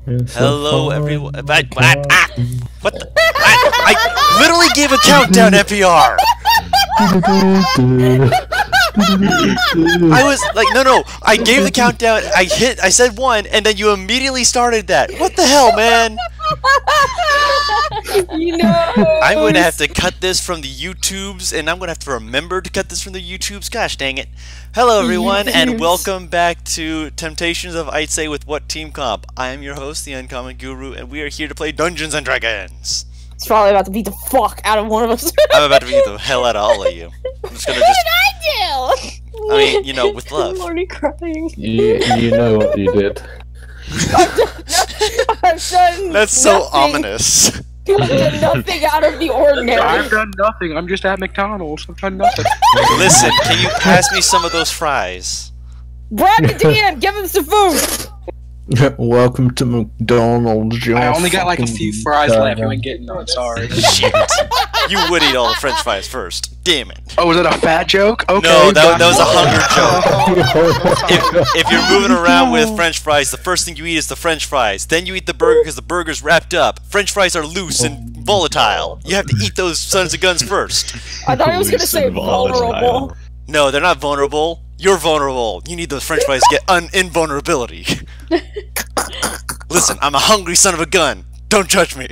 Hello, everyone. What the? I literally gave a countdown, FPR. I was like, no. I gave the countdown. I said 1, and then you immediately started that. What the hell, man? You know. I'm gonna have to cut this from the YouTubes, and I'm gonna have to remember to cut this from the YouTubes. Gosh dang it! Hello, everyone, and welcome back to Temptations of Ait'seh with What Team Comp. I am your host, the Uncommon Guru, and we are here to play Dungeons and Dragons. It's probably about to beat the fuck out of one of us. I'm about to beat the hell out of all of you. I'm just gonna What did I do? I mean, you know, with love. I'm already crying. You know what you did. I've done That's so nothing. ominous. I've done nothing out of the ordinary. I've done nothing. I'm just at McDonald's. I've done nothing. Listen, can you pass me some of those fries? Brad the DM, give him some food. Welcome to McDonald's. I only got like a few fries left. You ain't getting none. Sorry. Shit. You would eat all the French fries first. Damn it. Oh, was that a fat joke? Okay. No, that was a hunger joke. If you're moving around with French fries, the first thing you eat is the French fries. Then you eat the burger because the burger's wrapped up. French fries are loose and volatile. You have to eat those sons of guns first. I thought he was gonna say vulnerable. No, they're not vulnerable. You're vulnerable. You need those French fries to get invulnerability. Listen, I'm a hungry son of a gun. Don't judge me.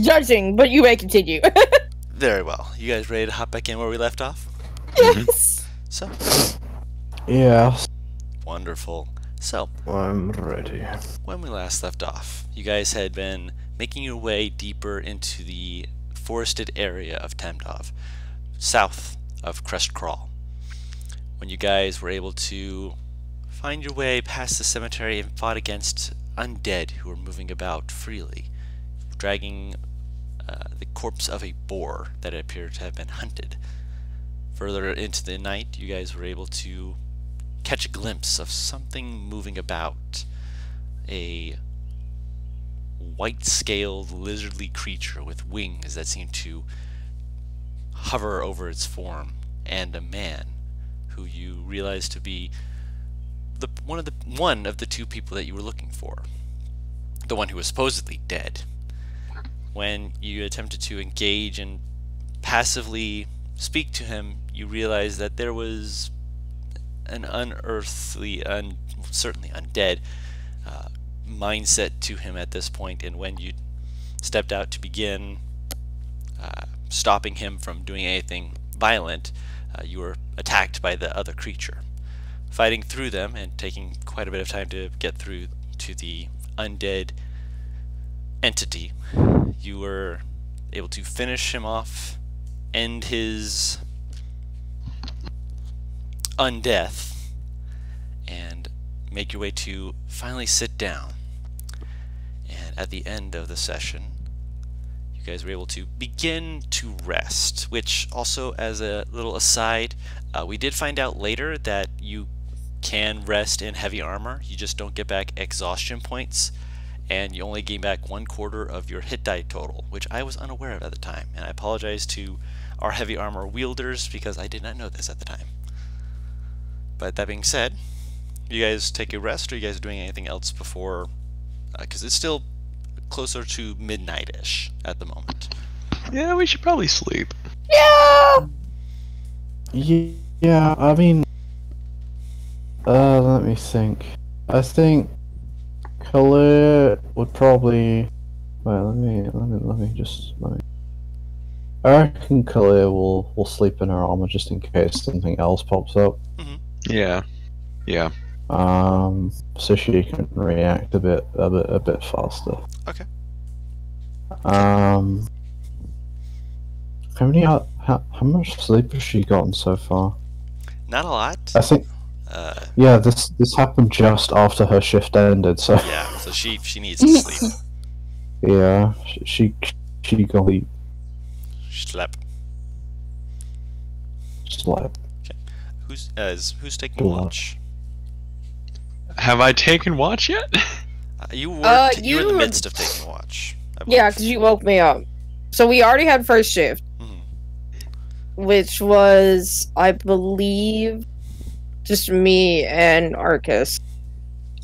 Judging, but you may continue. Very well. You guys ready to hop back in where we left off? Yes. So. Yeah. Wonderful. So. I'm ready. When we last left off, you guys had been making your way deeper into the forested area of Temdov, south of Crest Crawl. When you guys were able to find your way past the cemetery and fought against undead who were moving about freely, dragging the corpse of a boar that appeared to have been hunted. Further into the night, you guys were able to catch a glimpse of something moving about. A white-scaled, lizardly creature with wings that seemed to hover over its form, and a man who you realized to be one of the two people that you were looking for, the one who was supposedly dead. When you attempted to engage and passively speak to him, you realized that there was an unearthly, certainly undead mindset to him at this point, and when you stepped out to begin stopping him from doing anything violent, you were attacked by the other creature. Fighting through them and taking quite a bit of time to get through to the undead entity, you were able to finish him off, end his undeath, and make your way to finally sit down. And at the end of the session, you guys were able to begin to rest, which also, as a little aside, we did find out later that you can rest in heavy armor. You just don't get back exhaustion points, and you only gain back 1/4 of your hit die total, which I was unaware of at the time, and I apologize to our heavy armor wielders because I did not know this at the time. But that being said, you guys take a rest, or you guys doing anything else before, because it's still closer to midnight-ish at the moment. Yeah, we should probably sleep. Yeah. Yeah, I mean, let me think. I think Khalid would probably. Well, let me. I reckon Khalid will sleep in her armor just in case something else pops up. Yeah. So she can react a bit faster. Okay. How much sleep has she gotten so far? Not a lot. I think. Yeah, this happened just after her shift ended, so. Yeah, so she needs to sleep. Yeah, she got Slept. slept. Who's taking watch? Have I taken watch yet? You were in you the were- midst of taking watch. I Yeah, believe. because you woke me up. So we already had first shift, which was, I believe, just me and Arcus.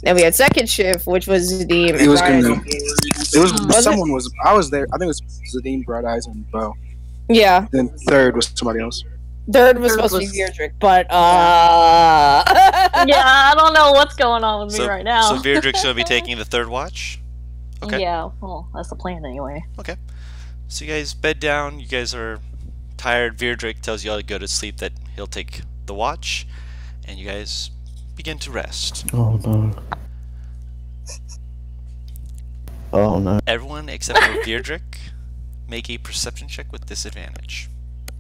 Then we had second shift, which was Zadim. It was Ryan. Canoe. It was someone was. I was there. I think it was Zadim, Bright Eyes, and Bo. Yeah. Then third was somebody else. Third was supposed to be Vierdrick, but Yeah, I don't know what's going on with me right now. So Vierdrick's gonna be taking the third watch. Okay. Yeah, well, that's the plan anyway. Okay. So you guys bed down. You guys are tired. Vierdrick tells you all to go to sleep. That he'll take the watch, and you guys begin to rest. Oh no. Oh no. Everyone except for Vierdrick, make a perception check with disadvantage.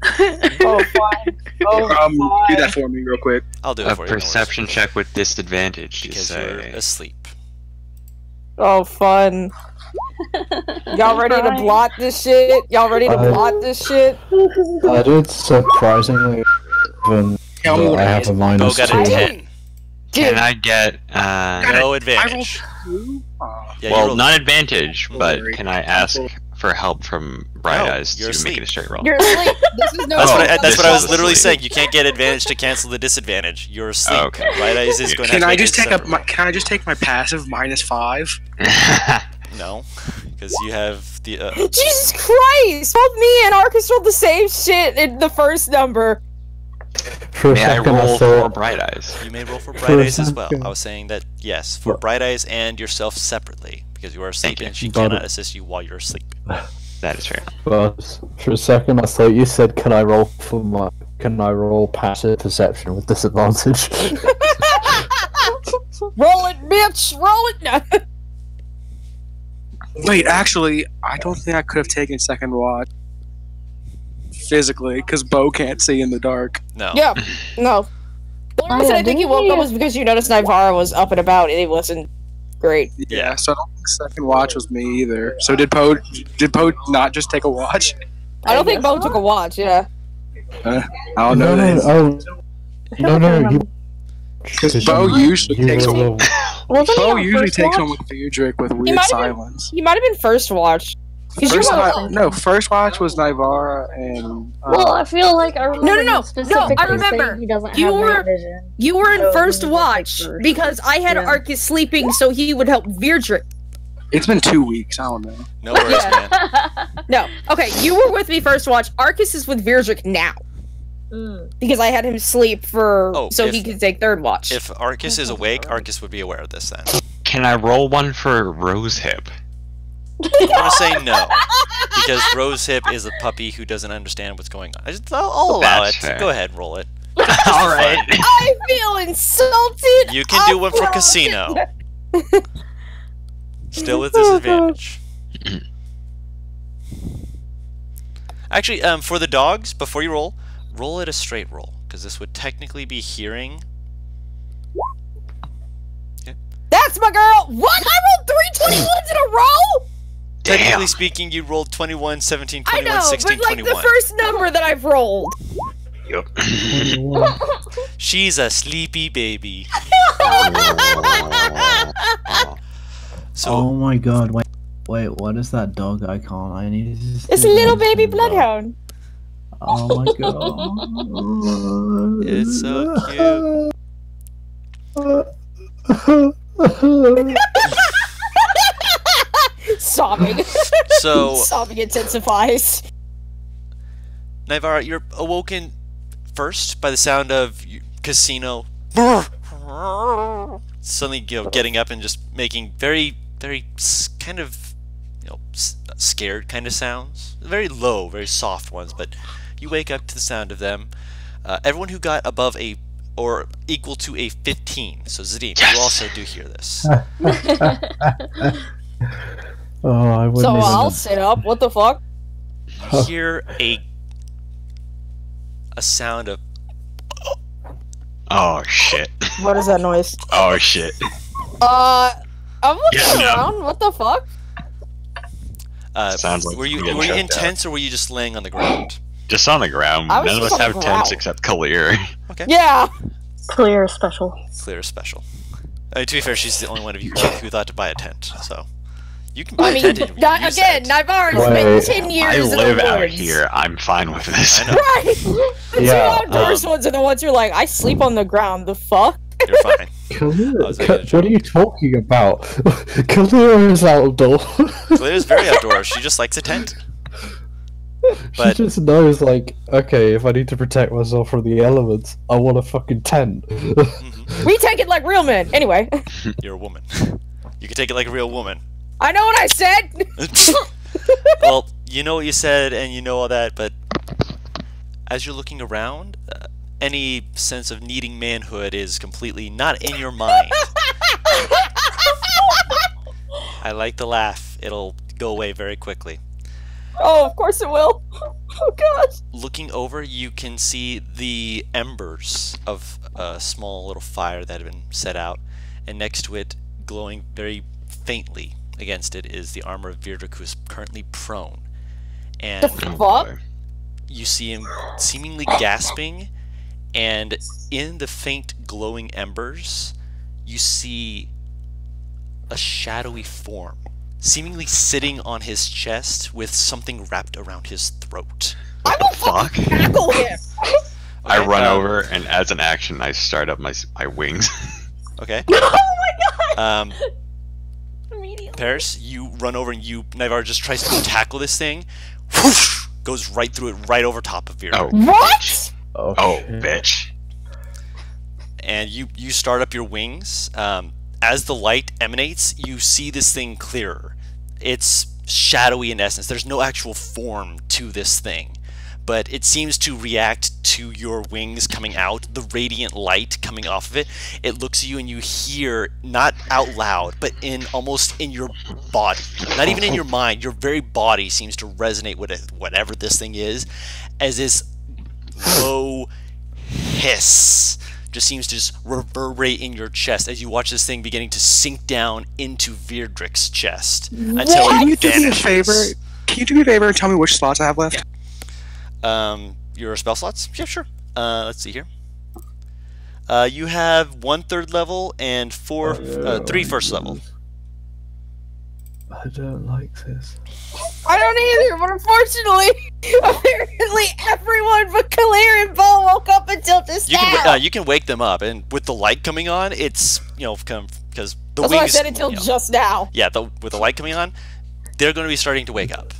oh fine. Do that for me real quick. I'll do it A for you. no worries. perception check with disadvantage. You Because you're say. asleep. Oh fun. Y'all ready to blot this shit? Y'all ready to blot this shit? I did surprisingly even Tell me though what I it have is. a Bo minus got 2. a 10. Can I get No advantage. Yeah, you well, rolled- not advantage, but Sorry. can I ask for help from Bright No, Eyes you're to make asleep. it a straight roll? You're asleep. This is no. That's Oh, what I, that's this what I was is literally asleep. saying. You can't get advantage to cancel the disadvantage. You're asleep. Okay. Right Eyes is going to Can have to I make just a take separate my? roll. Can I just take my passive -5? No, because you have the. Jesus Christ! Both me and Arcus rolled the same shit in the first number. For a May I second roll I for thought Bright Eyes? You may roll for For Bright a Eyes as well. second. I was saying that yes, for Bright Eyes and yourself separately, because you are asleep Thank you. and she Got cannot it. assist you while you're asleep. That is fair. but for a second I thought you said can I roll passive perception with disadvantage? Roll it, bitch! Roll it! No. Wait, actually, I don't think I could have taken second watch physically because Bo can't see in the dark. No. Yeah, no. The only reason I think you woke up was because you noticed Nivara was up and about and it wasn't great. Yeah. So I don't think second watch was me either. So did Poe not just take a watch? I don't think Bo took a watch, yeah. I don't know. No, you. Because Bo usually takes one. roll Wasn't he Bo on usually first takes watch? one with Theodric with He weird might have been- silence. He might have been first watch. 'Cause you First were- watch, no, first watch was Nivara and. Well, I feel like I remember no, him specifically I remember. saying he doesn't You have were- night vision. You were in So first he would watch take first. because I had Yeah. Arcus sleeping so he would help Vierdrick. It's been 2 weeks. I don't know. No worries, Yeah. man. No, okay, you were with me first watch. Arcus is with Vierdrick now Mm. because I had him sleep for Oh, so if- he could take third watch. If Arcus is awake, Arcus would be aware of this then. Can I roll one for Rosehip? I'm gonna say no, because Rosehip is a puppy who doesn't understand what's going on. I'll allow That's it. fair. Go ahead, roll it. All right. I feel insulted. You can do one for casino. Still with disadvantage. Actually, for the dogs, before you roll it a straight roll, because this would technically be hearing. That's my girl. What? I rolled 321s in a row. Technically speaking, you rolled 21, 17, I 21, know, 16, but like 21. the first number that I've rolled. Yup. She's a sleepy baby. So, Oh my god, wait, what is that dog icon? I need to It's a little baby bloodhound. Oh my god. It's so Sobbing. so Sobbing intensifies. Naivara, you're awoken first by the sound of casino. Suddenly, getting up and just making very, very kind of, scared kind of sounds. Very low, very soft ones, but you wake up to the sound of them. Everyone who got above a or equal to a 15. So Zadim, you also do hear this. Oh, I wouldn't So even I'll have- sit up. What the fuck? You hear a sound of Oh shit. What is that noise? Oh shit. I'm looking Yeah, no. around. What the fuck? Sounds like were you we're getting were you in choked out. tents or were you just laying on the ground? Just on the ground. I was None of just us on have the tents ground. except Kalir. Yeah. Clear special. Clear special. To be fair, she's the only one of you who thought to buy a tent, so you can buy I a mean, tent and not, use again, that. Nivara's Wait. spent 10 I years in live the out woods. here. I'm fine with this. I know. Right. The Yeah, two outdoors ones are the ones you're like, I sleep on the ground. The fuck? You're fine. What are you talking about? Kalia is outdoors. Kalia's very outdoors. She just likes a tent. But she just knows, like, okay, if I need to protect myself from the elements, I want a fucking tent. We take it like real men. Anyway. You're a woman. You can take it like a real woman. I know what I said! Well, you know what you said, and you know all that, but as you're looking around, any sense of needing manhood is completely not in your mind. I like the laugh. It'll go away very quickly. Oh, of course it will. Oh, God. Looking over, you can see the embers of a small little fire that had been set out, and next to it, glowing very faintly against it, is the armor of Virdrick, who's currently prone. And The fuck? you see him seemingly gasping, and in the faint glowing embers, you see a shadowy form, seemingly sitting on his chest with something wrapped around his throat. I will fucking tackle him! I run over, and as an action, I start up my wings. Okay. Oh my god! Immediately. Paris, you run over and Naivar just tries to tackle this thing. Whoosh! Goes right through it, right over top of Virdrick. Oh, What? oh, bitch. And you start up your wings. As the light emanates, you see this thing clearer. It's shadowy in essence. There's no actual form to this thing, but it seems to react to your wings coming out, the radiant light coming off of it. It looks at you and you hear, not out loud, but almost in your body, not even in your mind, your very body seems to resonate with it, whatever this thing is, as this low hiss just seems to just reverberate in your chest as you watch this thing beginning to sink down into Virdrick's chest until Can you it do me a vanishes. favor? Can you do me a favor and tell me which slots I have left? Your spell slots? Yeah, sure. Let's see here. You have 1 3rd level and 3 first level. I don't like this. I don't either, but unfortunately, apparently everyone but Kalir and Bo woke up until just now. You can wake them up, and with the light coming on, it's because the That's wings. why I said until just now. Yeah, with the light coming on, they're going to be starting to wake up.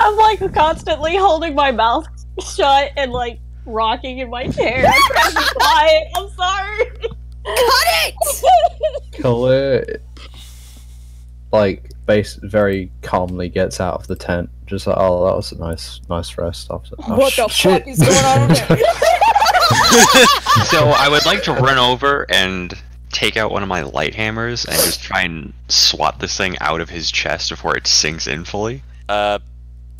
I'm like constantly holding my mouth shut and like rocking in my chair. I'm trying to be quiet. I'm sorry. Cut it! Kalia, like, very calmly gets out of the tent. Just like, oh, that was a nice rest after. Oh, What the shit. fuck is going on over there? So I would like to run over and take out one of my light hammers and just try and swat this thing out of his chest before it sinks in fully.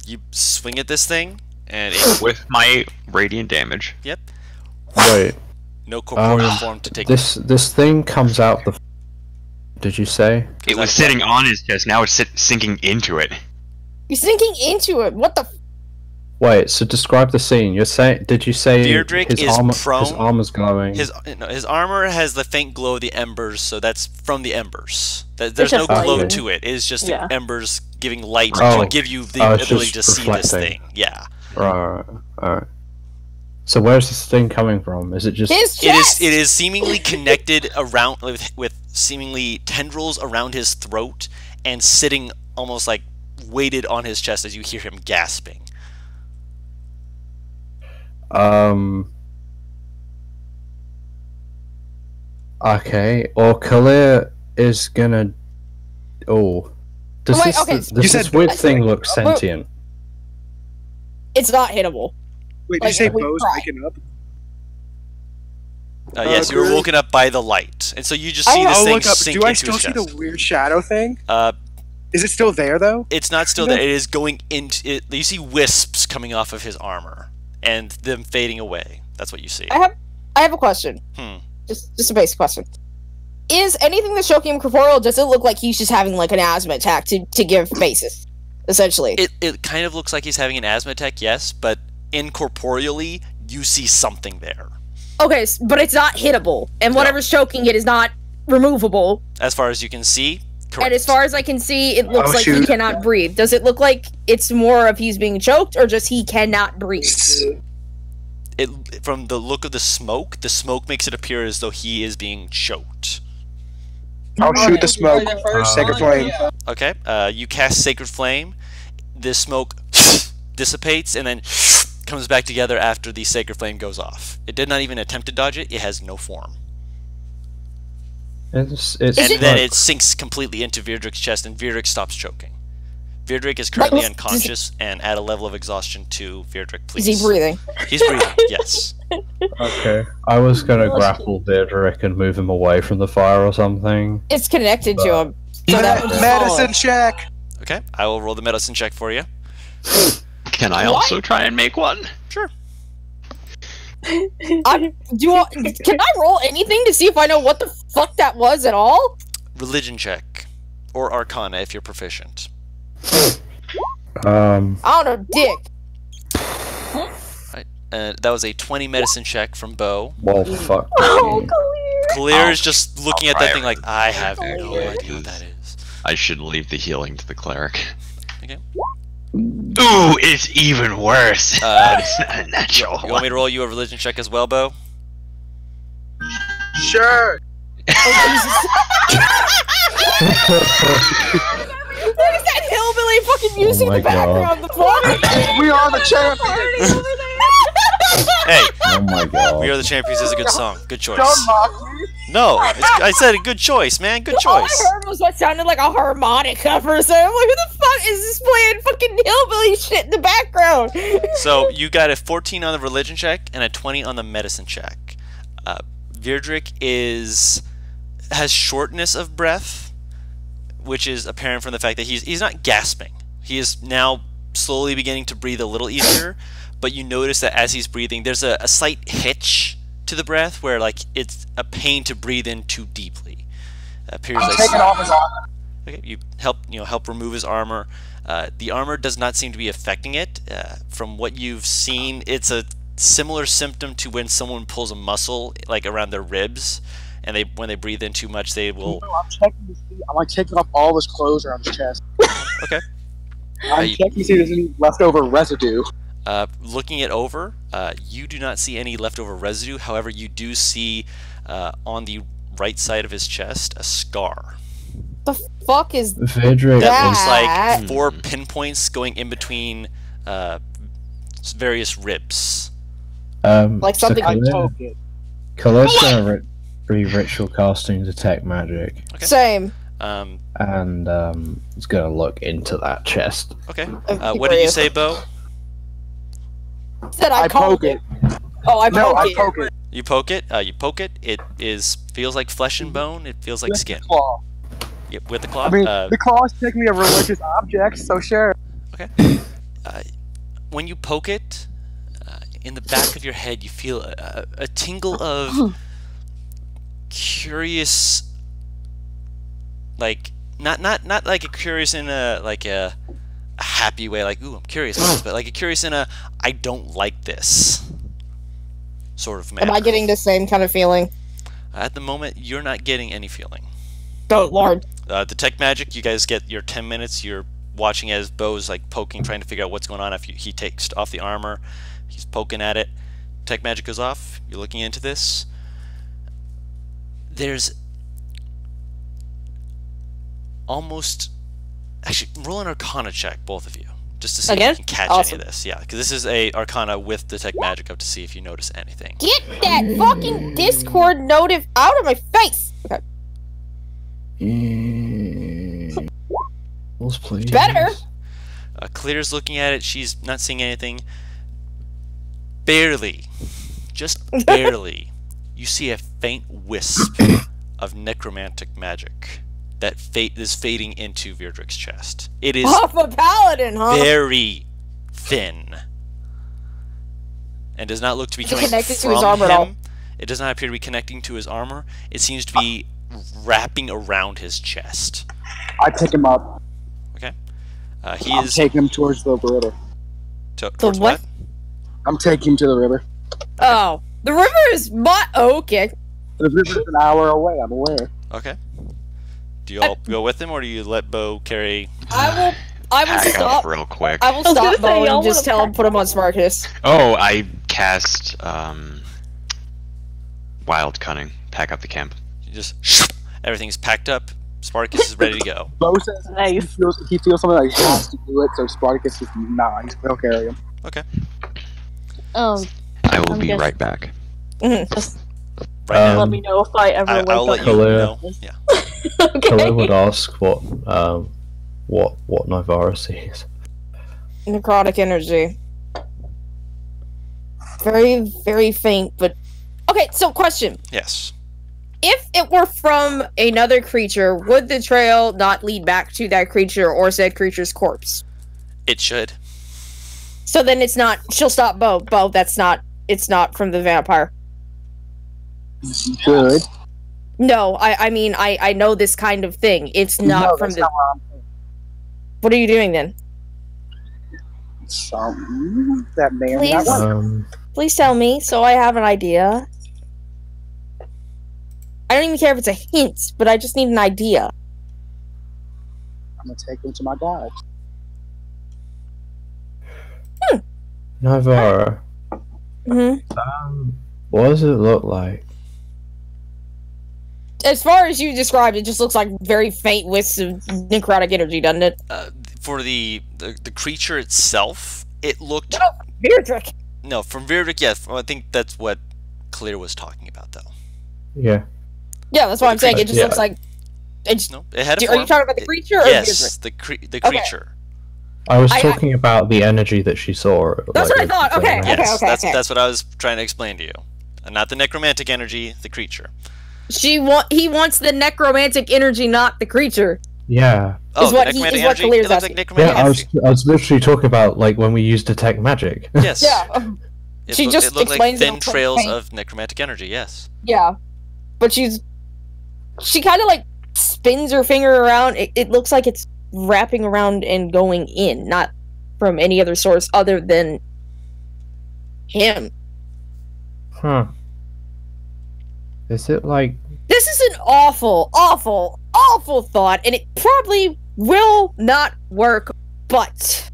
You swing at this thing, and With my radiant damage. yep, Wait, no corporeal form to take. this thing comes out the. Did you say? It was sitting on his chest, now it's sinking into it. You're sinking into it. What the? Wait, so describe the scene. You're saying? Did you say Virdrick his is armor? prone. His armor's glowing. His armor has the faint glow of the embers, so that's from the embers. There's It's no just glow light. to it. It's just Yeah. the embers giving light Oh. to give you the Oh, it's ability to just see this reflecting. thing. Yeah. Right. So where's this thing coming from? Is it just? His chest. It is seemingly connected around with seemingly tendrils around his throat and sitting almost like weighted on his chest as you hear him gasping. Okay. Or Kalia is gonna. Oh. Does Wait, this okay, does You said- this weird thing look Oh, wait. sentient? It's not hittable. Wait, did Like, you say we Bo's tried. waking up? Yes, you were Great. woken up by the light, and so you just I see this I'll thing look up. sink Do I into still his see chest. the weird shadow thing? Uh, Is it still there though? it's not still there. It is going into. You see wisps coming off of his armor and them fading away. That's what you see. I have a question. Hmm. Just a basic question. Is anything that's showing him corporeal? Does it look like he's just having like an asthma attack to give basis, essentially? It kind of looks like he's having an asthma attack, yes, but incorporeally, you see something there. Okay, but it's not hittable, and whatever's choking it is not removable. As far as you can see, correct. And as far as I can see, it looks Oh, like he shoot. cannot breathe. Does it look like it's more of he's being choked, or just he cannot breathe? from the look of the smoke makes it appear as though he is being choked. I'll shoot the smoke. Sacred flame. Okay, you cast Sacred Flame. The smoke dissipates and then comes back together after the Sacred Flame goes off. It did not even attempt to dodge it. It has no form. And then it sinks completely into Virdrik's chest, and Virdrik stops choking. Virdrik is currently unconscious and at a level of exhaustion to Virdrik, please. Is he breathing? He's breathing, yes. Okay. I was gonna grapple Virdrik and move him away from the fire or something. It's connected to him. So that would just Medicine follow. check. Okay, I will roll the medicine check for you. Can I also try and make one? Sure. Can I roll anything to see if I know what the fuck that was at all? Religion check. Or Arcana if you're proficient. I don't know, dick. Right. That was a 20 medicine check from Bo. Well, fuck. Clear is just looking at that thing like, I have no idea what that is. I should leave the healing to the cleric. Okay. Ooh, it's even worse. It's not a natural You want me to roll you a religion check as well, Bo? Sure. Look at that hillbilly fucking music in my the background. The party. We are the champions. Hey, Oh my god. We Are the Champions is a good song. Good choice. Don't mock me. No, I said a good choice, man. Good All I choice. heard was what sounded like a harmonica for a second. I'm like, who the fuck is this playing fucking hillbilly shit in the background? So you got a 14 on the religion check and a 20 on the medicine check. Virdrik has shortness of breath, which is apparent from the fact that he's not gasping. He is now slowly beginning to breathe a little easier, but you notice that as he's breathing, there's a slight hitch to the breath where like it's a pain to breathe in too deeply. Appears I'm like taking off his armor. Okay, you help remove his armor. The armor does not seem to be affecting it. From what you've seen, it's a similar symptom to when someone pulls a muscle like around their ribs, and when they breathe in too much, they will. No, I'm checking to see. I'm like taking off all his clothes around his chest. Okay. I'm checking to see if there's any leftover residue. Looking it over, you do not see any leftover residue. However, you do see on the right side of his chest a scar. The fuck is Virdrik That is looks like 4 pinpoints going in between various ribs. like something? I Khalid- took it. Khaled's gonna be ritual casting detect magic, Okay. Same. Um, and it's gonna look into that chest. okay. I'm What did you curious. say, Bo? Said I called poke it. Oh, I No, poke I it. poke it. You poke it. You poke it. It feels like flesh and bone. It feels like With skin. the claw. Yep, with the claw. I mean, the claw is technically a religious object, so sure. When you poke it, in the back of your head, you feel a tingle of curious, like not like a curious in a happy way, like ooh, I'm curious about this, but like a curious in a I don't like this sort of manner. Am I getting the same kind of feeling? At the moment, you're not getting any feeling. Oh Lord. Detect magic, you guys get your 10 minutes. You're watching as Bo's like poking, trying to figure out what's going on. If he takes off the armor, he's poking at it. Detect magic goes off. You're looking into this. There's almost actually roll an Arcana check, both of you, just to see Again? if you can catch Awesome. any of this. Yeah, because this is a Arcana with detect magic up to see if you notice anything. Get that fucking Discord notif out of my face. Okay. Let's play. Better. Clear's looking at it. She's not seeing anything. Barely, just barely, you see a faint wisp of necromantic magic that is fading into Virdrik's chest. It is Off a paladin, huh? very thin and does not look to be Is it coming connected to from his armor at all? him. It does not appear to be connecting to his armor. It seems to be wrapping around his chest. I pick him up. Okay, he I'm is taking him towards the river. towards what? I'm taking him to the river. Oh, the river is okay. The river's an hour away, I'm aware. Okay. Do you all go with him, or do you let Bo carry? I will Pack stop. up real quick. I will was gonna stop say, Bo y'all and just wanna tell him put him on Smarkus. Oh, I cast Wild Cunning. Pack up the camp. You just everything's packed up. Spartacus is ready to go. Bo says Nice. he feels something like he has to do it, so Spartacus is not. He'll carry him. Okay. I will I'm be guessing- right back. Just Right now, let me know if I ever wake I'll up. let you Khalil. know. Yeah. Khalil Okay. would ask what Nivara sees. Necrotic energy. Very, very faint, but okay. So, question: Yes. if it were from another creature, would the trail not lead back to that creature or said creature's corpse? It should. So then it's not. She'll stop Bo. Bo, that's not. It's not from the vampire. Good. No, I mean I know this kind of thing. It's not No, from that's the. not what I'm What are you doing then? Something that may or may not Please. work. Please tell me, so I have an idea. I don't even care if it's a hint, but I just need an idea. I'm gonna take him to my god. Nivara, Hmm. what does it look like? As far as you described, it just looks like very faint wisps of necrotic energy, doesn't it? For the creature itself, it looked Beardrick. no from Virdrick. Yes, I think that's what Clear was talking about, though. Yeah. Yeah, that's what I'm saying. It just Yeah. looks like. It just, No, it had a are you form. talking about the creature or Yes, Beardrick? the creature. I was I- talking about the energy that she saw. That's what I thought. Okay, yeah. Yes, okay. that's what I was trying to explain to you. Not the necromantic energy, the creature. He wants the necromantic energy, not the creature. Yeah. Oh, Is the what necromantic is what energy. Khalil's It looks asking. like necromantic Yeah, energy. I was literally talking about like when we used detect magic. Yes. Yeah, she just it looked like explains it thin looks like trails paint. of necromantic energy. Yes. yeah. But she kind of like spins her finger around. It looks like it's wrapping around and going in, not from any other source other than him. Huh. Is it like This is an awful, awful, awful thought, and it probably will not work, but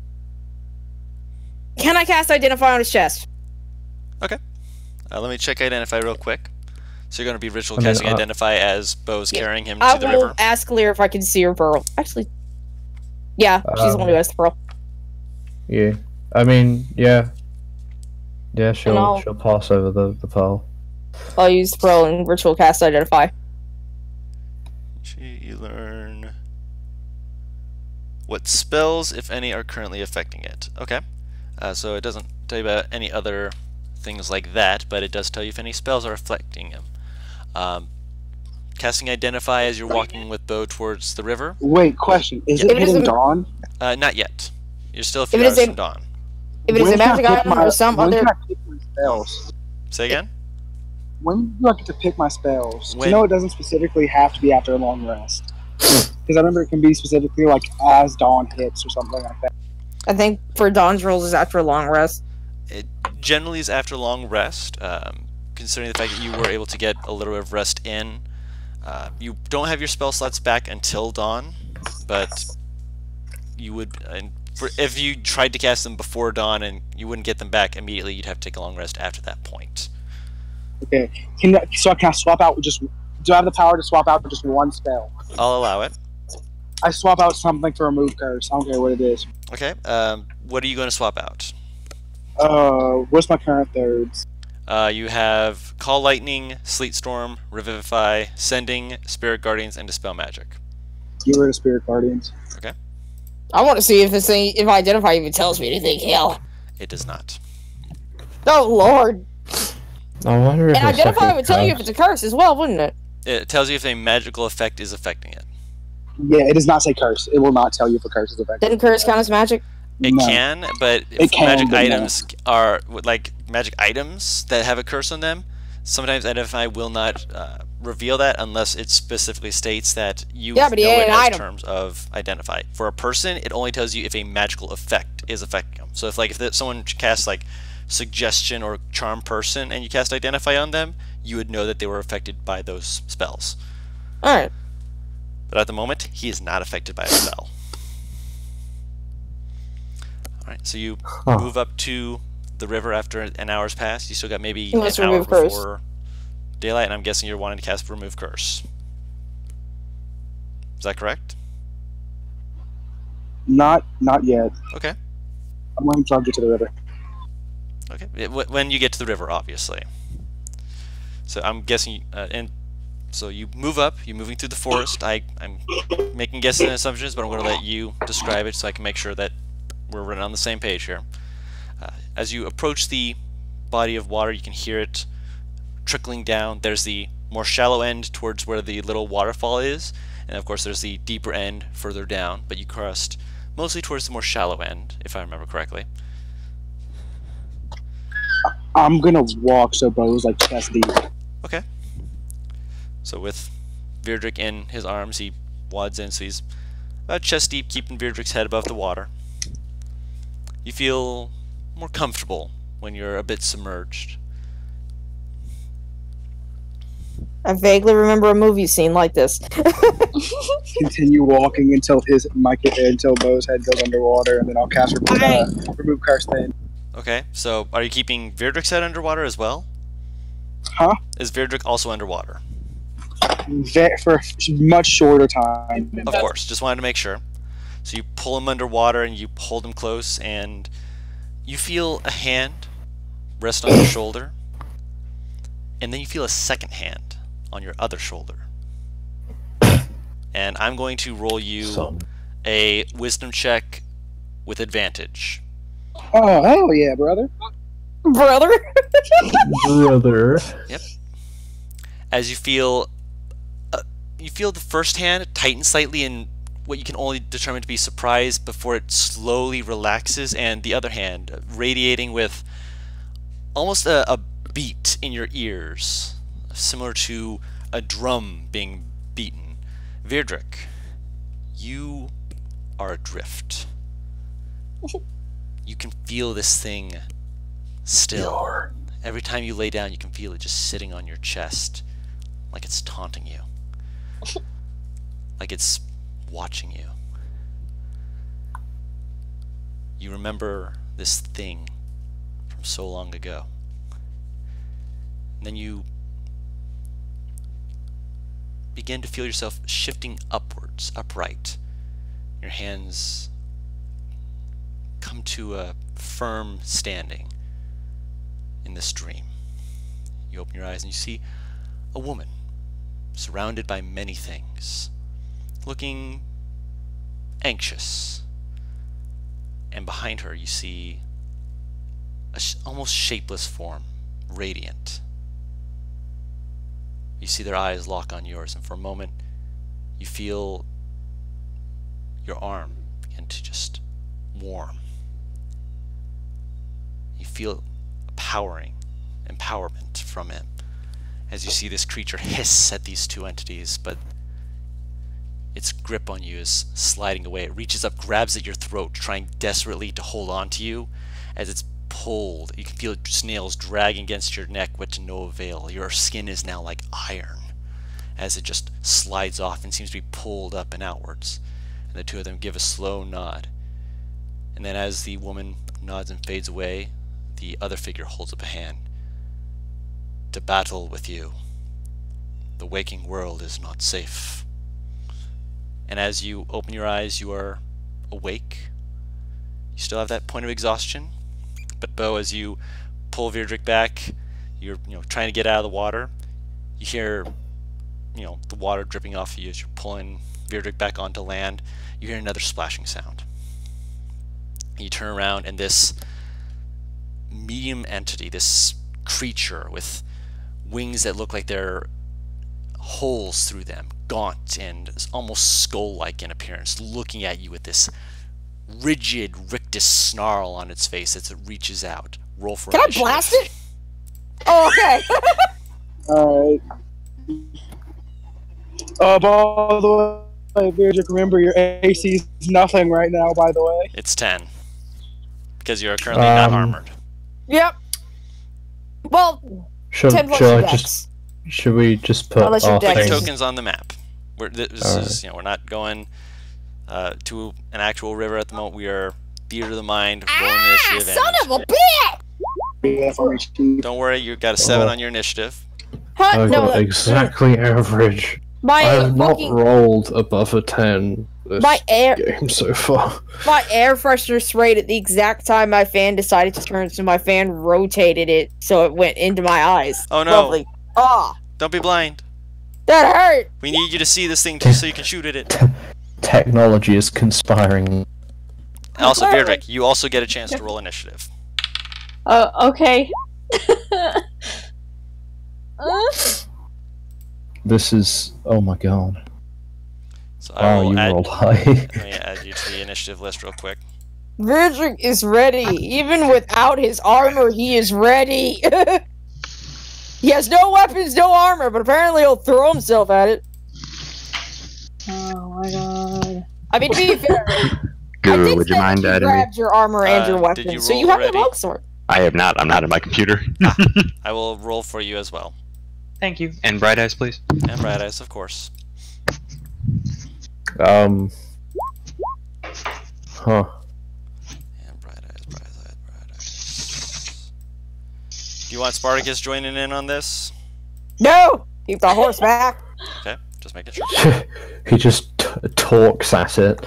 can I cast Identify on his chest? Let me check Identify real quick. So you're going to be ritual I mean, casting Identify as Bo's Yeah. carrying him I to the will river. ask Lear if I can see her pearl. Actually, yeah, she's the one who has the pearl. yeah? I mean, yeah. Yeah, I'll- she'll pass over the pearl. I'll use the pearl and ritual cast Identify. You learn what spells, if any, are currently affecting it. Okay. So it doesn't tell you about any other things like that, but it does tell you if any spells are affecting him. Casting Identify as you're walking with Bo towards the river. Wait, question. Is If it it is hitting a- dawn? Not yet. You're still a few If it is hours a- from dawn. If it is When a can I magic pick item my- or some when other, can I pick my spells? Say again? When do I get to pick my spells? When- You know, it doesn't specifically have to be after a long rest. Because I remember it can be specifically like as dawn hits or something like that. I think for Dawn's rolls is after a long rest. It generally is after long rest, considering the fact that you were able to get a little bit of rest in. You don't have your spell slots back until dawn, but you would, if you tried to cast them before dawn and you wouldn't get them back immediately, you'd have to take a long rest after that point. Okay. Can I swap out just? Do I have the power to swap out just one spell? I'll allow it. I swap out something for remove curse. I don't care what it is. Okay, what are you going to swap out? What's my current thirds? You have Call Lightning, Sleet Storm, Revivify, Sending, Spirit Guardians, and Dispel Magic. Get rid of Spirit Guardians. I want to see if if Identify even tells me anything. Hell, It does not. oh Lord! I wonder if And it's like Identify a would tell you if curse. it's a curse as well, wouldn't it? It tells you if a magical effect is affecting it. Yeah, it does not say curse. It will not tell you if a curse is effective. Didn't curse count as magic? It No. can, but if It can, magic but no. items are like magic items that have a curse on them, sometimes Identify will not reveal that unless it specifically states that you Yeah, but he know ain't it an as item. terms of Identify. For a person, it only tells you if a magical effect is affecting them. So if someone casts like Suggestion or Charm Person and you cast Identify on them, you would know that they were affected by those spells. All right. But at the moment, he is not affected by a spell. Alright, so you Huh. move up to the river after an hour's passed? You still got maybe He wants an to hour remove curse. before daylight, and I'm guessing you're wanting to cast Remove Curse. Is that correct? Not yet. Okay. I'm waiting until I get to the river. Okay. When you get to the river, obviously. So I'm guessing, and so you move up. You're moving through the forest. I'm making guesses and assumptions, but I'm going to let you describe it so I can make sure that we're running on the same page here. As you approach the body of water, you can hear it trickling down. There's the more shallow end towards where the little waterfall is, and of course there's the deeper end further down, but you crossed mostly towards the more shallow end, if I remember correctly. I'm gonna walk so Bo's like chest deep. Okay. So with Virdrick in his arms, he wads in, so he's about chest deep, keeping Virdrick's head above the water. You feel more comfortable when you're a bit submerged. I vaguely remember a movie scene like this. Continue walking until until Bo's head goes underwater, and then I'll cast Remove Curse then. Okay, so are you keeping Virdrick's head underwater as well? Huh? Is Virdrick also underwater? For a much shorter time. Of course, just wanted to make sure. So you pull him underwater and you hold him close, and you feel a hand rest on your shoulder, and then you feel a second hand on your other shoulder. And I'm going to roll you a wisdom check with advantage. Oh, hell yeah, brother. Brother? Brother. Yep. As you feel the first hand tighten slightly in what you can only determine to be surprise before it slowly relaxes, and the other hand radiating with almost a beat in your ears, similar to a drum being beaten. Virdrick, you are adrift. You can feel this thing still. Every time you lay down, you can feel it just sitting on your chest, like it's taunting you. Like it's watching you. You remember this thing from so long ago. And then you begin to feel yourself shifting upwards, upright. Your hands come to a firm standing in this dream. You open your eyes and you see a woman surrounded by many things, looking anxious. And behind her you see a almost shapeless form, radiant. You see their eyes lock on yours, and for a moment you feel your arm begin to just warm. You feel empowerment from him as you see this creature hiss at these two entities, but its grip on you is sliding away. It reaches up, grabs at your throat, trying desperately to hold on to you. As it's pulled, you can feel its nails dragging against your neck, but to no avail. Your skin is now like iron as it just slides off and seems to be pulled up and outwards. And the two of them give a slow nod. And then as the woman nods and fades away, the other figure holds up a hand. To battle with you. The waking world is not safe. And as you open your eyes, you are awake. You still have that point of exhaustion, but Bo, as you pull Virdrick back, you're trying to get out of the water. You hear the water dripping off of you as you're pulling Virdrick back onto land. You hear another splashing sound. You turn around, and this medium entity, this creature with wings that look like they're holes through them, gaunt and almost skull-like in appearance, looking at you with this rigid rictus snarl on its face as it reaches out. Roll for Can initiative. I blast it? Oh, okay. Alright. By the way, Virdrick, remember your AC is nothing right now, by the way. It's 10. Because you're currently not armored. Yep. Well, Should 10 plus I your just? dex. Should we just put Unless your our dex Put is- thing? tokens on the map. We're not going to an actual river at the moment. We are theater of the mind, rolling initiative, Son and of a bitch! that for me, Chief. Don't worry, you got a 7 on your initiative. Huh? I No, got exactly average. I my have not fucking rolled above a 10 this my air game so far. my air freshener sprayed at the exact time my fan decided to turn, so my fan rotated it so it went into my eyes. Oh no! Lovely. Ah, Don't be blind. that hurt. We need you to see this thing so you can shoot at it. Technology is conspiring. Also, Beardrick, you also get a chance to roll initiative. Okay. This is... oh my god. So Wow, you rolled high. Let me add you to the initiative list real quick. Verdrick is ready. Even without his armor, he is ready. He has no weapons, no armor, but apparently he'll throw himself at it. Oh my god. I mean, to be fair, Guru, would you mind that adding me? grabbed your armor and your did weapon, you so roll you have the already? longsword. I have not. I'm not in my computer. I will roll for you as well. Thank you. And Bright Eyes, please. And Bright Eyes, of course. Huh. And Bright Eyes, Bright Eyes, Bright Eyes. Do you want Spartacus joining in on this? No! Keep the horse back. Okay, just making sure. He just talks at it.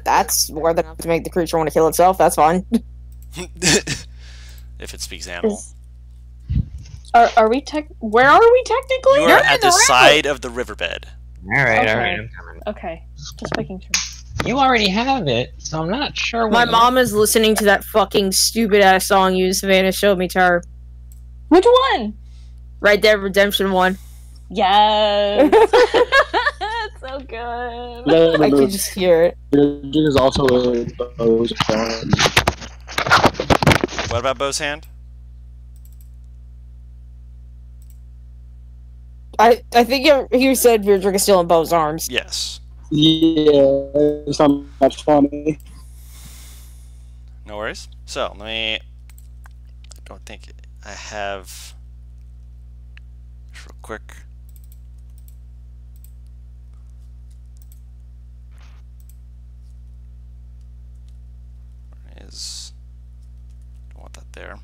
That's more than enough to make the creature want to kill itself. That's fine. If it speaks animal. Are we where are we technically? You are at the side of the riverbed. Alright, Okay. alright, I'm coming. Okay, just making sure. You already have it, so I'm not sure what My you- mom is listening to that fucking stupid ass song you, Savannah, showed me to her. Which one? Right there, Redemption 1. Yes. It's so good. I can just hear it. There's also a Bose arm. What about Bow's hand? I think you said Verdrick is still in Bo's arms. Yes. Yeah, it's not much funny. No worries. So, let me... I don't think I have... Just real quick. Where is... Don't want that there.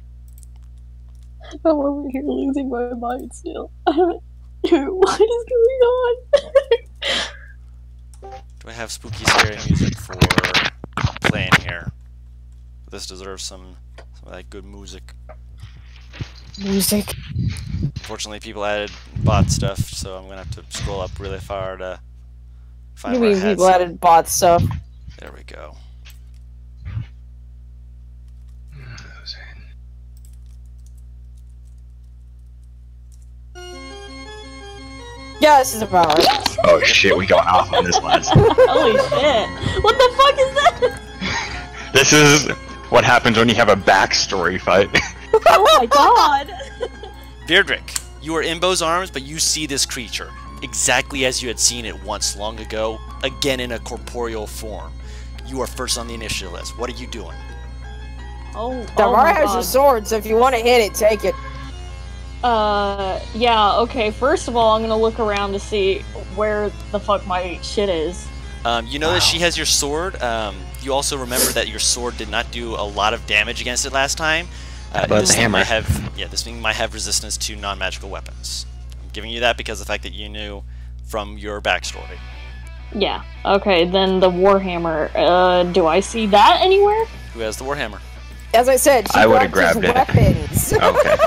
I'm over here losing my mind still. I haven't. What is going on? Do I have spooky scary music for playing here? This deserves some of that good music. Music. Unfortunately, people added bot stuff, so I'm gonna have to scroll up really far to find You where I mean had people some. added bot stuff? There we go. Yeah, this is about right. Oh shit, we going off on this last. Holy shit! What the fuck is that? This is what happens when you have a backstory fight. Oh my god! Beardrick, you are in Bo's arms, but you see this creature exactly as you had seen it once long ago, again in a corporeal form. You are first on the initiative list. What are you doing? Damara has your sword, so if you want to hit it, take it. Yeah, okay, first of all, I'm gonna look around to see where the fuck my shit is. You know that she has your sword. You also remember that your sword did not do a lot of damage against it last time. But this the thing hammer. might have, this thing might have resistance to non-magical weapons. I'm giving you that because of the fact that you knew from your backstory. Yeah, okay, then the Warhammer, do I see that anywhere? Who has the warhammer? As I said, she I would've grabbed his grabbed weapons. Okay.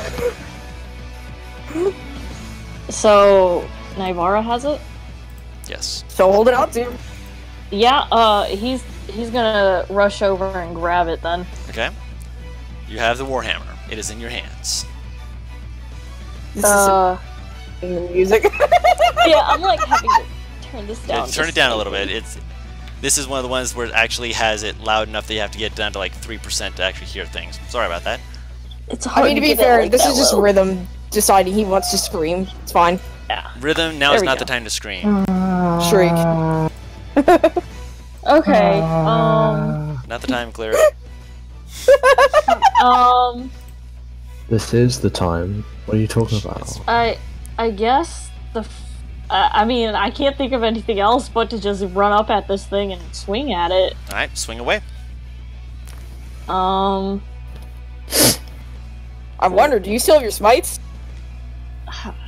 So, Naivara has it? Yes. So hold it out to him. Yeah, he's gonna rush over and grab it then. Okay. You have the warhammer. It is in your hands. This is in the music. Yeah, I'm like having to turn this down. Turn it down a little bit. This is one of the ones where it actually has it loud enough that you have to get down to like 3% to actually hear things. Sorry about that. It's I hard mean, to be get it, fair, like, this that is just low. Rhythm deciding he wants to scream. It's fine. Rhythm, now There is we not go. the time to scream. Shriek. Okay, Not the time, Claire. This is the time. What are you talking about? I guess I mean, I can't think of anything else but to just run up at this thing and swing at it. Alright, swing away. I wonder, do you still have your smites?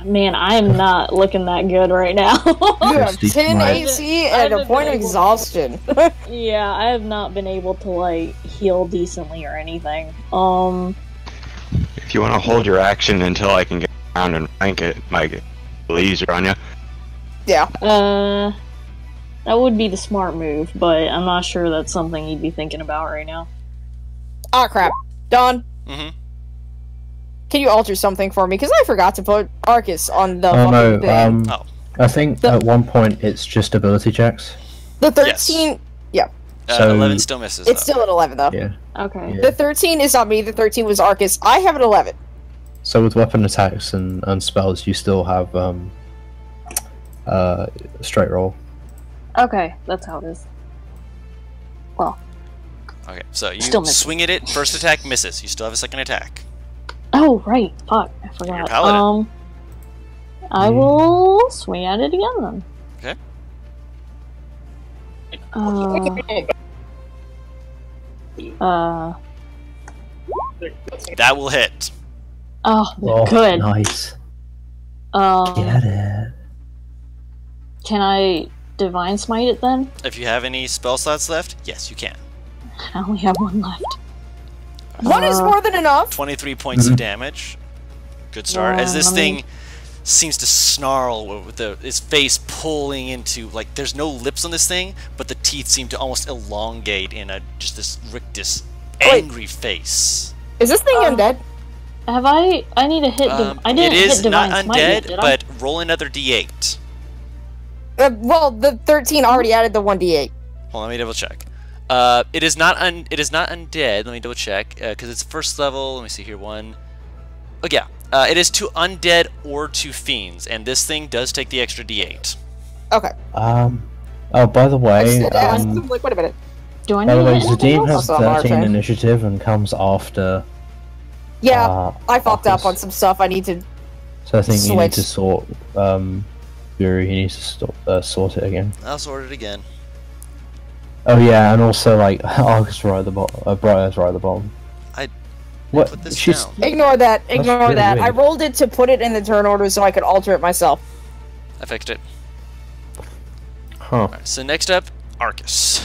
Man, I am not looking that good right now. You have Christy 10 Smite. AC I and a haven't point of been able- exhaustion. Yeah, I have not been able to, like, heal decently or anything. If you want to hold your action until I can get around and flank it, might get a little easier on you. Yeah. That would be the smart move, but I'm not sure that's something you'd be thinking about right now. Ah, crap. Don, Mm-hmm. can you alter something for me? Because I forgot to put Arcus on the Oh fucking thing. no, Oh. I think The- at one point it's just ability checks. The 13... So- 11 still misses. It's though. still at 11, though. Yeah. Okay. Yeah. The 13 is not me, the 13 was Arcus. I have an 11. So with weapon attacks and spells, you still have straight roll. Okay, that's how it is. Okay, so you Still missing. swing at it. First attack misses. You still have a second attack. Oh, right. Fuck, I You're forgot. a paladin. I will swing at it again then. Okay. That will hit. Oh, good. nice. Um, Get it. Can I divine smite it then? If you have any spell slots left, yes, you can. I only have one left. One is more than enough. 23 points of damage. Good start. As this let me- thing seems to snarl with its face pulling into, like, there's no lips on this thing, but the teeth seem to almost elongate in just this rictus, Wait. angry face. Is this thing undead? Have I need to hit I didn't It is hit divine not smite yet, undead, did I? but roll another d8. Well, the 13 already added the 1d8. Hold on, let me double check. It is not undead. Let me double check because it's first level. Let me see here. One. Oh yeah. It is to undead or to fiends, and this thing does take the extra d8. Okay. Oh, by the I way, said that. I'm like, wait a minute. Do I need by the to way, hit anything Zadim else? has Also, I'm 13 Arcane. initiative and comes after. Yeah, I fucked up Arcus. on some stuff. I need to... So I think you need to switch. sort. Fury, he needs to sort it again. I'll sort it again. Oh yeah, and also like Argus right at the bottom. Briar's right at the bottom. I What? put this She's down. Ignore that. Ignore really that. I weird. rolled it to put it in the turn order so I could alter it myself. I fixed it. huh. Alright, so next up, Arcus.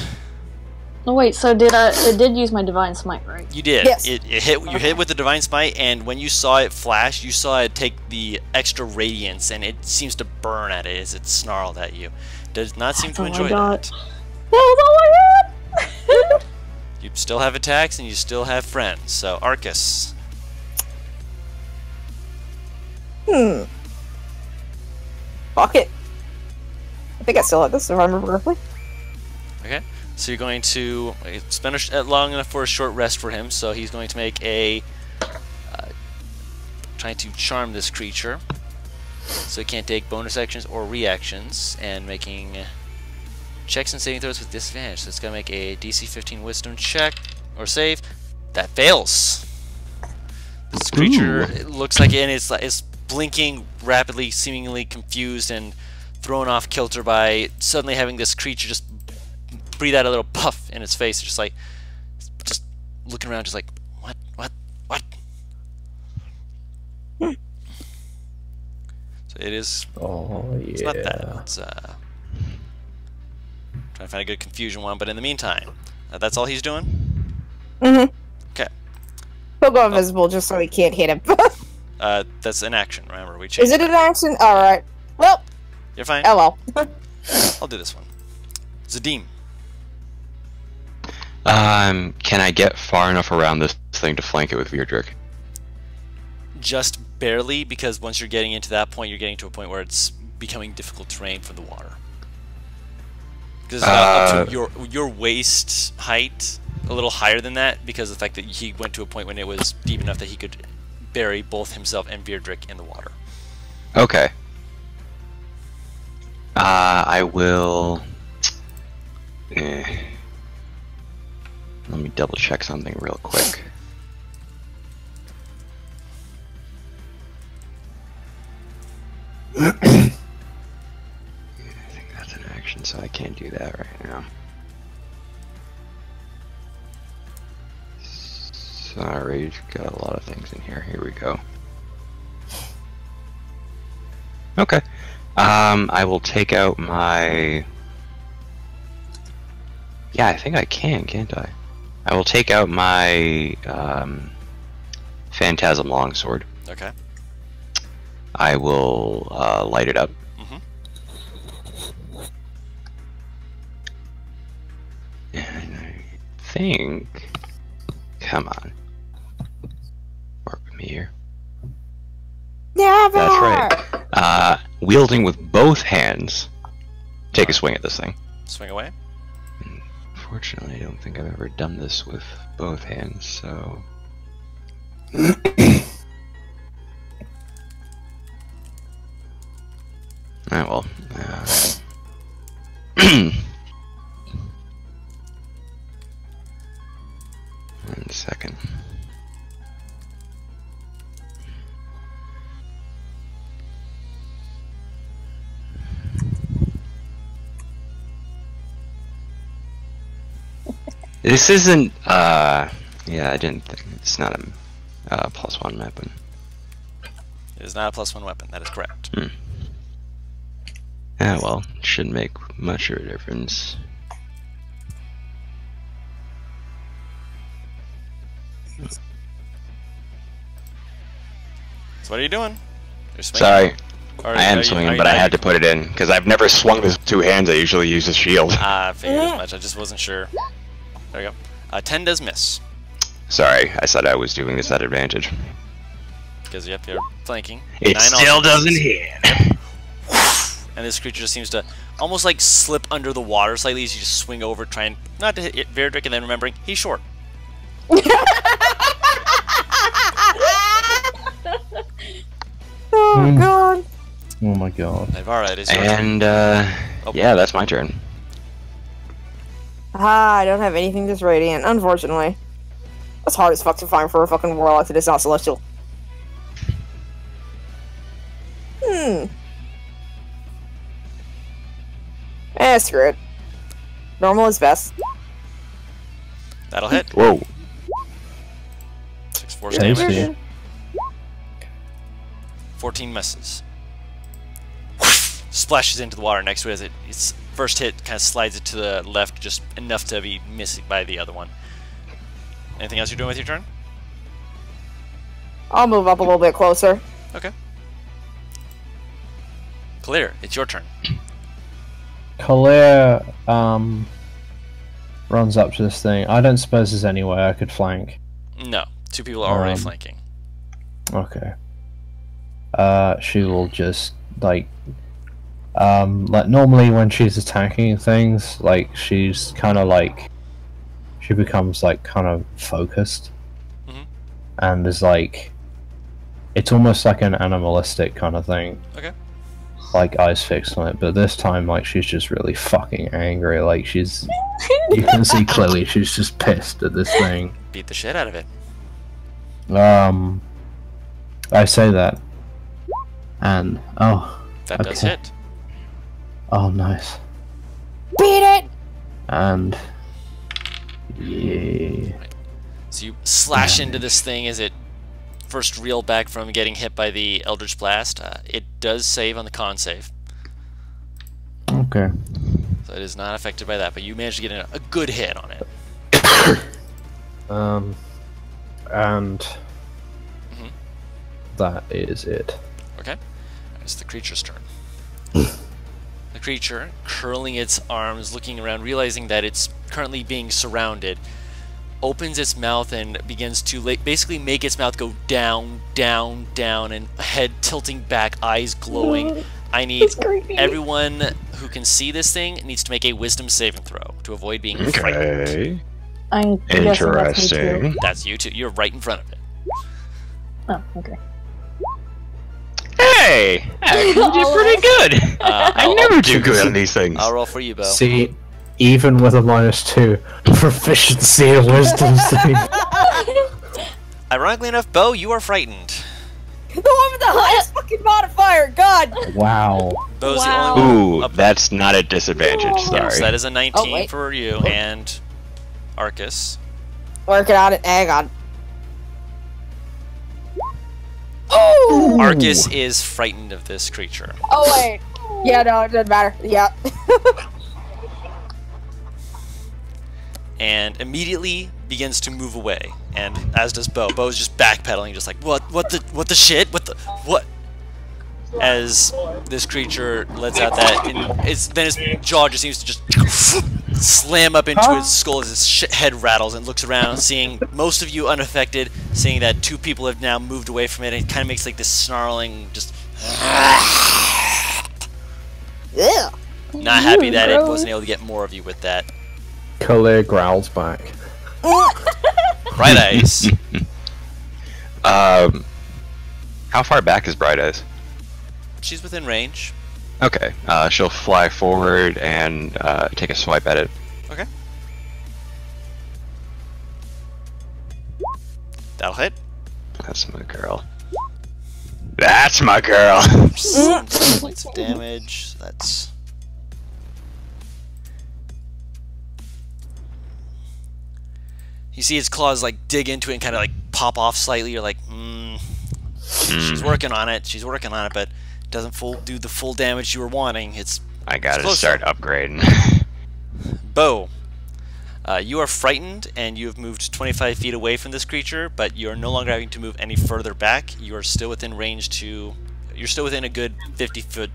No, wait. So it did use my divine smite, right? You did. Yes. It hit. You hit with the divine smite, and when you saw it flash, you saw it take the extra radiance, and it seems to burn at it as it snarled at you. Does not seem to That's all I enjoy got. that. That was all I had. You still have attacks, and you still have friends. So Arcus. Fuck it. I think I still have this if I remember correctly. Okay. So you're going to spend long enough for a short rest for him. So he's going to make a trying to charm this creature. So he can't take bonus actions or reactions, and making checks and saving throws with disadvantage. So it's gonna make a DC 15 Wisdom check or save. That fails. This creature it looks like it's blinking rapidly, seemingly confused and thrown off kilter by suddenly having this creature just breathe out a little puff in its face, just looking around, just like what. So it is. Oh yeah. It's not that. It's trying to find a good confusion one, but in the meantime, that's all he's doing. Mm-hmm. Okay. He'll go invisible just so he can't hit him. That's an action. Remember, we changed. Is it an action? Alright. Well, You're fine. oh well. I'll do this one. Zadim. Can I get far enough around this thing to flank it with Veerdrick? Just barely, because once you're getting into that point, you're getting to a point where it's becoming difficult terrain for the water. Because it's up to your waist height, a little higher than that, because of the fact that he went to a point when it was deep enough that he could bury both himself and Veerdrick in the water. Okay. I will. Let me double check something real quick. I think that's an action, so I can't do that right now. So Sorry, got a lot of things in here. Here we go. Okay. I will take out my... Yeah, I think I can, can't I? I will take out my Phantasm Longsword. Okay. I will light it up. Mm-hmm. And I think... Come on. Work with me here. Never! That's right. Wielding with both hands, take a swing at this thing. Swing away. Unfortunately, I don't think I've ever done this with both hands, so... well. 1 second. This isn't, yeah, I didn't think, it's not a +1 weapon. It is not a +1 weapon, that is correct. Yeah, well, shouldn't make much of a difference. So what are you doing? You're swinging? Sorry, Or I am are you- swinging, are you but I not- had to put it in, because I've never swung with 2 hands, I usually use a shield. I figured as much, I just wasn't sure. There we go. 10 does miss. Sorry, I said I was doing this at advantage. Because, yep, you're flanking. It 9 still also doesn't misses. hit. And this creature just seems to almost like slip under the water slightly as you just swing over, trying not to hit Verdrick, and then remembering he's short. Oh god. Oh my god. Nivara, it is your turn. And, yeah, that's my turn. Ah, I don't have anything this radiant, unfortunately. That's hard as fuck to find for a fucking warlock that is not celestial. Screw it. Normal is best. That'll hit. Whoa. 6 force Tasty. damage. 14 misses. Splashes into the water next to it as its first hit kind of slides it to the left, just enough to be missed by the other one. Anything else you're doing with your turn? I'll move up a little bit closer. Okay. Clear, it's your turn. Kalia runs up to this thing. I don't suppose there's any way I could flank. No, 2 people are already Um, flanking. Okay. She will just like normally when she's attacking things, like she's kind of like she becomes like kind of focused, and is like it's almost like an animalistic kind of thing. Okay. Like eyes fixed on it, but this time like she's just really fucking angry. Like she's you can see clearly she's just pissed at this thing. Beat the shit out of it. I say that, and That does okay. hit. Oh, nice. Beat it! And yeah, So you slash into this thing as it first reel back from getting hit by the Eldritch Blast. It does save on the con save, okay. so it is not affected by that, but you managed to get a good hit on it. And Mhm. that is it. Okay, it's the creature's turn. The creature, curling its arms, looking around, realizing that it's currently being surrounded, opens its mouth and begins to basically make its mouth go down, down, down, and head tilting back, eyes glowing. I need everyone who can see this thing needs to make a wisdom saving throw to avoid being frightened. Okay. I'm guessing that's me Interesting. too. That's you too. You're right in front of it. Oh, okay. Hey! You did pretty good! I I'll- never do good on these things. I'll roll for you, Bo. See, even with a -2, proficiency in wisdom save. Ironically enough, Bo, you are frightened. The one with the highest fucking modifier, god! Wow. Bo's Wow. the only one Ooh, up. that's not a disadvantage, Yes, sorry. that is a 19 wait. for you and Arcus. Work it out, hang on. Oh! Arcus is frightened of this creature. Oh wait. Yeah, no, it doesn't matter. Yeah. And immediately begins to move away, and as does Bo. Bo's just backpedaling, just like, what the shit? What? As this creature lets out that, and then his jaw just seems to just slam up into his skull as his head rattles, and looks around, seeing most of you unaffected, seeing that 2 people have now moved away from it, and it kind of makes like this snarling, just not happy that it wasn't able to get more of you with that. Khalid growls back. Bright Eyes. How far back is Bright Eyes? She's within range. Okay, she'll fly forward and take a swipe at it. Okay. That'll hit. That's my girl. That's my girl! 7 points of damage. So that's... You see its claws like dig into it and kind of like pop off slightly. You're like, she's working on it. She's working on it, but it doesn't do the full damage you were wanting. I gotta start upgrading. Bo, you are frightened and you have moved 25 feet away from this creature, but you are no longer having to move any further back. You are still within range to. You're still within a good 50 foot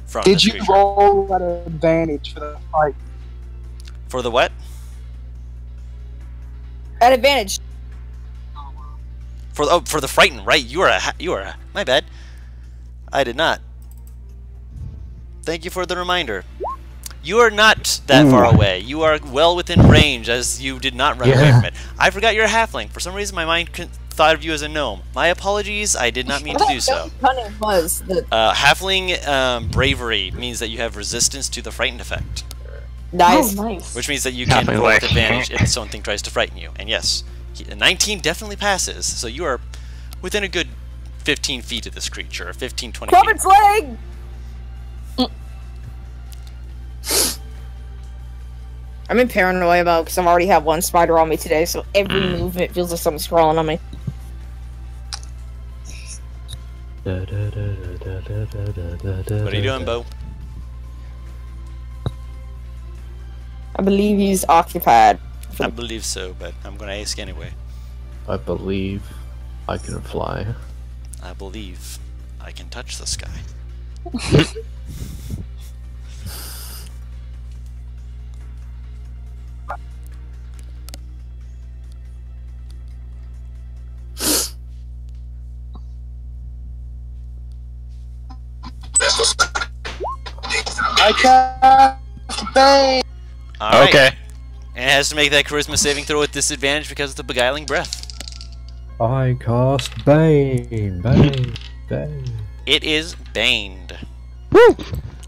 from this creature. Did you roll at an advantage for the fight? For the what? At advantage. For the frightened, right? You are my bad. I did not. Thank you for the reminder. You are not that far away. You are well within range, as you did not run away from it. I forgot you're a halfling. For some reason, my mind thought of you as a gnome. My apologies. I did not mean to do so. Cunning was the Halfling bravery means that you have resistance to the frightened effect. nice. Oh, nice. Which means that you can Halfling roll with like- advantage if something tries to frighten you. And yes, a 19 definitely passes. So you are within a good 15 feet of this creature. 15, 20 Club feet. its leg. I'm in paranoia about because I already have one spider on me today, so every movement feels like something's crawling on me. What are you doing, Bo? I believe he's occupied. I believe so, but I'm gonna ask anyway. I believe I can fly. I believe I can touch the sky. I cast Bane! Alright. Okay. And it has to make that charisma saving throw with disadvantage because of the beguiling breath. I cast Bane. Bane. It is baned. Woo!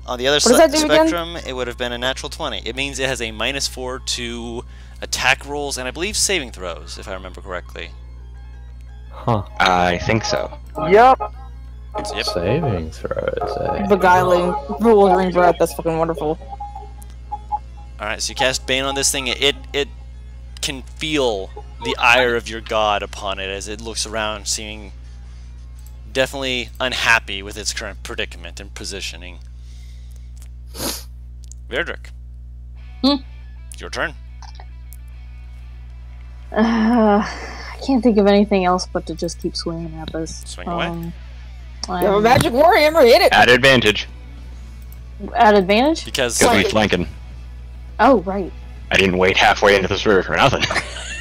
On the other does that do again? spectrum, it would have been a natural 20. It means it has a -4 to attack rolls and I believe saving throws, if I remember correctly. Huh. I think so. Yep. Yep. Saving throws, eh? Beguiling, bewildering breath. That's fucking wonderful. Alright, so you cast Bane on this thing. It can feel the ire of your god upon it as it looks around, seeming definitely unhappy with its current predicament and positioning. Verdrick. Your turn. I can't think of anything else but to just keep swinging at this. Swing away. You have a magic warhammer. Hit it. At advantage. At advantage? Because Because we flanking. Oh, right. I didn't wait halfway into this river for nothing.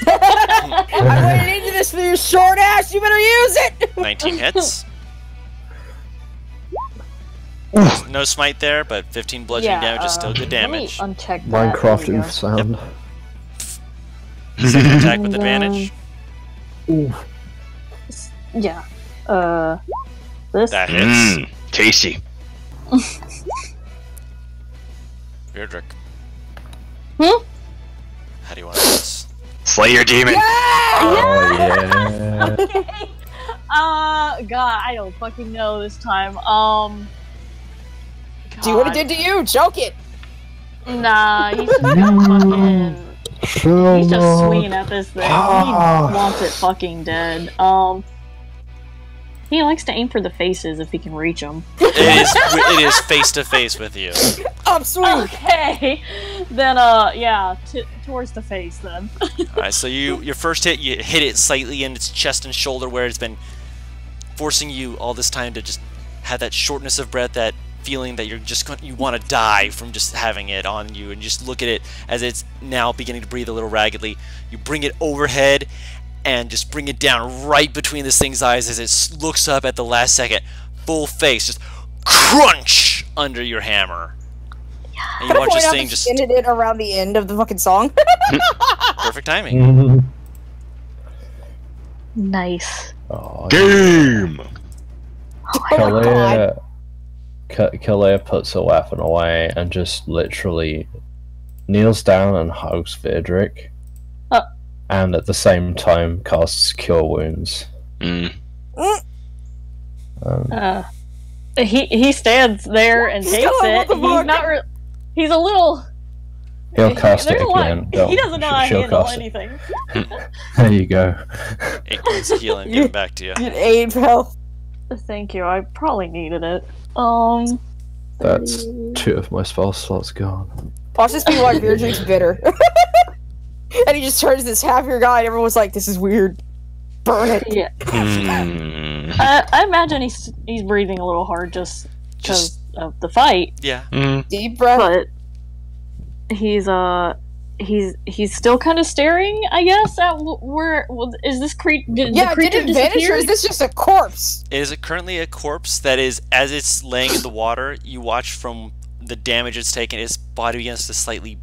I went into this for your short ass. You better use it. 19 hits. No smite there, but 15 bludgeoning damage is still good damage. Let me uncheck that. Minecraft There we oof go. sound. Second attack with And, advantage. Oof. Yeah. This? That hits. Mmm, tasty. Verdrick. Hmm? How do you want to do this? Slay your demon. Oh yeah. Okay. God, I don't fucking know this time. Do what it God. did to you. Choke it. Nah, he's just fucking. He's just swinging at this thing. He wants it fucking dead. He likes to aim for the faces if he can reach them. It is face to face with you. I'm sweet. Okay, then yeah, towards the face then. Alright, so your first hit, you hit it slightly in its chest and shoulder where it's been forcing you all this time to just have that shortness of breath, that feeling that you want to die from just having it on you, and just look at it as it's now beginning to breathe a little raggedly. You bring it overhead and just bring it down right between this thing's eyes as it looks up at the last second, full face, just crunch under your hammer. And you watch this thing just ended it around the end of the fucking song. perfect timing. Nice. Oh, Game! Kalea puts her weapon away and just literally kneels down and hugs Vidric. And at the same time casts Cure Wounds. He stands there and takes it. He's not. He's a little. He'll cast it again. He doesn't know how to handle anything. There you go. 8 points of healing, give it back to you. Get 8 health. Thank you. I probably needed it. That's 2 of my spell slots gone. Watch this be why Beardrig's bitter. And he just turns this half-your guy and everyone's like, this is weird. Burn it. Yeah. I imagine he's breathing a little hard just because of the fight. Yeah. Deep breath. But he's still kind of staring, I guess, at where is this creature? Did the creature did it vanish, or is this just a corpse? It is currently a corpse that is, as it's laying in the water, you watch from the damage it's taken, its body begins to slightly,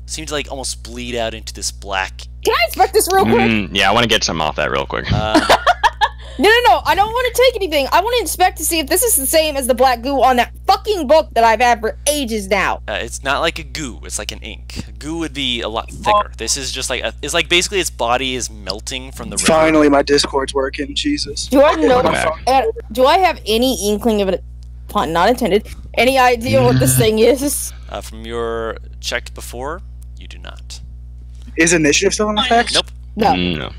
seems to like almost bleed out into this black. Can I inspect this real quick? Yeah, I want to get some off that real quick. No, I don't want to take anything. I want to inspect to see if this is the same as the black goo on that fucking book that I've had for ages now. It's not like a goo, it's like an ink. Goo would be a lot thicker. This is just like, it's like basically its body is melting from the river. Finally, my Discord's working. Jesus. Do I know? Do I have any inkling of it? Pun not intended. Any idea what this thing is? From your check before, you do not. Is initiative still in effect? Nope. No. No.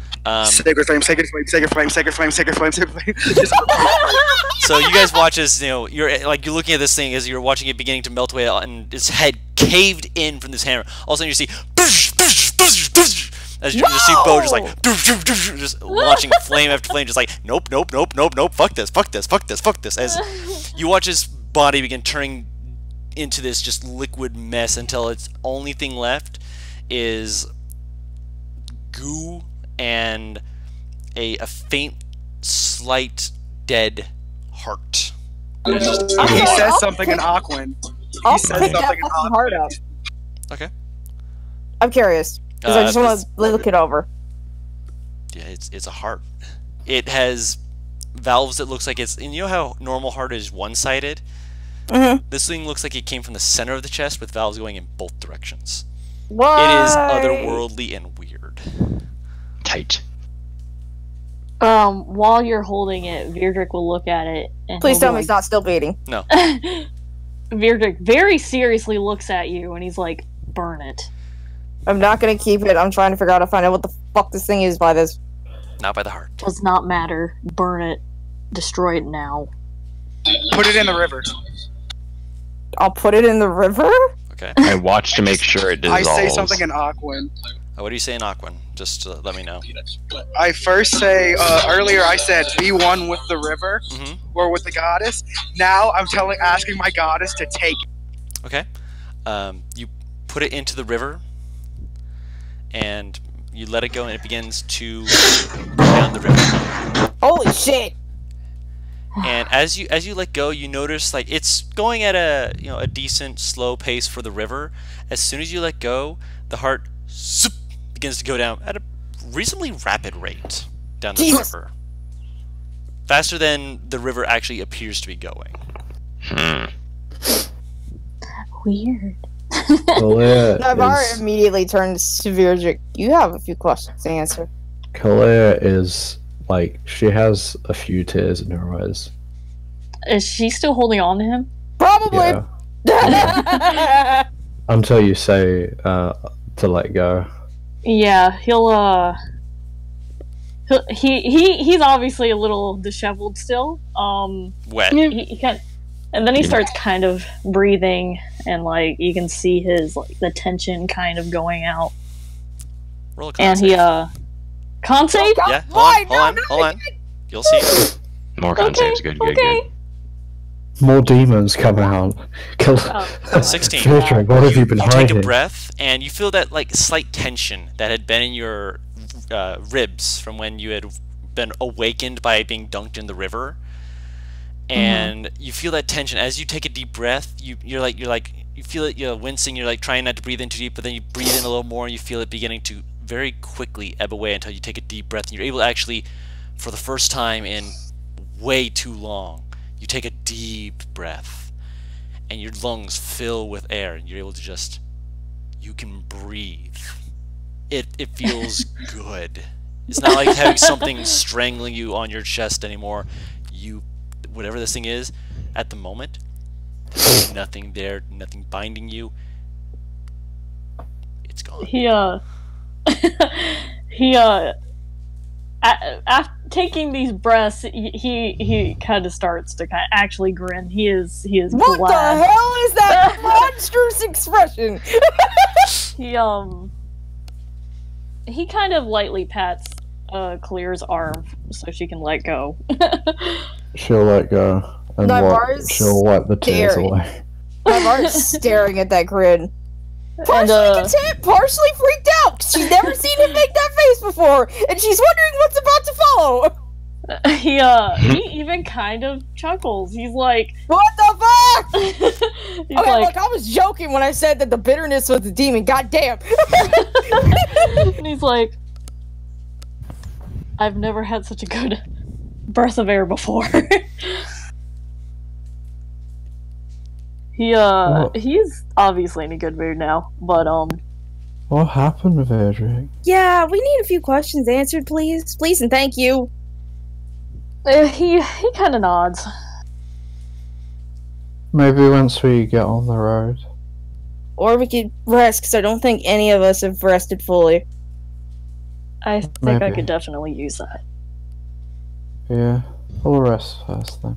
Sacred flame, sacred flame, sacred flame, sacred flame, sacred flame, sacred flame. So you guys watch as, you're looking at this thing as you're watching it beginning to melt away, and its head caved in from this hammer. All of a sudden you see as you just see Bo just like just launching flame after flame, just like nope, fuck this. As you watch his body begin turning into this just liquid mess until its only thing left is goo and a faint, slight, dead heart. He says something in Aquan. I'll says pick that something in fucking heart up. Okay. I'm curious because I just want to look it over. Yeah, it's a heart. It has valves that looks like it's, and you know how normal heart is one-sided? Mm-hmm. This thing looks like it came from the center of the chest with valves going in both directions. What? It is otherworldly and weird. Tight. While you're holding it, Virdrick will look at it and Please tell me it's not still beating. No. Virdrick very seriously looks at you and he's like, burn it. I'm not gonna keep it. I'm trying to figure out how to find out what the fuck this thing is by this. Not by the heart. Does not matter. Burn it. Destroy it now. Put it in the river. I'll put it in the river? Okay. I watch to make sure it dissolves. I say something in Aquan. What do you say in Aquan? Just let me know. I first say, earlier I said, be one with the river, Mm-hmm. or with the goddess. Now I'm asking my goddess to take it. Okay. You put it into the river, and you let it go, and it begins to go down the river. Holy shit! And as you let go, you notice like it's going at a a decent slow pace for the river. As soon as you let go, the heart zoop, begins to go down at a reasonably rapid rate down the river. Faster than the river actually appears to be going. Weird. Navarre immediately turns to Virdrick. You have a few questions to answer. Kalea is like, she has a few tears in her eyes. Is she still holding on to him? Probably. Yeah. Until you say to let go. Yeah, he'll he's obviously a little disheveled still. Wet. He kind and then he starts kind of breathing, and like you can see his the tension kind of going out. Roll a con And save. he con save? Yeah, hold on. You'll see. More con saves. Good. More demons come out. Kill. 16. Filtering. What have you been You hiding? take a breath, and you feel that like slight tension that had been in your ribs from when you had been awakened by being dunked in the river. And you feel that tension as you take a deep breath. You feel it. You're wincing. You're like trying not to breathe in too deep, but then you breathe in a little more, and you feel it beginning to very quickly ebb away until you take a deep breath, and you're able to actually, for the first time in way too long, you take a deep breath, and your lungs fill with air, and you're able to you can breathe. It feels good. It's not like having something strangling you on your chest anymore. Whatever this thing is, at the moment, there's nothing there, nothing binding you. It's gone. After taking these breaths, he kind of starts to actually grin. He is What glad. the hell is that monstrous expression? He kind of lightly pats Clear's arm so she can let go. She'll let go, and Navarre's she'll wipe the tears staring. away. Navarre's staring at that grin. Partially content, partially freaked out, 'cause she's never seen him make that face before, and she's wondering what's about to follow. He even kind of chuckles. He's like, What the fuck? he's Okay, like, look, I was joking when I said that the bitterness was the demon. Goddamn. and he's like, I've never had such a good breath of air before. He's obviously in a good mood now, but What happened with Adrian? Yeah, we need a few questions answered, please. Please and thank you. he kind of nods. Maybe once we get on the road. Or we could rest, because I don't think any of us have rested fully. I think I Maybe. could definitely use that. Yeah, we'll rest first then.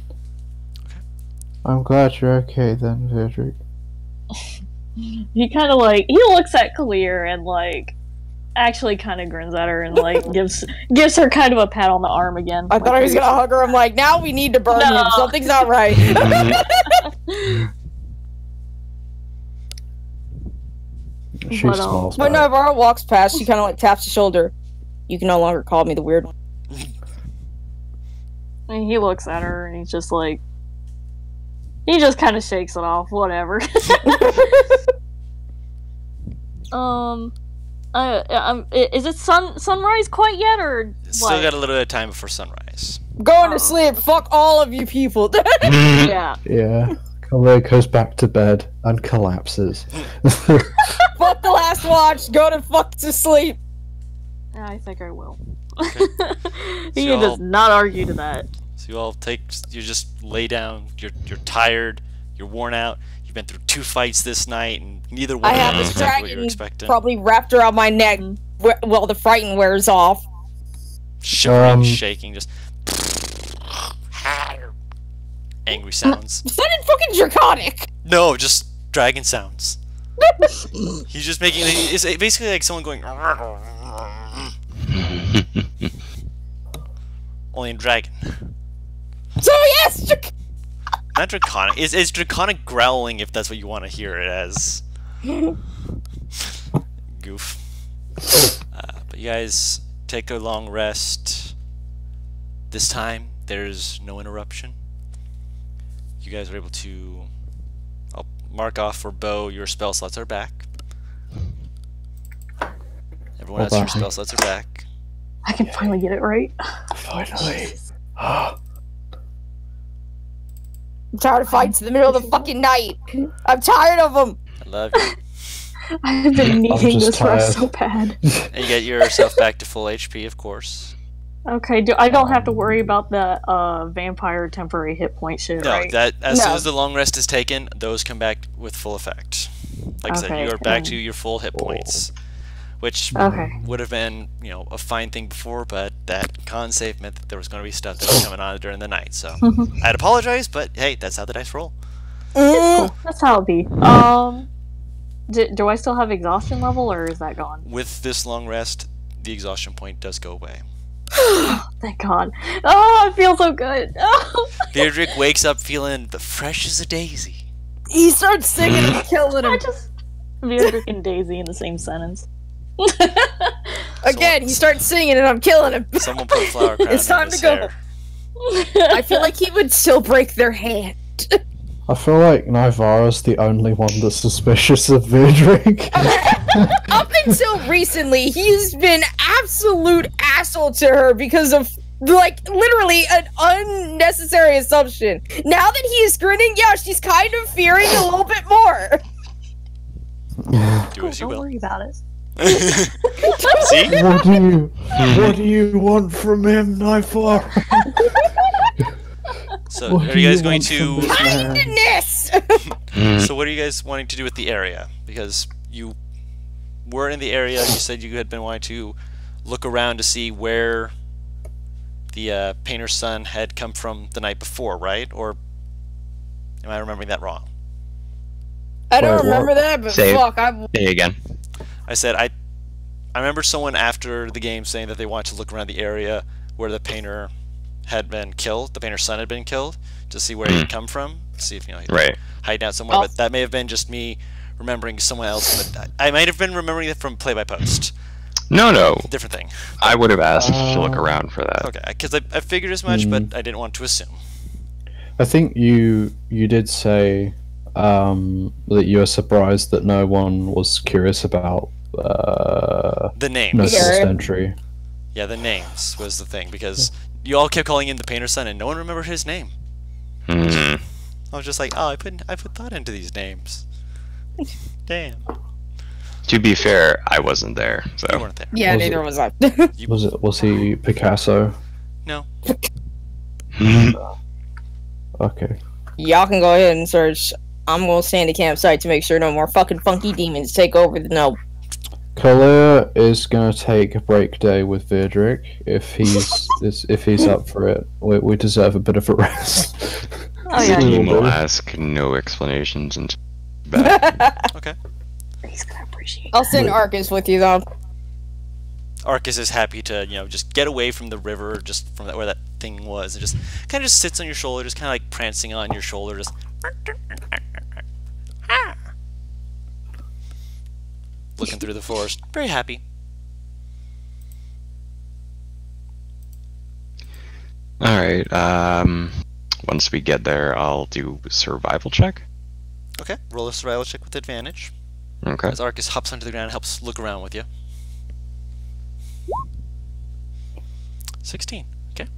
I'm glad you're okay then, Vidric. He kind of like he looks at Kalir and like actually kind of grins at her and like gives her kind of a pat on the arm again. I thought I was gonna hug her. I'm like, now we need to burn him. Something's not right. She But, smiles When back. Navarro walks past, she kind of like taps his shoulder. You can no longer call me the weird one. And he looks at her and he's just like, he just kind of shakes it off. Whatever. Is it sunrise quite yet, or Still what? got a little bit of time before sunrise. Going to sleep. Fuck all of you people. Yeah. Yeah. Khalil goes back to bed and collapses. Fuck the last watch. Go to fuck to sleep. I think I will. So He y'all- does not argue to that. So you just lay down. You're tired. You're worn out. You've been through 2 fights this night, and neither one I of have them this is exactly what you were dragon expecting. probably wrapped around my neck while the frighten wears off. Shivering, shaking, just angry sounds. Sounded fucking draconic. No, just dragon sounds. He's just making. It's basically like someone going. Only in dragon. So yes, Not draconic. It's draconic growling if that's what you want to hear it as. Goof. But you guys take a long rest. This time there's no interruption. You guys are able to. I'll mark off for Bo. Your spell slots are back. Everyone else, your spell slots are back. I can finally get it right. Finally. I'm tired of fights in the middle of the fucking night. I'm tired of them. I love you. I've been needing just this rest so tired. bad. And you get yourself back to full HP, of course. Okay, I don't have to worry about the vampire temporary hit point shit, No, right? that as soon No. as the long rest is taken, those come back with full effect. Like I said, Okay, you are back to cool. your full hit points. which Okay. would have been, you know, a fine thing before, but that con save meant that there was going to be stuff that was coming on during the night. So I'd apologize, but hey, that's how the dice roll. Cool. That's how it be. Do I still have exhaustion level, or is that gone? With this long rest, the exhaustion point does go away. Thank God. Oh, I feel so good. Oh. Beardrick wakes up feeling the fresh as a daisy. He starts singing and killing him. Beardrick and Daisy in the same sentence. Again, he starts singing and I'm killing him. Someone put a flower crown It's time in his to go. hair. I feel like he would still break their hand. I feel like Nivara's the only one that's suspicious of Vidrick. Up until recently, he's been absolute asshole to her because of, like, literally an unnecessary assumption. Now that he is grinning, yeah, she's kind of fearing a little bit more. Do as you Don't will. worry about it. See? What do you want from him, Nivara? So, What are do you guys you going want to... from this man? Kindness! So what are you guys wanting to do with the area? Because you were in the area, you said you had been wanting to look around to see where the painter's son had come from the night before, right? Or am I remembering that wrong? I don't Wait, what? remember that, but Say it. fuck, I... Say again. I said I remember someone after the game saying that they wanted to look around the area where the painter had been killed, the painter's son had been killed, to see where he'd come from, see if, you know, he'd Right. hide out somewhere, but that may have been just me remembering someone else, but I might have been remembering it from Play by Post. No. Different thing. I would have asked to look around for that. Okay, because I figured as much, but I didn't want to assume. I think you did say that you were surprised that no one was curious about The names. Notice Yeah. entry. Yeah, the names was the thing, because you all kept calling in the painter's son, and no one remembered his name. Hmm. I was just like, oh, I put thought into these names. Damn, To be fair, I wasn't there, so. you weren't there. Yeah, Was neither it- was I. Was he Picasso? No. Okay. Y'all can go ahead and search. I'm gonna stay in the campsite to make sure no more fucking funky demons take over the no. Kalia is gonna take a break day with Vidrick if he's up for it. We deserve a bit of a rest. Oh yeah, He Team will will. ask no explanations until back. Okay. he's gonna appreciate. I'll send Arcus with you though. Arcus is happy to, you know, just get away from the river, just from where that thing was, and just kind of just sits on your shoulder, just kind of like prancing on your shoulder, just looking through the forest, very happy. Alright, once we get there, I'll do a survival check. Okay, roll a survival check with advantage. Okay. As Arcus hops onto the ground and helps look around with you. 16. Okay.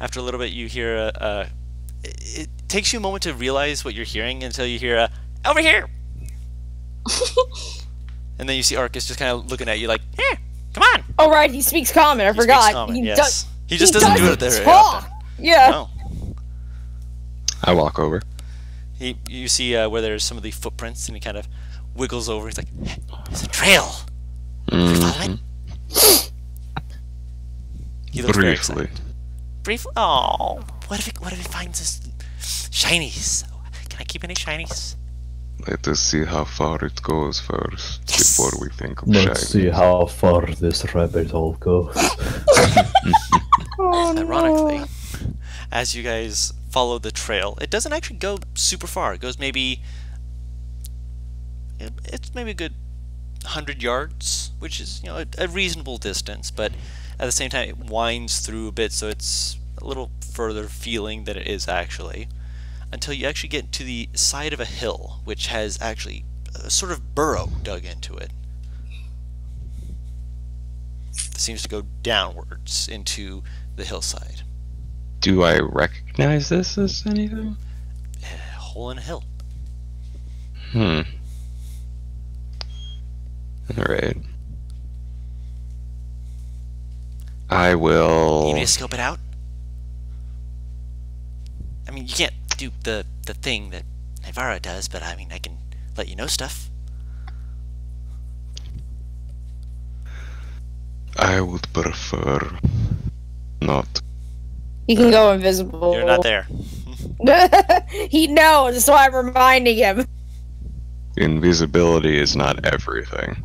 After a little bit, you hear it takes you a moment to realize what you're hearing until you hear a over here. And then you see Arcus just kind of looking at you like, "Here, come on." Oh right, he speaks common. I He forgot. speaks common, He yes. does. He just doesn't do it very often. talk. Yeah. No. I walk over. You see where there's some of the footprints, and he kind of wiggles over. He's like, "Hey, there's a trail. Mhm. He looks very Briefly. excited. Briefly? Oh, what if it finds us shinies? Can I keep any shinies? Let us see how far it goes first Yes. before we think of Let's see shiny. how far this rabbit hole goes. Ironically, as you guys follow the trail, it doesn't actually go super far. It goes maybe it's maybe a good 100 yards, which is, you know, a reasonable distance, but at the same time it winds through a bit, so it's a little further feeling than it is actually, until you actually get to the side of a hill, which has actually a sort of burrow dug into it. It seems to go downwards into the hillside. Do I recognize this as anything? A hole in a hill. Alright. I You will. need me to scope it out? I mean, you can't do the thing that Nivara does, but I mean, I can let you know stuff. I would prefer not. He can go invisible. You're not there. He knows, so I'm reminding him. Invisibility is not everything.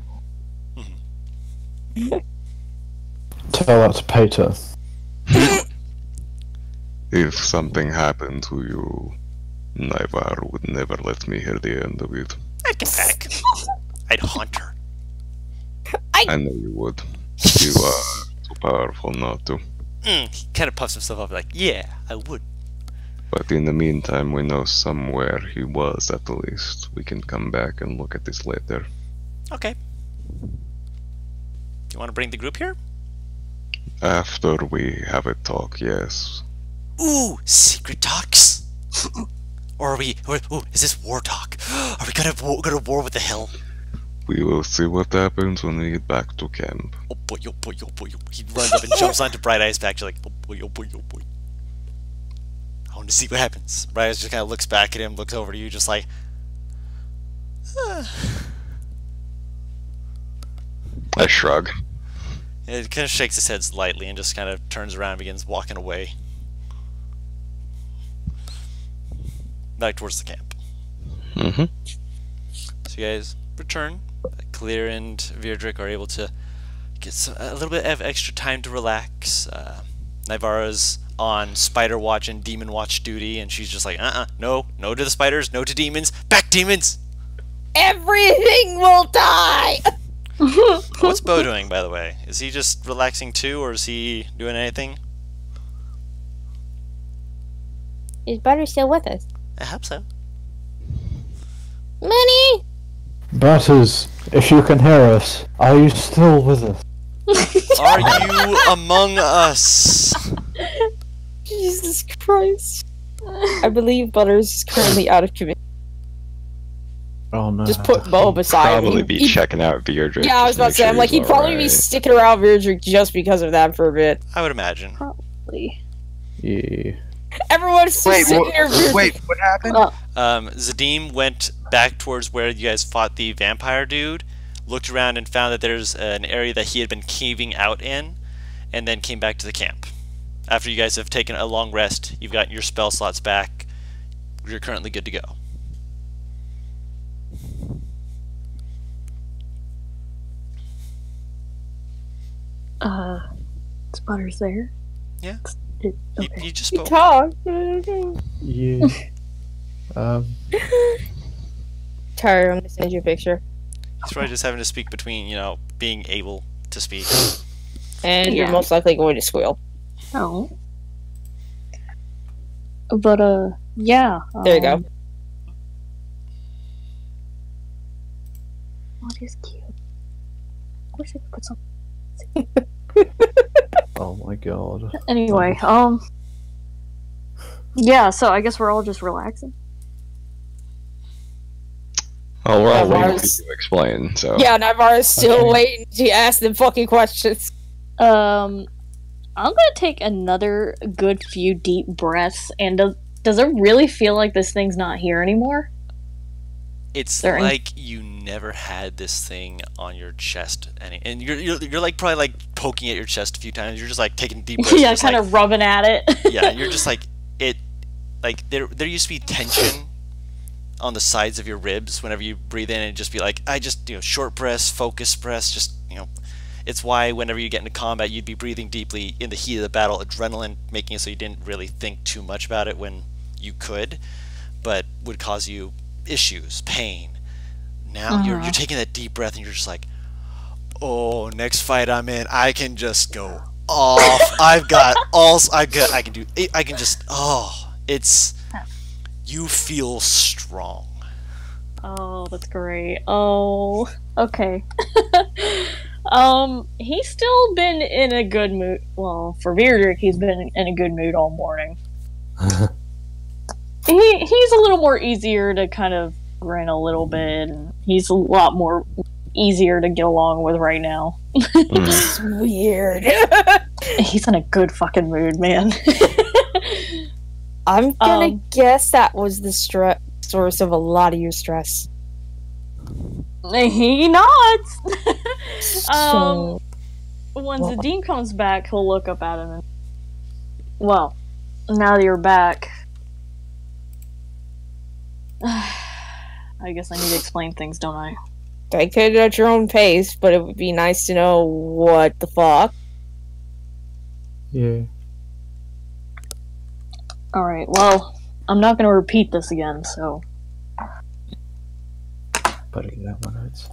Tell that to Peter. If something happened to you, Naivar would never let me hear the end of it. I'd get back. I'd haunt her. I know you would. You are too powerful not to. He kind of puffs himself up like, yeah, I would. But in the meantime, we know somewhere he was at the least. We can come back and look at this later. Okay. You want to bring the group here? After we have a talk, yes. Ooh, secret talks? Or are we... Ooh, is this war talk? Are we gonna go to war with the hell? We will see what happens when we get back to camp. Oh boy, oh boy, oh boy. He runs up and jumps onto Bright Eye's back. You're like, oh boy, oh boy, oh boy. I want to see what happens. Bright Eyes just kind of looks back at him, looks over to you, just like... I shrug. It kind of shakes his head slightly and just kind of turns around and begins walking away. Back towards the camp. Mm-hmm. So you guys return. Clear and Virdrick are able to get a little bit of extra time to relax. Nivara's on Spider Watch and Demon Watch duty, and she's just like, no to the spiders, no to demons, back demons! Everything will die! What's Bo doing, by the way? Is he just relaxing too, or is he doing anything? Is Butter still with us? I hope so. Money! Butters, if you can hear us, are you still with us? Are you among us? Jesus Christ. I believe Butters is currently out of commission. Oh no. Just put Bo beside Probably him. be checking out Beardrick. Yeah, I was about to say, I'm like, he'd probably be sticking around Virdrick just because of that for a bit. I would imagine. Probably. Yeah. Everyone's just sitting here. Wait, what happened? Zadim went back towards where you guys fought the vampire dude, looked around and found that there's an area that he had been caving out in, and then came back to the camp. After you guys have taken a long rest, you've got your spell slots back. You're currently good to go. Sputter's there? Yeah. Okay. You just He spoke. talked. Yeah. Tyler, I'm gonna send you a picture. He's probably just having to speak between, you know, being able to speak. And you're Yeah. most likely going to squeal. Oh. But, yeah. There you go. What is cute? I wish I could put some. Oh my god. Anyway, yeah, so I guess we're all just relaxing. Oh, we're all Yeah, waiting Mars- for you to explain, so... Yeah, Nivara's still Okay. waiting to ask them fucking questions. I'm gonna take another good few deep breaths, and does it really feel like this thing's not here anymore? It's There any- like you never had this thing on your chest, and you're like probably like poking at your chest a few times. You're just like taking deep breaths. Yeah, just kind like, of rubbing at it. yeah, and you're just like it. Like there used to be tension on the sides of your ribs whenever you breathe in, and just be like, I just short breaths, focus breaths, just It's why whenever you get into combat, you'd be breathing deeply in the heat of the battle, adrenaline making it so you didn't really think too much about it when you could, but would cause you issues, pain. Now you're taking that deep breath and you're just like, oh, next fight I'm in, I can just go off. I can just, you feel strong. Oh, that's great. Oh, okay. He's still been in a good mood. Well, for Virdrick, he's been in a good mood all morning. He's a little more easier to kind of grin a little bit, and he's a lot more easier to get along with right now. It's weird. He's in a good fucking mood, man. I'm gonna guess that was the source of a lot of your stress. He nods. So, when Zadim comes back, he'll look up at him and... Well, now that you're back... I guess I need to explain things, don't I? Take it at your own pace, but it would be nice to know what the fuck. Yeah. Alright, well, I'm not gonna repeat this again, so... Better get out my notes.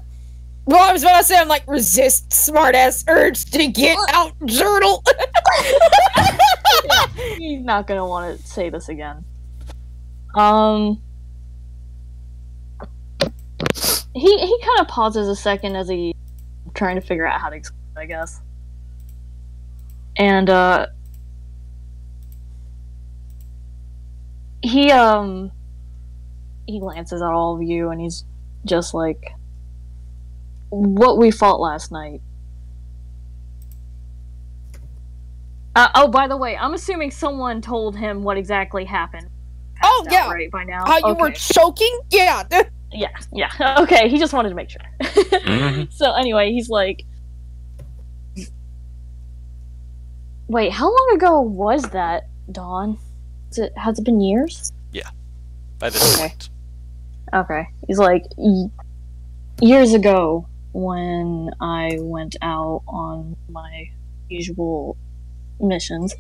Well, I was about to say, I'm like, resist smart-ass urge to get out journal. Yeah, he's not gonna want to say this again. He kind of pauses a second as he trying to figure out how to explain it, I guess. And he glances at all of you and he's just like, what we fought last night. Oh, by the way, I'm assuming someone told him what exactly happened. Oh, yeah. Right by now. How you were choking? Yeah. Yeah. Okay, he just wanted to make sure. So anyway, he's like, wait, how long ago was that, Dawn? Has it been years? Yeah. By this point. Okay. He's like, years ago, when I went out on my usual missions,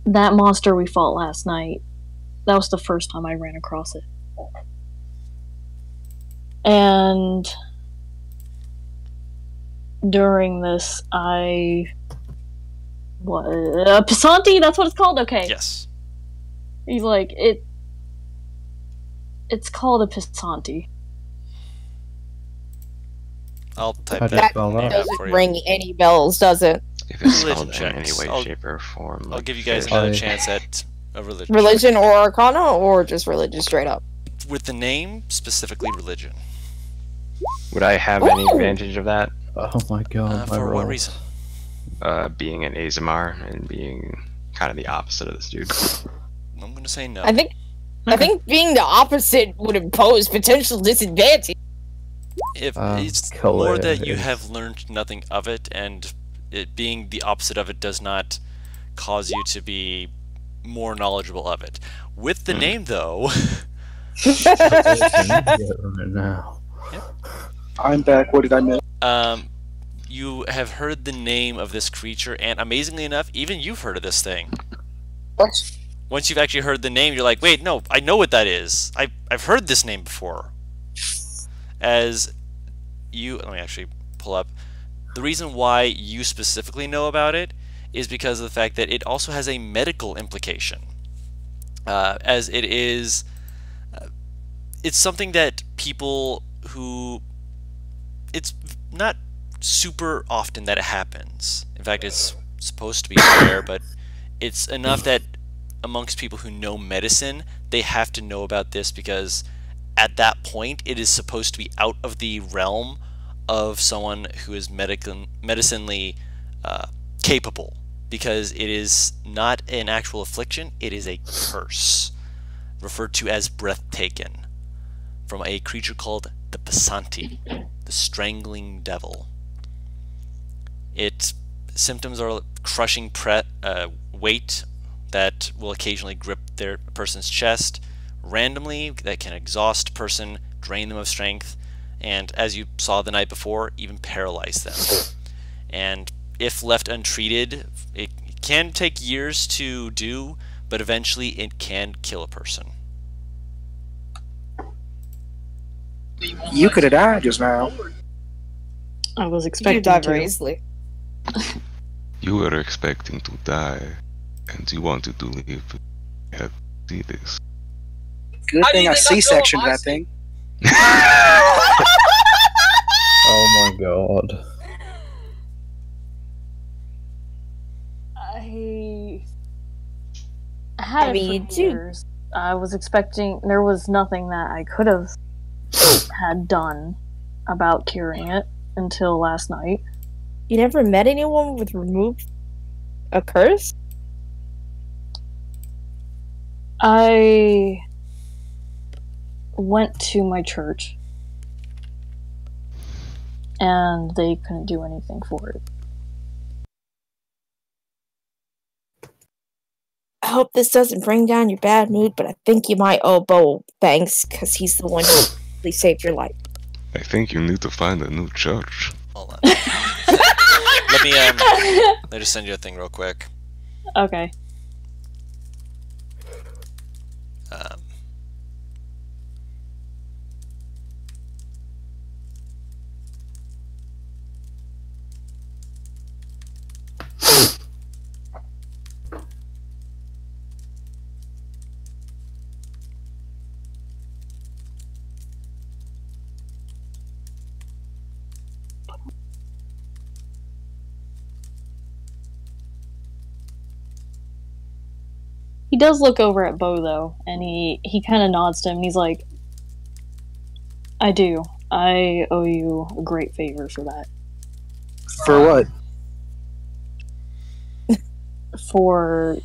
that monster we fought last night, that was the first time I ran across it. And during this, Pisanti? That's what it's called? Okay. Yes. He's like, it's called a Pisanti. I'll type How'd you that spell name that? out for Doesn't you. ring any bells, does it? If it's Religion spelled in any checks. way, shape, or form. I'll like give you guys fish. another chance at a religion. Religion or Arcana, or just religion straight up? With the name, specifically religion. Would I have any Ooh. advantage of that? Oh my god. my For what rolls. reason? Being an Azamar and being kind of the opposite of this dude. I'm gonna say no. I think being the opposite would impose potential disadvantage. If Um, it's Khaled more that you is- have learned nothing of it, and it being the opposite of it does not cause you to be more knowledgeable of it. With the name, though, Get right now. I'm back. What did I miss? you have heard the name of this creature, and amazingly enough, even you've heard of this thing. What? Once you've actually heard the name, you're like, wait, no, I know what that is. I've heard this name before. As you, let me actually pull up. The reason why you specifically know about it is because of the fact that it also has a medical implication. As it is, it's something that people who, it's not super often that it happens. In fact, it's supposed to be rare, but it's enough that amongst people who know medicine, they have to know about this because at that point, it is supposed to be out of the realm of someone who is medicinally capable, because it is not an actual affliction, it is a curse, referred to as breath taken, from a creature called the Pisanti, the strangling devil. Its symptoms are crushing weight that will occasionally grip their person's chest randomly, that can exhaust a person, drain them of strength, and as you saw the night before, even paralyze them. And if left untreated, it can take years to do, but eventually it can kill a person. You could have died just now. I was You expecting die to. very easily. You were expecting to die, and you wanted to live. You had to see this. Good thing I C-sectioned that thing. Oh my god. I had I mean, it for too. years. I was expecting there was nothing that I could have had done about curing it until last night. You never met anyone with removed a curse? I went to my church and they couldn't do anything for it. I hope this doesn't bring down your bad mood, but I think you might owe Bo thanks, because he's the one who really saved your life. I think you need to find a new church. Hold on. Let me just send you a thing real quick. Okay. He does look over at Bo, though, and he kind of nods to him, and he's like, I do. I owe you a great favor for that. For what? For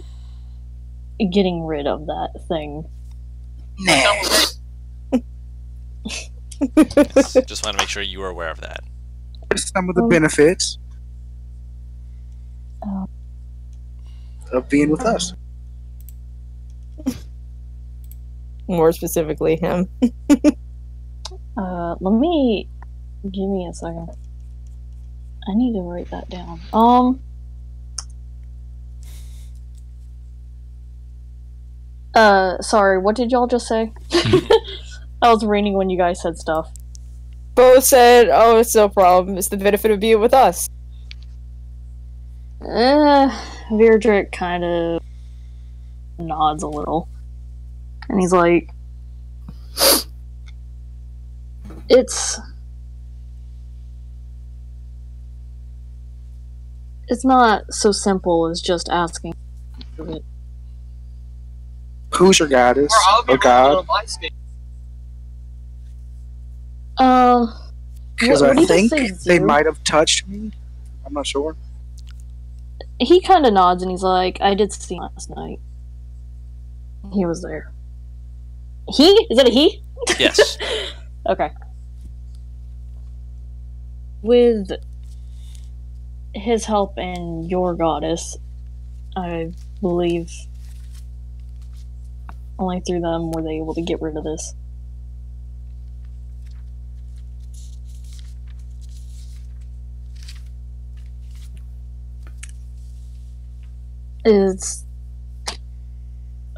getting rid of that thing. Just want to make sure you are aware of that. Some of the benefits of being with us. More specifically, him. Let me... Give me a second. I need to write that down. Sorry, what did y'all just say? I was reading when you guys said stuff. Bo said, oh, it's no problem. It's the benefit of being with us. Virdrick kind of nods a little. And he's like, It's not so simple as just asking for it. Who's your goddess? Or god? Because what I did he think say, they Zoo? might have touched me. I'm not sure. He kind of nods and he's like, I did see him last night. He was there. He? Is that a he? Yes. Okay. With his help and your goddess, I believe only through them were they able to get rid of this.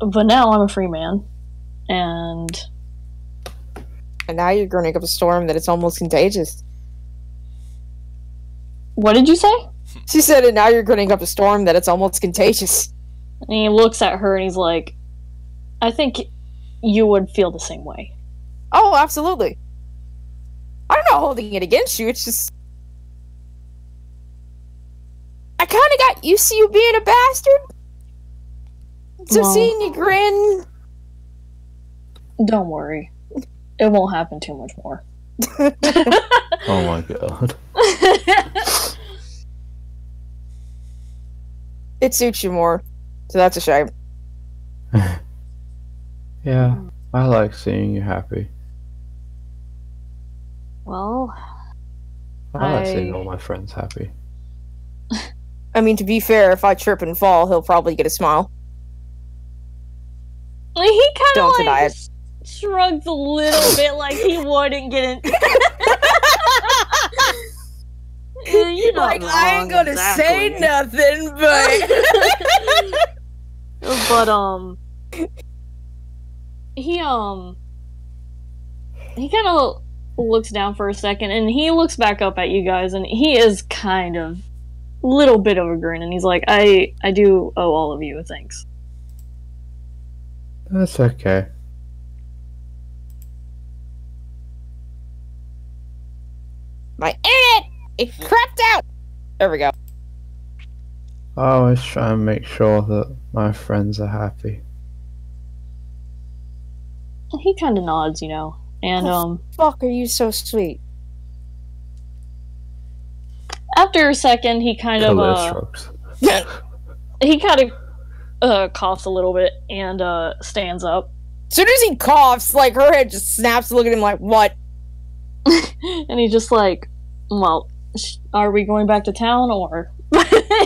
But now I'm a free man, and now you're growing up a storm that it's almost contagious. What did you say? She said, and now you're growing up a storm that it's almost contagious. And he looks at her and he's like, I think you would feel the same way. Oh, absolutely. I'm not holding it against you, it's just... I kind of got used to you being a bastard. So Well, seeing you grin... Don't worry. It won't happen too much more. Oh my god. It suits you more, so that's a shame. Yeah, I like seeing you happy. Well, I like seeing all my friends happy. I mean, to be fair, if I trip and fall, he'll probably get a smile. he kind Don't of deny like it. shrugs a little bit like he wouldn't get it. You're not Like, I ain't wrong, gonna say exactly. nothing, but... But he kind of looks down for a second and he looks back up at you guys and he is kind of a little bit of a grin and he's like, I do owe all of you a thanks. That's okay. My internet! It crapped out! There we go. I always try and make sure that my friends are happy. He kind of nods, you know, and Fuck, are you so sweet? after a second he kind of Strokes. he kind of coughs a little bit and stands up. As soon as he coughs, like, her head just snaps to look at him like, what? And he's just like, Well, are we going back to town or?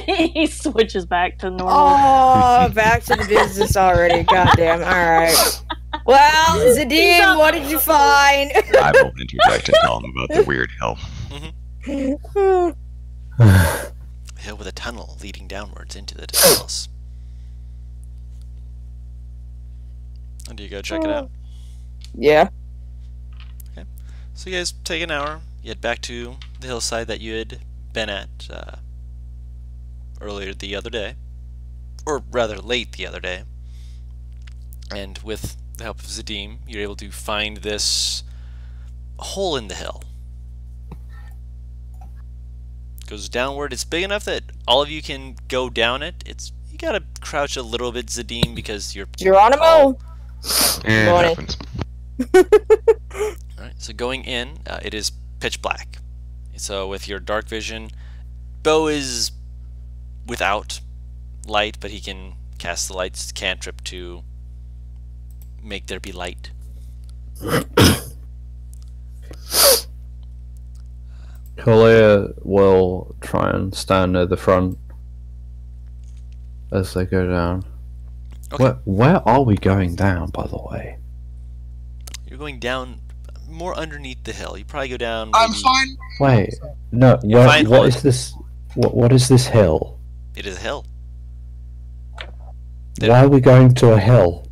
He switches back to normal. Oh, back to the business already. Goddamn. All right. Well, Zadim, what did you find? I will interject and tell him about the weird hill. A hill with a tunnel leading downwards into the tunnels. And do you go check it out? Yeah. Okay. So you guys take an hour, you head back to the hillside that you had been at earlier the other day. Or rather, late the other day. And with the help of Zadim, you're able to find this hole in the hill. Goes downward. It's big enough that all of you can go down it. You gotta crouch a little bit, Zadim, because you're Geronimo. It Got it. happens. Alright, so going in, it is pitch black. So with your dark vision, Bo is without light, but he can cast the light's cantrip to make there be light. Kalia will try and stand near the front as they go down. Okay. Where are we going down, by the way? You're going down more underneath the hill. You probably go down. I'm maybe- fine. Wait, no. fine, What hold is this? What is this hill? It is a hill. Why are we going to a hill?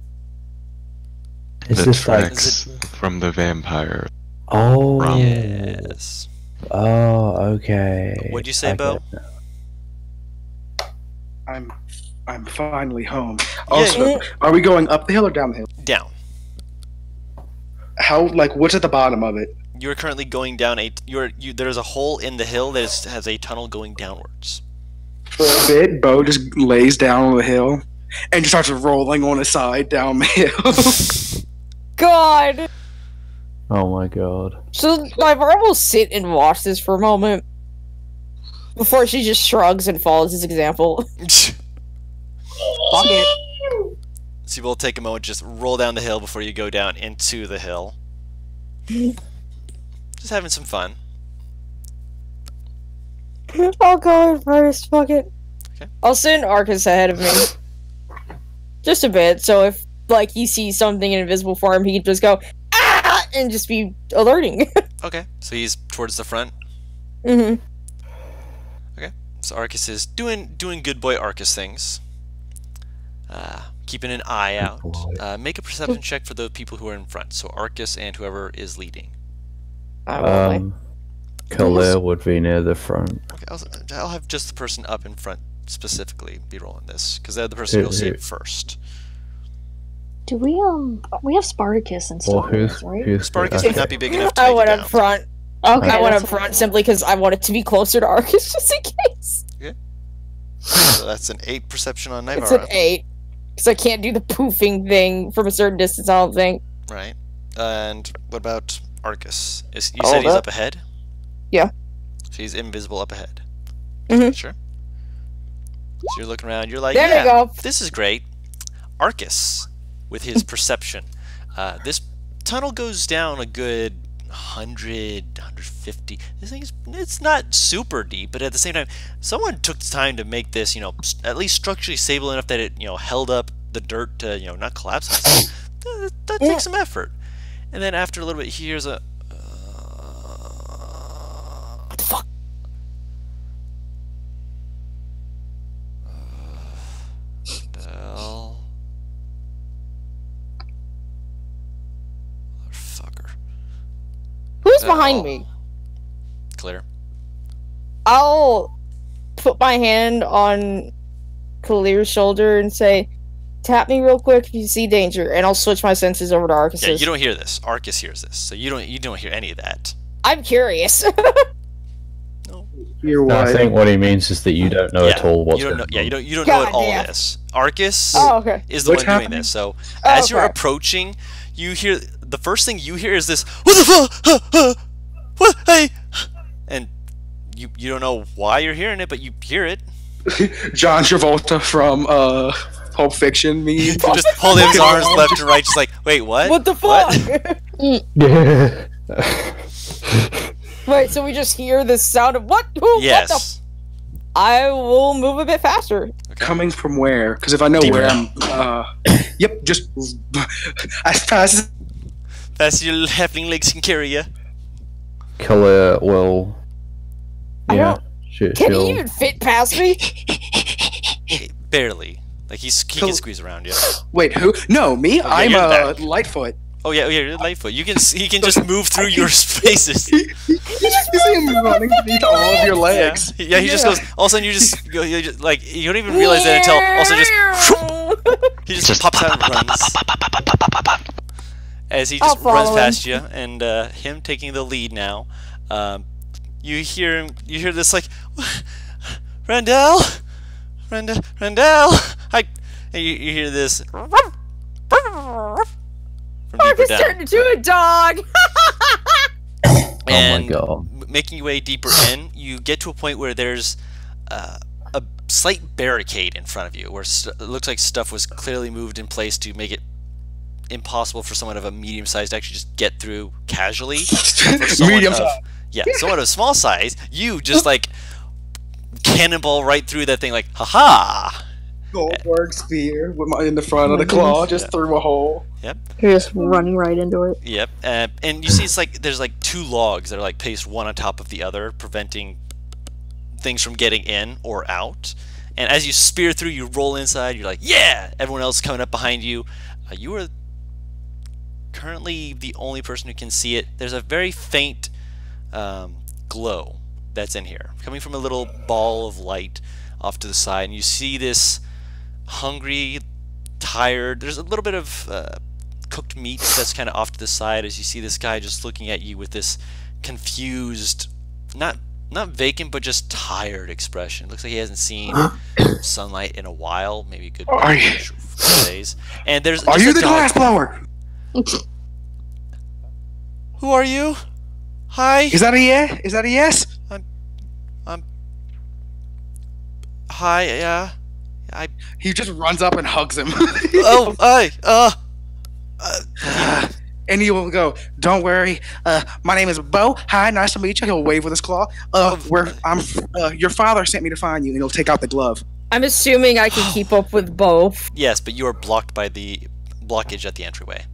Is The this like? tracks from the vampire. Oh. From- Yes. Oh, okay. What'd you say, I Bo? get it now. I'm finally home. Also, are we going up the hill or down the hill? Down. How, like, what's at the bottom of it? You're currently going down there's a hole in the hill that has a tunnel going downwards. For a bit, Bo just lays down on the hill and just starts rolling on his side down the hill. God. Oh my god. So Barbara will sit and watch this for a moment before she just shrugs and follows his example. Fuck it. So you will take a moment, just roll down the hill before you go down into the hill. Just having some fun. I'll go first. Fuck it. Okay. I'll send Arcus ahead of me. Just a bit, so if like he sees something in invisible form, he can just go ah and just be alerting. Okay, so he's towards the front. Mm-hmm. Okay, so Arcus is doing good boy Arcus things. Keeping an eye out. Make a perception check for the people who are in front. So Arcus and whoever is leading. Kalia would be near the front. Okay, I'll have just the person up in front specifically be rolling this, because they're the person you'll see first. Do we have Spartacus and Or stuff, who's right? Spartacus would not be big enough to I take went it up down. front. Okay, I went that's up front simply because I wanted to be closer to Arcus just in case. So that's an 8 perception on It's an Nivara. 8. Because I can't do the poofing thing from a certain distance, I don't think. Right. And what about Arcus? You Oh, said he's that- up ahead? Yeah. So he's invisible up ahead. Mhm. Sure. So you're looking around, you're like, There yeah, we go. this is great. Arcus, with his perception. This tunnel goes down a good 100, 150. This thing it's not super deep, but at the same time, someone took the time to make this, at least structurally stable enough that it, held up the dirt to, not collapse. That takes some effort. And then after a little bit, here's a... What the fuck? Hell. Motherfucker. Who's behind me? Clear. I'll put my hand on Kalir's shoulder and say, tap me real quick if you see danger, and I'll switch my senses over to Arcus'. Yeah, you don't hear this. Arcus hears this, so you don't hear any of that. I'm curious. You're No, I what? think what he means is that you don't know at all what's you don't going know. on. Yeah, you don't know at all Goddamn. this. Arcus Oh, okay. is the What's one doing happening? this. So Oh, as you're okay. approaching, you hear the first thing you hear is this. What the fuck? What? Hey! And you don't know why you're hearing it, but you hear it. John Travolta from Pulp Fiction. Me. Just holding his arms left and right, just like, wait, what? What the fuck? Yeah. Wait, so we just hear this sound of what? Who? Yes. What the? I will move a bit faster. Okay. Coming from where? Because if I know where I'm, yep, just as fast as Your halfling legs can carry you. Kalia will. I Yeah. Can She'll. he even fit past me? Barely. Like he can squeeze around you. Wait, who? No, me. Oh, yeah, I'm you're that. Lightfoot. Oh yeah, you're Lightfoot. He can just move through your spaces. You see him running beneath all of your legs. Yeah, he just goes. All of a sudden, you just go. Like you don't even realize it until all of a sudden he just pops out and runs. As he just runs past you, and him taking the lead now. You hear him. You hear this like, Randall, and you hear this. Marcus turned into a dog. And oh my god! making your way deeper in, you get to a point where there's a slight barricade in front of you, where it looks like stuff was clearly moved in place to make it impossible for someone of a medium size to actually just get through casually. Medium size. Yeah, someone of a small size, you just like cannonball right through that thing, like haha. Goldberg spear in the front of the claw, just through a hole. Yep. You're just running right into it. Yep. And you see, it's like there's like two logs that are like placed one on top of the other, preventing things from getting in or out. And as you spear through, you roll inside. You're like, yeah! Everyone else coming up behind you. You are currently the only person who can see it. There's a very faint glow that's in here, coming from a little ball of light off to the side. And you see this hungry, tired. There's a little bit of cooked meat that's kind of off to the side as you see this guy just looking at you with this confused, not vacant, but just tired expression. It looks like he hasn't seen sunlight in a while, maybe a good few days. And there's Are you the glass blower? Who are you? Hi. Is that a yes? Is that a yes? Hi. Yeah. He just runs up and hugs him. Oh. Hi. And he will go, "Don't worry. My name is Bo. Hi, nice to meet you." He'll wave with his claw. Your father sent me to find you, and he'll take out the glove. I'm assuming I can keep up with both. Yes, but you are blocked by the blockage at the entryway.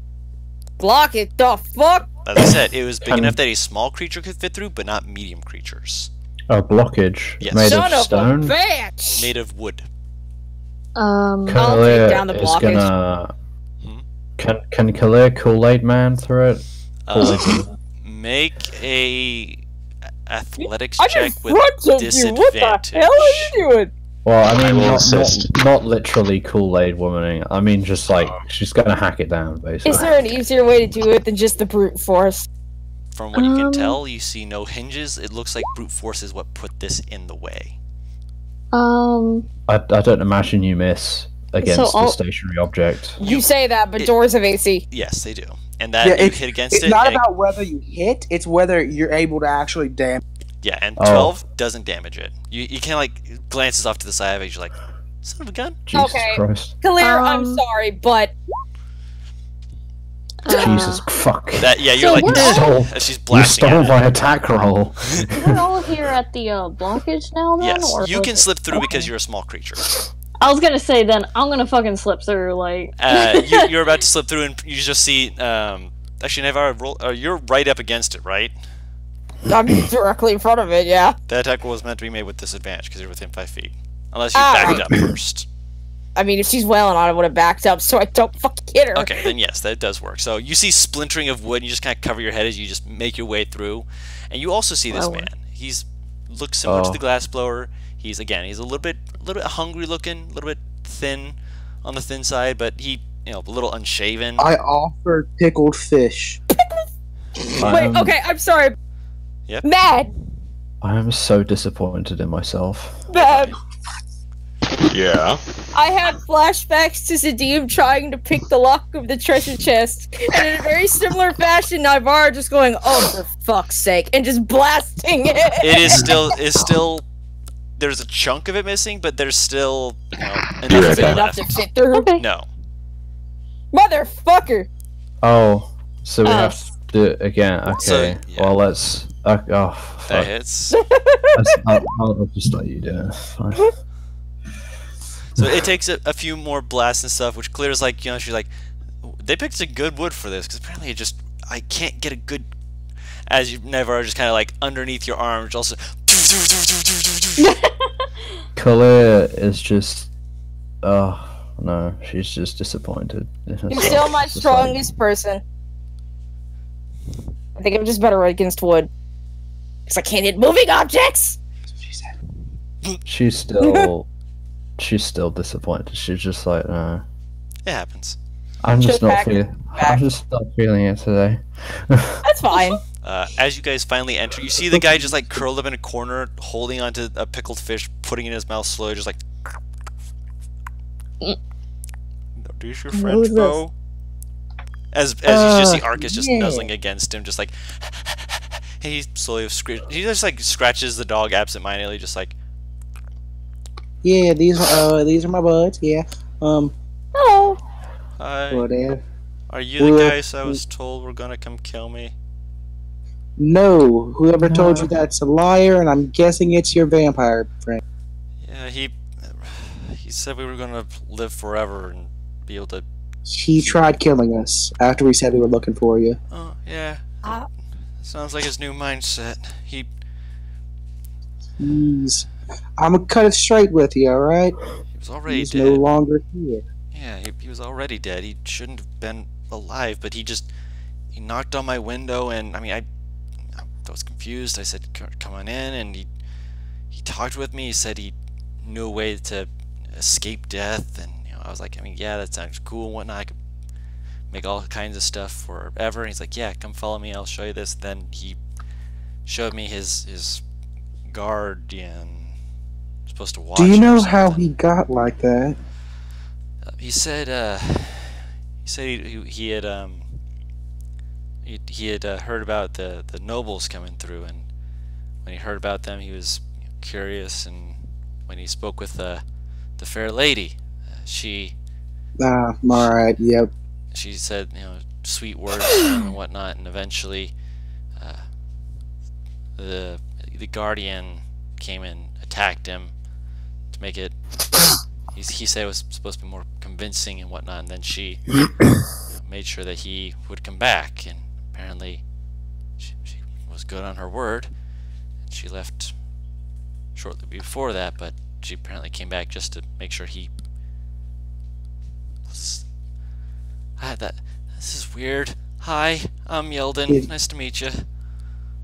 Block it, the fuck? As I said, it was big enough that a small creature could fit through, but not medium creatures. A blockage Yes. made Son of stone. a bitch! Made of wood. I'll take Kalia down the is blockage. gonna. Can Kalia Kool-Aid Man through it? Make a athletics I'm in check with front of you. What the disadvantage. hell are you doing? Well, I mean, will assist. not literally Kool-Aid womaning. I mean, just like she's gonna hack it down, basically. Is there an easier way to do it than just the brute force? From what you can tell, you see no hinges. It looks like brute force is what put this in the way. I don't imagine you miss against So the I'll- stationary object. You say that, but doors have AC. Yes, they do. And that you hit against it's it. not and about whether you hit; it's whether you're able to actually damage. yeah, and 12 doesn't damage it. You kind of like glances off to the side of it. You're like, son of a gun. Jesus Okay. Christ. Clear, I'm sorry, but Jesus fuck. That you're So like, we're all- as she's You blasting stole at it. my attack roll. We're all here at the blockage now, then? Yes, or you was can it- slip through because you're a small creature. I was gonna say then I'm gonna fucking slip through, like. You're about to slip through, and you just see. Actually, Navarre, you're right up against it, right? I'm directly in front of it, yeah. That attack was meant to be made with disadvantage because you're within 5 feet, unless you backed up first. I mean, if she's wailing on it, I would have backed up so I don't fucking hit her. Okay, then yes, that does work. So you see splintering of wood, and you just kind of cover your head as you just make your way through, and you also see this man. He's looks similar to the glassblower. He's a little bit hungry looking, a little bit thin on the thin side, but he, a little unshaven. I offer pickled fish. Wait, okay, I'm sorry. Yep. Mad! I am so disappointed in myself. Mad! Yeah. I had flashbacks to Zadim trying to pick the lock of the treasure chest, and in a very similar fashion, Navarre just going, "Oh, for fuck's sake," and just blasting it. It is still. There's a chunk of it missing, but there's still enough of it enough left. to fit through. Okay. No. Motherfucker! Oh, so we have to do it again. Okay. So, yeah. Well, let's Oh, That fuck. hits. I'll just let you do it. Fine. So it takes a few more blasts and stuff, which clears like, you know, she's like, they picked a good wood for this, because apparently it just, I can't get a good, as you never are just kind of like underneath your arm, which also. Colette is just, oh no, she's just disappointed in herself. You're still my It's just like- strongest person. I think I'm just better against wood. Because I can't hit moving objects! she's still disappointed. She's just like, no. It happens. I'm just Just not back- feeling. back. I'm just not feeling it today. That's fine. As you guys finally enter, you see the guy just like curled up in a corner, holding onto a pickled fish, putting it in his mouth slowly, just like. These your friends, is Bo? As you just see Arcus just nuzzling against him, just like. He slowly he just like scratches the dog absentmindedly, just like. Yeah, these are my buds. Yeah. Hello. Hi. Whatever. Are you the guys I was told were gonna come kill me? No, whoever told you that's a liar, and I'm guessing it's your vampire friend. Yeah, he said we were gonna live forever and be able to. He tried killing us after we said we were looking for you. Oh yeah. Sounds like his new mindset. He Jeez. I'm gonna cut it straight with you, alright? was already He's dead. no longer here. Yeah, he was already dead. He shouldn't have been alive, but he knocked on my window, and I mean, I was confused. I said, "Come on in," and he talked with me. He said he knew a way to escape death, and you know, I was like, I mean, yeah, that sounds cool and whatnot. I could make all kinds of stuff forever. And he's like, yeah, come follow me. I'll show you this. Then he showed me his guardian. Supposed to watch. Do you him or know how something. he got like that? He said he had heard about the nobles coming through, and when he heard about them, he was curious. And when he spoke with the fair lady, she Alright, yep. she said, you know, sweet words to him and whatnot, and eventually the guardian came and attacked him to make it. He said it was supposed to be more convincing and whatnot, and then she made sure that he would come back, and apparently she was good on her word, and she left shortly before that, but she apparently came back just to make sure he was... This is weird. Hi, I'm Yeldon. Nice to meet you.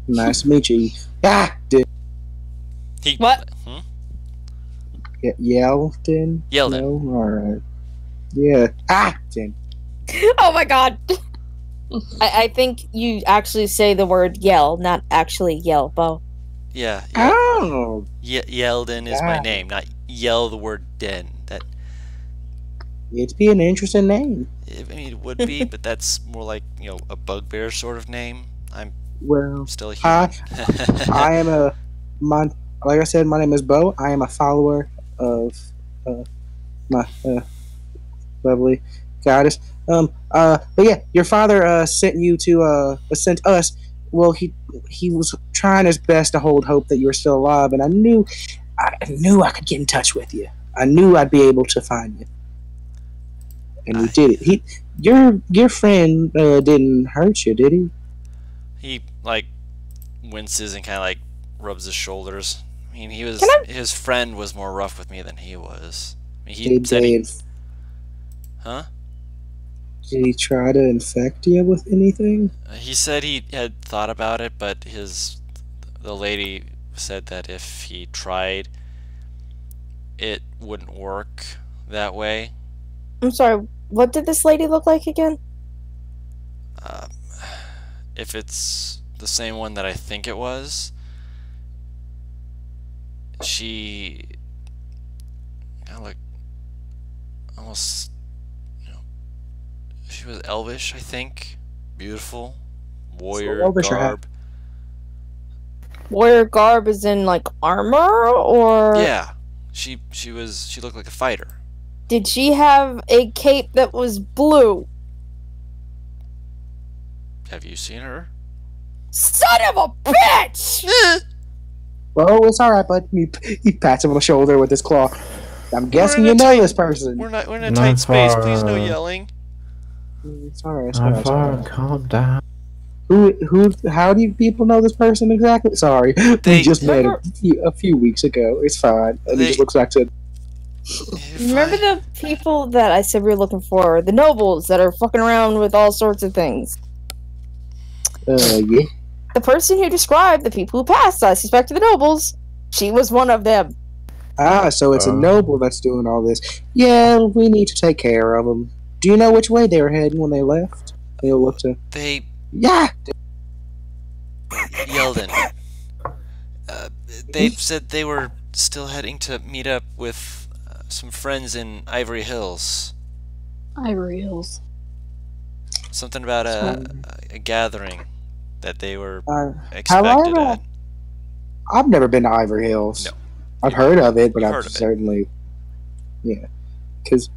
Nice to meet you. Dude. What? Yeldon? Yeldon. No? Alright. Yeah. Dude. Oh my god. I think you actually say the word yell, not actually yell, Bo. Yeah. Oh. Yeldon is my name, not yell the word den. That, It'd be an interesting name. I mean, it would be, but that's more like, you know, a bugbear sort of name. I'm Well, still a human. I am like I said, my name is Bo. I am a follower of my lovely goddess. But yeah, your father sent you to sent us. Well, he was trying his best to hold hope that you were still alive, and I knew I could get in touch with you. I knew I'd be able to find you, and we did it. Your friend didn't hurt you, did he? He like winces and kind of like rubs his shoulders. I mean, his friend was more rough with me than he was. I mean, he said huh? Did he try to infect you with anything? He said he had thought about it, but the lady said that if he tried, it wouldn't work that way. I'm sorry, what did this lady look like again? If it's the same one that I think it was, she kind of like almost, you know, she was elvish, I think. Beautiful, warrior elvish or garb. Warrior garb is in like armor, or Yeah, she looked like a fighter. did she have a cape that was blue? Have you seen her? Son of a bitch! Oh, it's all right, bud. He pats him on the shoulder with his claw. I'm guessing you know this person. We're in a Not tight space. far, Please no yelling. It's all right. It's all right. It's all right. Calm down. How do you people know this person exactly? Sorry, we just met a few weeks ago. It's fine. And he just looks back to. Remember the people that I said we were looking for? The nobles that are fucking around with all sorts of things. Yeah. The person who described the people who passed, I suspected the nobles. She was one of them. Ah, so it's a noble that's doing all this. Yeah, we need to take care of them. Do you know which way they were heading when they left? They'll look to. They Yeah. Yeldon. They said they were still heading to meet up with some friends in Ivory Hills. Ivory Hills. Something about a gathering that they were Have expected at. I've never been to Ivory Hills. No. I've heard of it, but You've I've heard of it. certainly. Yeah. Because.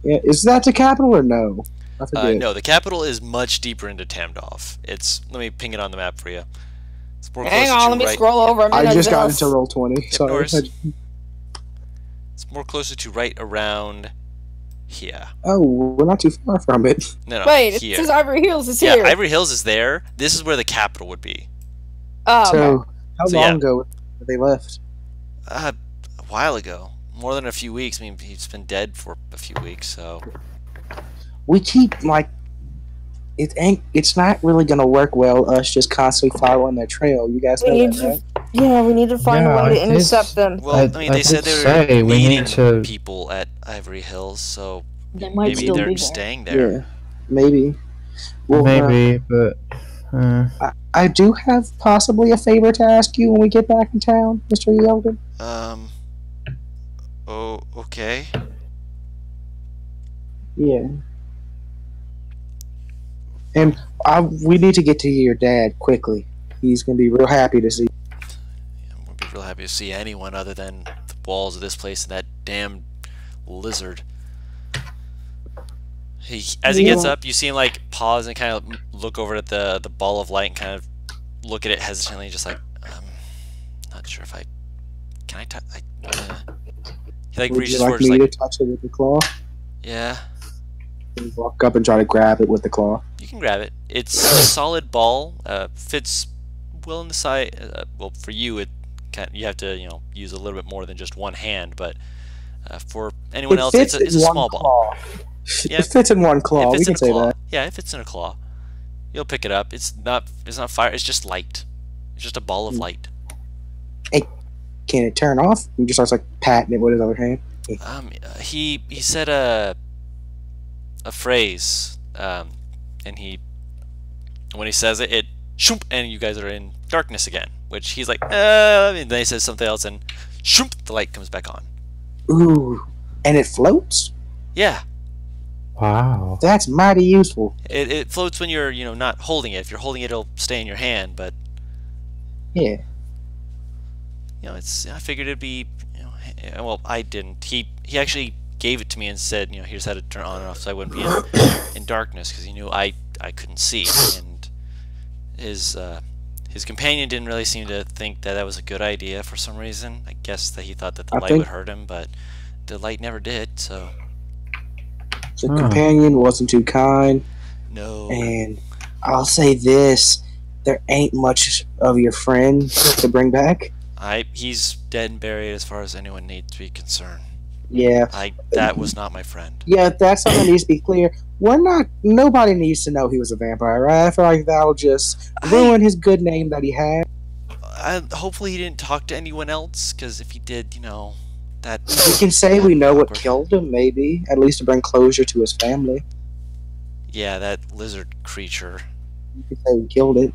Yeah, is that the capital or no? I forget. No, the capital is much deeper into Tamdolf. Let me ping it on the map for you. It's more Hang closer on, to let me right, scroll over. I'm I in just got Azos. into roll 20. Sorry. Norris. It's more closer to right around here. Oh, we're not too far from it. No, Wait, it here. says Ivory Hills is Yeah, here. Ivory Hills is there. This is where the capital would be. Oh, So, okay. how So, long yeah. ago did they left? A while ago. More than a few weeks. I mean, he's been dead for a few weeks, so... We keep, like... It's not really gonna work well, us just constantly following their trail. You guys We know need that, to, right? yeah, we need to find a Yeah, way to I did intercept them. Well, I mean, I they said did they say were we meeting need to- people at Ivory Hills, so They might maybe still they're be there. staying there. Yeah, maybe. Well, Maybe, but I do have possibly a favor to ask you when we get back in town, Mr. Yeldon. Oh, okay. Yeah. And we need to get to your dad quickly. He's gonna be real happy to see. I would be real happy to see anyone other than the walls of this place and that damn lizard. As he gets up, you see him like pause and kind of look over at the ball of light and kind of look at it hesitantly, just like, not sure if I can I touch. He like Would reaches you like forward, me just to touch it with the claw? yeah. And walk up and try to grab it with the claw. You can grab it. It's a solid ball. Fits well in the side. Well, for you, you have to use a little bit more than just one hand. But for anyone else, it's a small ball. Yeah. It fits in one claw. It We fits in can a say claw. that. Yeah, it fits in a claw. You'll pick it up. It's not fire. It's just light. It's just a ball of light. Can it turn off? He just starts like patting it with his other hand. He said a phrase, and when he says it, shoomp, and you guys are in darkness again. Which he's like, and then he says something else, and shoomp, the light comes back on. Ooh, and it floats? Yeah, wow. That's mighty useful. it floats when you're not holding it. If you're holding it, it'll stay in your hand. But Yeah. I figured it'd be, well, I didn't. He actually gave it to me and said, here's how to turn on and off, so I wouldn't be in darkness, because he knew I couldn't see, and his companion didn't really seem to think that was a good idea for some reason. I guess that he thought that the light would hurt him, but the light never did. So The companion wasn't too kind, no. and I'll say this: there ain't much of your friend to bring back. He's dead and buried as far as anyone needs to be concerned. Yeah. That was not my friend. Yeah, that's something that needs to be clear. Nobody needs to know he was a vampire, right? I feel like that'll just ruin his good name that he had. Hopefully he didn't talk to anyone else, because if he did, that... We can say we know what killed him, maybe. At least to bring closure to his family. Yeah, that lizard creature. You could say we killed it.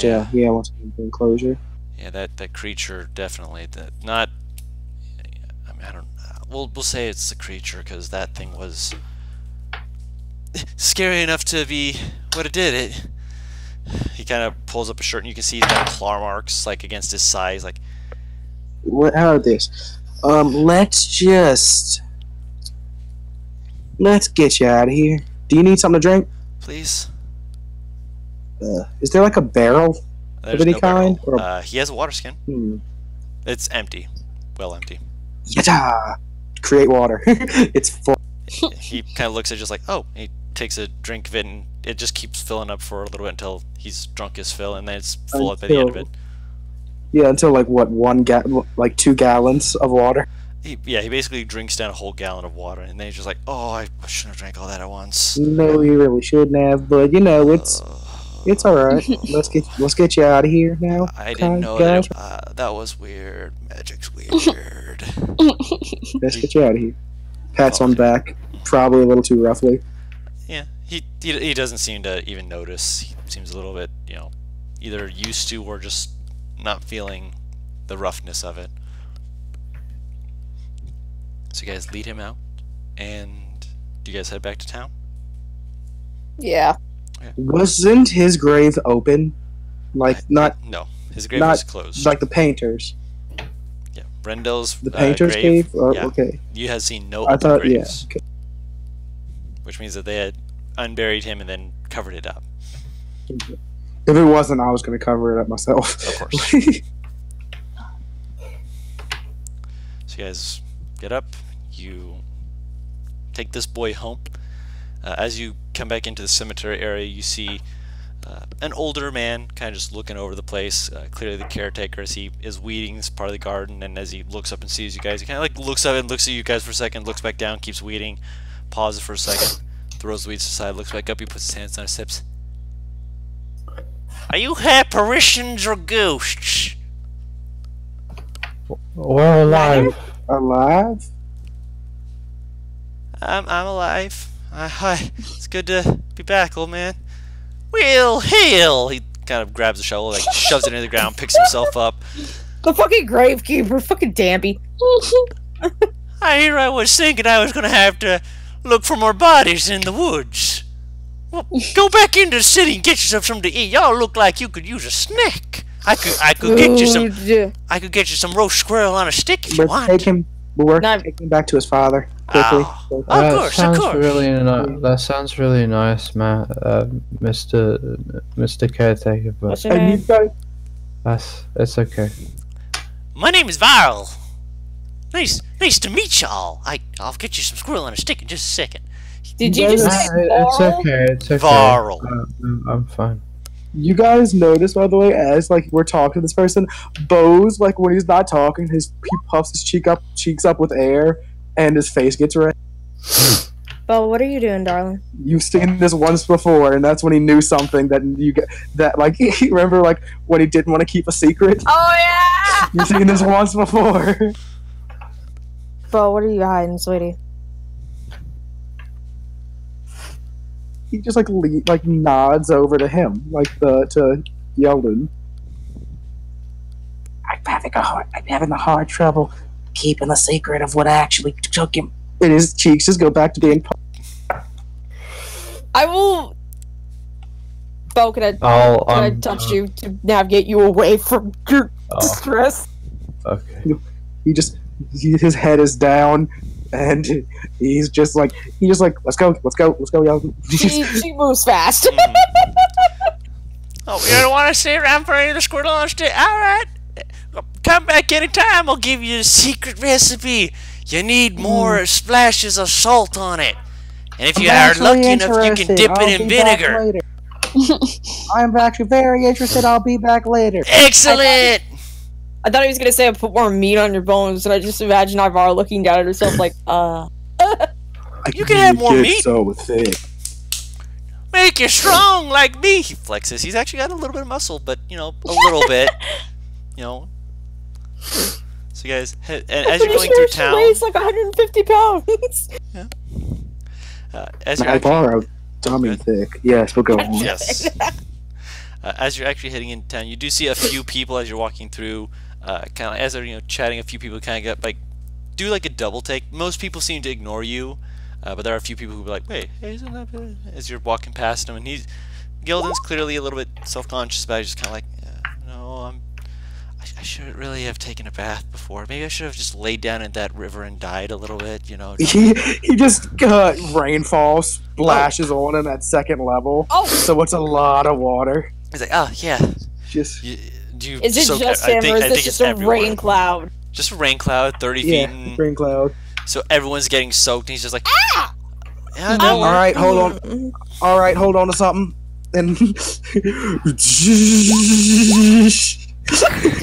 Yeah, once we bring closure. yeah, that creature definitely. Not... I mean, I don't... We'll say it's the creature, because that thing was... scary enough to be what it did. He kind of pulls up a shirt and you can see he's got claw marks like against his sides. Like, How about this? Let's get you out of here. Do you need something to drink? please. Is there like a barrel There's any no kind, barrel. or- He has a water skin. Hmm. It's empty. Well empty. Yatta! Create water. It's full. He kind of looks at it just like, oh, he takes a drink of it, and it just keeps filling up for a little bit until he's drunk his fill, and then it's full up at the end of it. Yeah, until like what, 2 gallons of water. He basically drinks down a whole gallon of water, and then he's just like, oh, I shouldn't have drank all that at once. No, you really shouldn't have, but you know, it's all right. Let's get you out of here now. I didn't know guys. that was weird. Magic's weird. Let's get you out of here. Pats on back, probably a little too roughly. Yeah, he doesn't seem to even notice. He seems a little bit, either used to or just not feeling the roughness of it. So you guys lead him out, and do you guys head back to town? Yeah. Wasn't his grave open? Like, not No, his grave not was closed. like the painters. Yeah, Rendel's The painters' grave. cave? Oh, yeah. okay. You had seen no I open thought, yeah. graves, Okay. which means that they had unburied him and then covered it up. If it wasn't, I was going to cover it up myself. Of course. So you guys get up, you take this boy home. As you come back into the cemetery area, you see an older man kind of just looking over the place, clearly the caretaker, as he is weeding this part of the garden, and as he looks up and sees you guys, he kind of like looks up and looks at you guys for a second, looks back down, keeps weeding, pauses for a second, throws the weeds aside, looks back up, he puts his hands on his hips. Are you apparitions or ghosts? We're alive. Alive? I'm alive. Hi. It's good to be back, old man. Well, hell! He kind of grabs the shovel, like shoves it into the ground, picks himself up. The fucking gravekeeper, fucking Dampy. Here I was thinking I was gonna have to look for more bodies in the woods. Well, go back into the city and get yourself something to eat. Y'all look like you could use a snack. I could get you some. Food. I could get you some roast squirrel on a stick if you We're want. taking him back to his father quickly. Oh. Of course. That sounds really nice, man. Mr. Caretaker, but What's your And you name? guys, it's okay. My name is Viral. Nice to meet y'all. I'll get you some squirrel on a stick in just a second. Did you just say It's Varl? okay. It's okay. Varl. I'm fine. you guys notice, by the way, as like we're talking to this person, Bo's like when he's not talking, he puffs his cheeks up with air, and his face gets red. Bo, what are you doing, darling? You've seen this once before, and that's when he knew something that like remember like when he didn't want to keep a secret. Oh yeah! You've seen this once before. Bo, what are you hiding, sweetie? He just like nods over to him, to Yeldon. I'm having a hard trouble keeping the secret of what actually took him. And his cheeks just go back to being. I will. Bo, can I touch you to navigate you away from your distress? Okay. His head is down, and he's just like let's go, Yeldon. She moves fast. Oh, you don't want to stay around for any of the squirrel on a stick? Alright. Come back anytime. I'll give you a secret recipe. You need more splashes of salt on it. And if you are lucky enough, you can dip it in vinegar. I'm actually very interested. I'll be back later. Excellent! I thought he was gonna say I put more meat on your bones, and I just imagine Ivar looking down at herself like, You can have more meat. So thick. Make you strong like me. He flexes. He's actually got a little bit of muscle, but, a little bit. So, guys, and as you're going through town... She weighs like 150 pounds. As you're I actually, borrowed dummy thick. Yes, we'll go on. yes. As you're actually heading into town, you do see a few people as you're walking through, kind of as they're chatting. A few people kind of do like a double take. Most people seem to ignore you, but there are a few people who be like, "Wait, hey, isn't that bad?" As you're walking past him, and Gildan's clearly a little bit self-conscious about it, just kind of like, "No, I should really have taken a bath before. Maybe I should have just laid down in that river and died a little bit, He just rainfall splashes on him at second level. Oh. So it's a lot of water. He's like, "Oh yeah, Just Is it just him, or is this just a rain cloud? Just a rain cloud, 30 feet. yeah, rain cloud. So everyone's getting soaked, and he's just like, Ah! yeah, no, All right, hold on. All right, hold on to something. And Did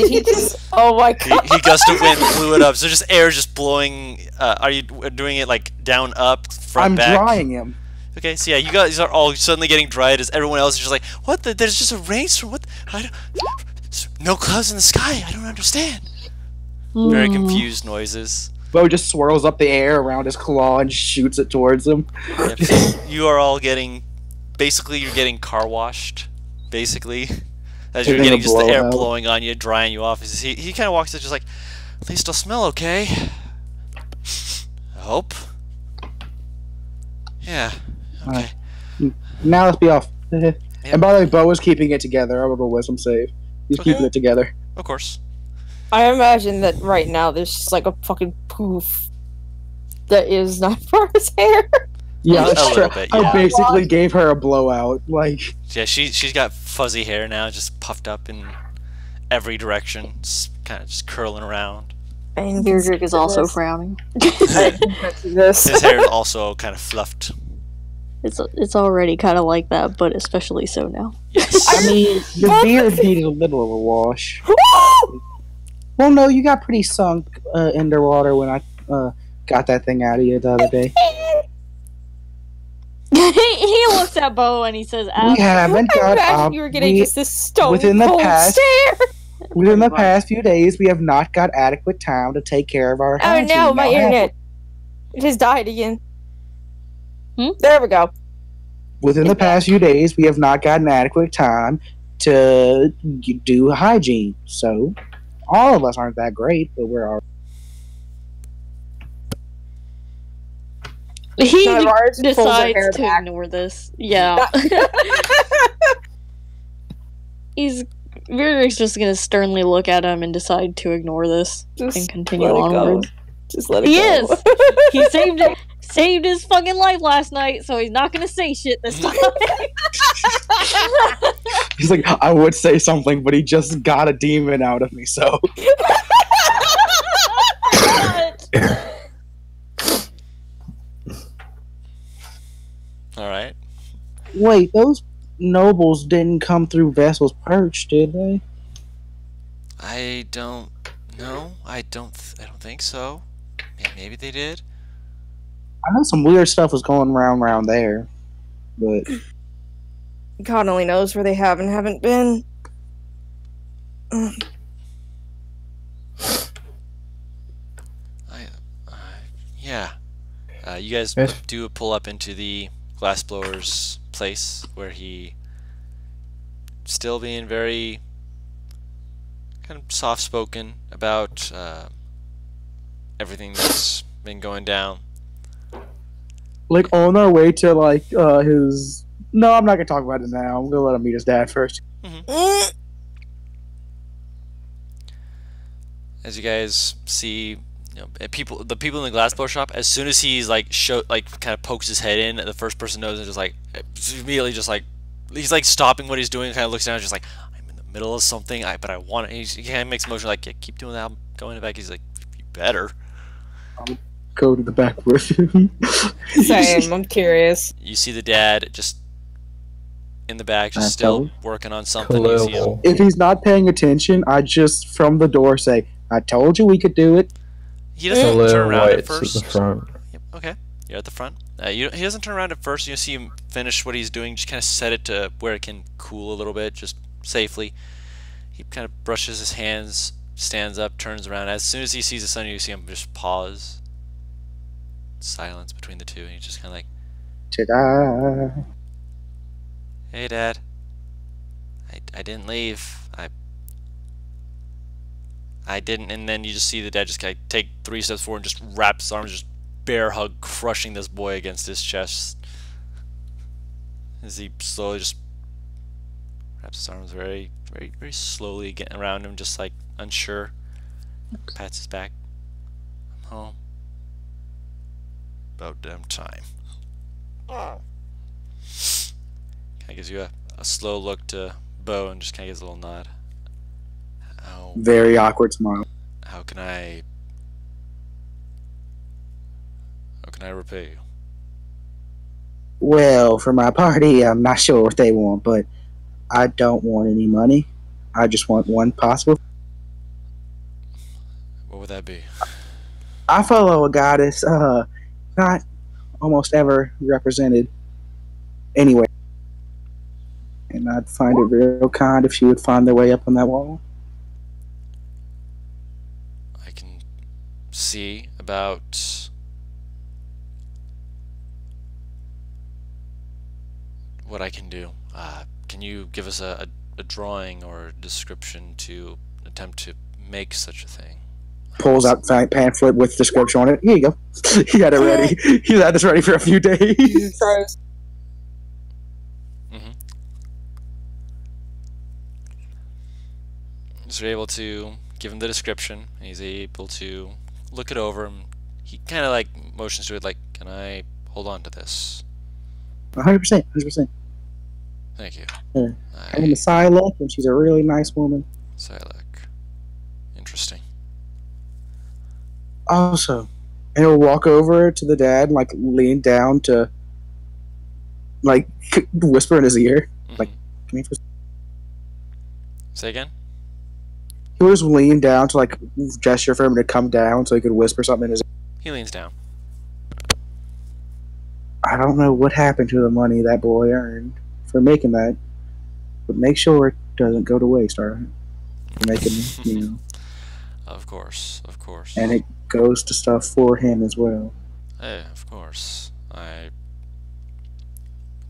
he just? Oh my god! he gust of wind blew it up. So just air just blowing. Are you doing it like down, up, front, I'm back? drying him. Okay, so yeah, you guys are all suddenly getting dried as everyone else is just like, what? There's just a rainstorm. What? No clouds in the sky. I don't understand. Very confused noises. Bo just swirls up the air around his claw and shoots it towards him. Yep, so you are all getting, basically, you're getting car washed. Basically, as you're getting just the air blowing on you, drying you off. He kind of walks in just like, at least I'll smell okay. I hope. Yeah. Okay. Now let's be off. And by the way, Bo was keeping it together. I will roll wisdom save. He's keeping it together. Of course. I imagine that right now there's just like a fucking poof that is not for his hair. Yeah, A little bit, yeah. I basically gave her a blowout. Like, yeah, she's got fuzzy hair now, just puffed up in every direction, just kind of just curling around. And Beardrick is also frowning. His hair is also kind of fluffed. It's already kind of like that, but especially so now. Yes. I mean, the beard needed a little of a wash. Well, no, you got pretty sunk underwater when I got that thing out of you the other day. He looks at Bo and he says, We haven't got. You were getting just this stone within the cold past. stare. Within the past few days, we have not got adequate time to take care of our. Oh hygiene. no, my Now, internet. It has died again. There we go. Within the past few days, we have not gotten adequate time to do hygiene. So, all of us aren't that great, but we're all. he None of ours pulls their hair decides to back. ignore this. Yeah. Beardrick's just gonna sternly look at him and decide to ignore this Just and continue let it go. onwards. Just let it He go. is. He saved his fucking life last night, so he's not gonna say shit this time. He's like, I would say something, but he just got a demon out of me, so. Alright. Wait, those nobles didn't come through Vessel's Perch, did they? I don't know. I don't think so. Maybe they did. I know some weird stuff was going around there, but God only knows where they have and haven't been. Yeah. You guys do pull up into the glassblower's place where he still being very kind of soft-spoken about everything that's been going down. like on our way to like his. No, I'm not gonna talk about it now. I'm gonna let him meet his dad first. As you guys see, you know, the people in the glassblower shop, as soon as he's like kind of pokes his head in, the first person knows and just like immediately just like he's like stopping what he's doing, kind of looks down, just like I'm in the middle of something, but I want it. He kind of makes a motion like, yeah, keep doing that. I'm going to the back. He's like, you better. I'll go to the back with him. Same. I'm curious. You see the dad just in the back, just still working on something. You see him. If he's not paying attention, I just from the door say, "I told you we could do it." He doesn't turn around at first. At the front. Yep, okay, you're at the front. He doesn't turn around at first. You see him finish what he's doing. Just kind of set it to where it can cool a little bit, just safely. He kind of brushes his hands, stands up, turns around. As soon as he sees the sun, you see him just pause. Silence between the two, and he's just kind of like, Ta-da! "Hey, Dad. I didn't leave. I didn't." And then you just see the dad just kind of take 3 steps forward and just wrap his arms, just bear hug, crushing this boy against his chest. As he slowly just wraps his arms very, very, very slowly, getting around him, just like unsure. Pats his back. I'm home. About damn time. Kind of gives you a slow look to Bo and just kind of gives a little nod. very awkward smile. How can I repay you? Well, for my party, I'm not sure what they want, but I don't want any money. I just want one possible. What would that be? I follow a goddess, not almost ever represented anywhere. And I'd find it real kind if she would find their way up on that wall. I can see about what I can do. Can you give us a drawing or a description to attempt to make such a thing? Pulls out pamphlet with description on it. Here you go. He had it ready. He had this ready for a few days. Tries. So you're able to give him the description. And he's able to look it over. And he kind of like motions to it, like, "Can I hold on to this?" 100%. 100%. Thank you. Yeah. Her name is Silas, and she's a really nice woman. Silac. Interesting. Also, and he'll walk over to the dad and like lean down to like whisper in his ear. Like, can you just... Say again? He was lean down to like gesture for him to come down so he could whisper something in his ear. He leans down. I don't know what happened to the money that boy earned for making that, but make sure it doesn't go to waste, alright? For making, you know. Of course, of course. And it goes to stuff for him as well. Of course. I'm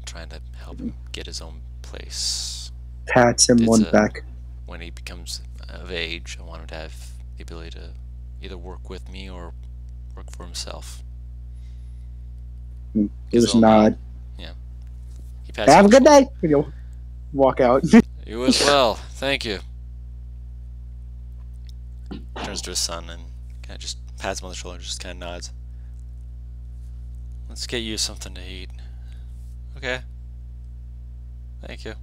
trying to help him get his own place. Pats him It's one a- back. When he becomes of age, I want him to have the ability to either work with me or work for himself. He Because just only- nod. He pats Have a you- good day. And you'll walk out. You as well. Thank you. Turns to his son and kind of just pats him on the shoulder, just kind of nods. Let's get you something to eat. Okay. Thank you.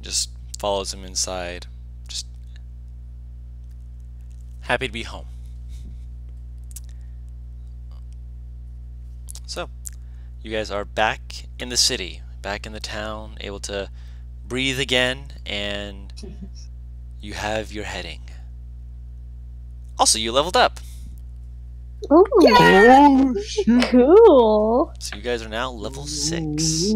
Just follows him inside. Just happy to be home. So, you guys are back in the city, back in the town, able to breathe again, and you have your heading. Also, you leveled up. Ooh, cool. So you guys are now level 6.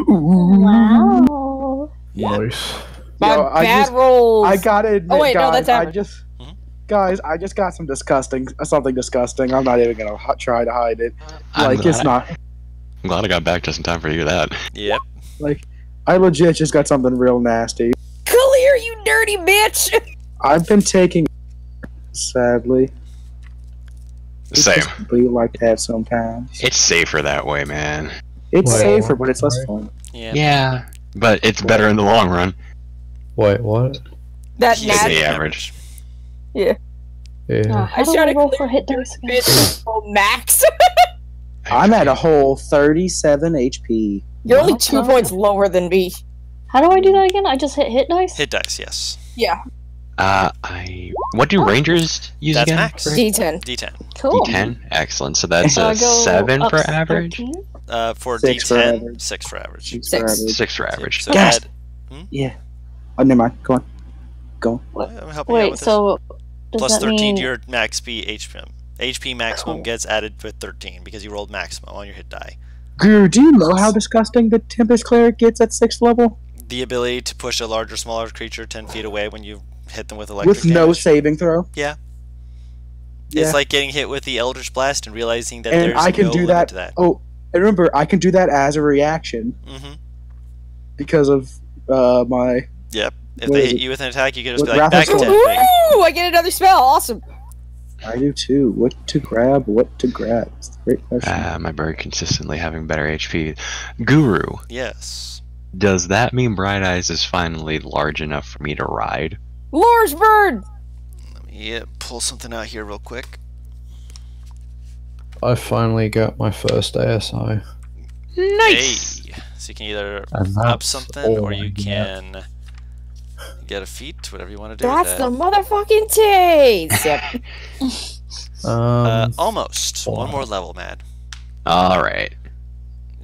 Wow. Nice. My Yo, I bad just- rolls. I gotta admit, Oh, wait, no, guys, that's I average. just, Mhm. guys, I just got something disgusting. I'm not even gonna try to hide it. Like, it's not. I'm glad I got back just in time for you that. Yep. Like, I legit just got something real nasty. Clear, you dirty bitch! I've been taking, sadly. It's Same. just be like that sometimes. It's safer that way, man. It's Wait, safer, what? but it's less Sorry? fun. Yeah. Yeah. But it's better in the long run. Wait, what? That He's That's nasty the average. Yeah. How do tried I to roll clear for hit dice again? bitch max. I'm at a whole 37 HP. You're only 2 points lower than me. How do I do that again? I just hit dice? Hit dice, yes. Yeah, What do rangers use That's again? max. D10. D10. Cool. D10? Excellent. So that's So I a go 7 up for average? 13? For 6 for D10, average. 6 for average. Six. Six. for average. 6 for average. So Yes. add, Yeah. Oh, never mind. Go on. Go on. I'm helping you out Wait, with this. so does Plus that 13 mean to your max B HP. HP maximum Cool. gets added with 13 because you rolled maximum on your hit die. Guru, do you know how disgusting the Tempest Cleric gets at 6th level? The ability to push a larger, smaller creature 10 feet away when you hit them with electric With no damage. saving throw? Yeah. Yeah. It's like getting hit with the Eldritch Blast and realizing that And there's I can no do limit that. to that. Oh, and remember, I can do that as a reaction Mm-hmm. because of my. Yep. If What they is hit it? you with an attack, you can just With be like, Wrath back of to Storm. 10 feet. Ooh, I get another spell. Awesome. I do too. What to grab? What to grab? It's a great question. Am I very consistently having better HP? Guru, Yes. does that mean Bright Eyes is finally large enough for me to ride? Large bird. Let me pull something out here real quick. I finally got my first ASI. Nice! Hey. So you can either And up that's something all or I you get. can get a feat, whatever you want to do That's with the that. motherfucking taste. Yep. Almost. One more wow. level, Mad. Alright.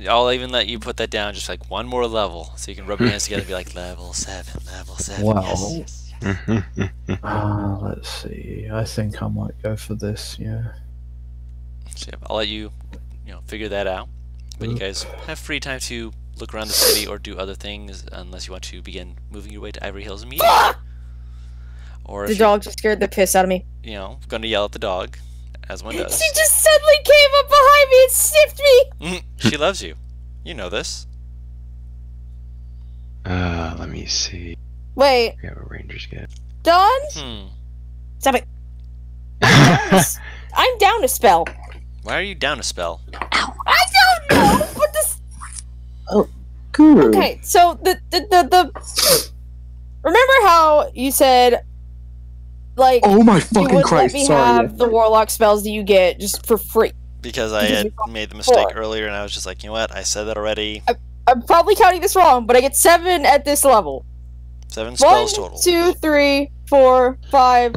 I'll even let you put that down, just like one more level, so you can rub your hands together and be like, level 7, level 7. Wow. Yes, yes. Let's see. I think I might go for this. Yeah. So yeah, I'll let you, figure that out. But you guys have free time to look around the city or do other things, unless you want to begin moving your way to Ivory Hills immediately. Or The if dog just scared the piss out of me. you're, going to yell at the dog, as one does. She just suddenly came up behind me and sniffed me. She loves you. You know this. Let me see. Wait, We have a ranger's get. Dawn? Stop it. I'm down to spell. Why are you down a spell? I don't know, but this. Guru. Okay, so the remember how you said, like, Oh my you fucking wouldn't let Christ! me Sorry. have the warlock spells that you get just for free. Because I Because had we talked made the mistake before. earlier, and I was just like, you know what? I said that already. I'm probably counting this wrong, but I get 7 at this level. 7 1, spells total. 2, 3, 4, 5,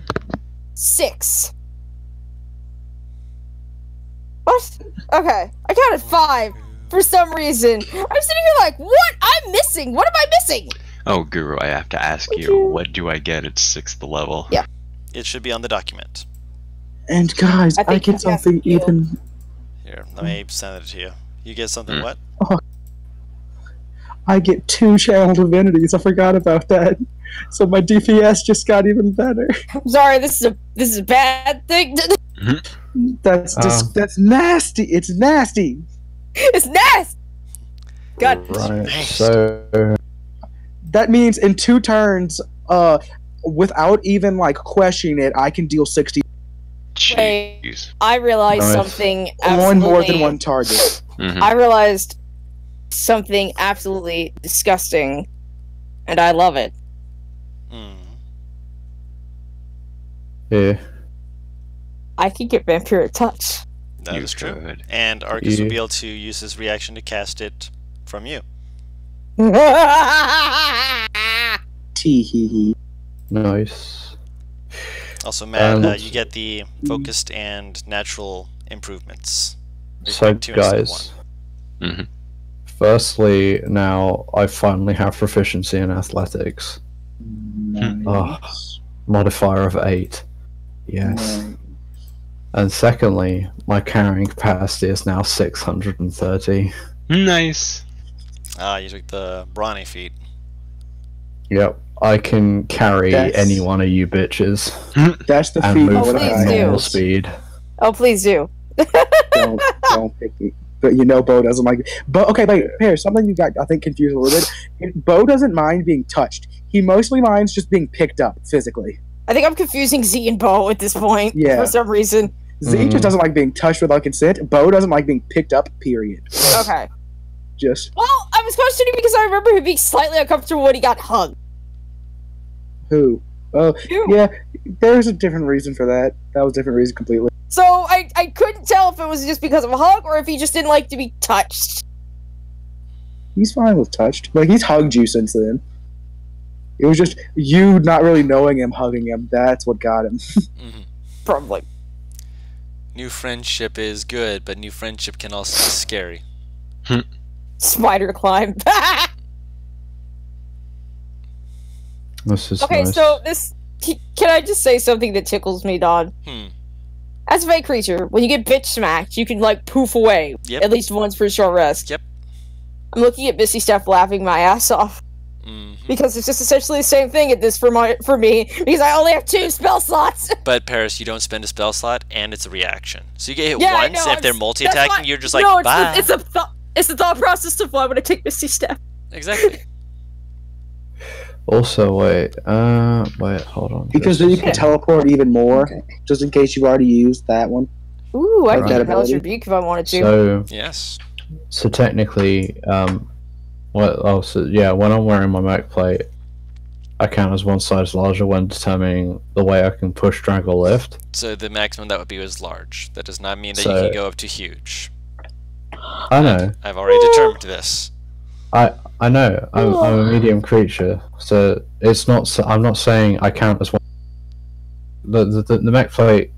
6. What? Okay, I counted 5 for some reason. I'm sitting here like, what? I'm missing. What am I missing? Oh, Guru, I have to ask Thank you, you. what do I get at 6th level? Yeah. It should be on the document. And guys, I I, think get you something have to. even. Here, let me send it to you. You get something what? I get 2 channel divinities. I forgot about that. So my DPS just got even better. I'm sorry, this is a bad thing. That's that's nasty. It's nasty. It's nasty. God. Right. So That means in 2 turns, without even like questioning it, I can deal 60 Jeez. I realized Nice. something on more than absolutely- one target. Mhm. I realized something absolutely disgusting, and I love it. Hmm. yeah. I can get vampiric touch. That You is true. could. And Arcus will Yeah. be able to use his reaction to cast it from you. Tee hee hee. Nice. Also, Matt, And- you get the focused and natural improvements. So, 3.2 instead of guys. Mhm. Firstly, now I finally have proficiency in athletics. Nice. Modifier of 8. Yes. And secondly, my carrying capacity is now 630. Nice. You took the brawny feat. Yep. I can carry That's- any one of you bitches That's the and feat. move Oh, at please do. normal speed. Oh, please do. Don't pick me. But you know Bo doesn't like. But okay, wait, here's something you got I think confused a little bit. Bo doesn't mind being touched. He mostly minds just being picked up physically. I think I'm confusing Z and Bo at this point Yeah. for some reason. Z Mhm. just doesn't like being touched without consent. Bo doesn't like being picked up. Period. Okay. Just Well, I was questioning because I remember him being slightly uncomfortable when he got hugged. who? Oh, You. yeah. There's a different reason for that. That was a different reason completely. So I couldn't tell if it was just because of a hug or if he just didn't like to be touched. He's fine with touched. Like he's hugged you since then. It was just you not really knowing him hugging him. That's what got him. Hmm. Probably. New friendship is good, but new friendship can also be scary. Spider climb. This is Okay, nice. so this. Can I just say something that tickles me, Don? As a fey creature, when you get bitch smacked, you can, like, poof away. Yep. At least once for a short rest. Yep. I'm looking at Missy Steph laughing my ass off. Hmm. Because it's just essentially the same thing at this for me, because I only have 2 spell slots. But Paris, you don't spend a spell slot, and it's a reaction. So you get hit Yeah, I once, know, and if they're that's multi-attacking, why- you're just like, no, bye. it's the thought process of why would I take Misty Step. Exactly. Also, wait, hold on. Because then you can teleport even more, just in case you've already used that one. Ooh, I Right. could Hellish Rebuke if I wanted to. So, Yes. technically, when I'm wearing my mech plate, I count as one size larger when determining the way I can push, drag, or lift. So the maximum that would be was large. That does not mean that you So- can go up to huge. I know. I've already determined this. I know. I'm a medium creature, so it's not. I'm not saying I count as one. The mech plate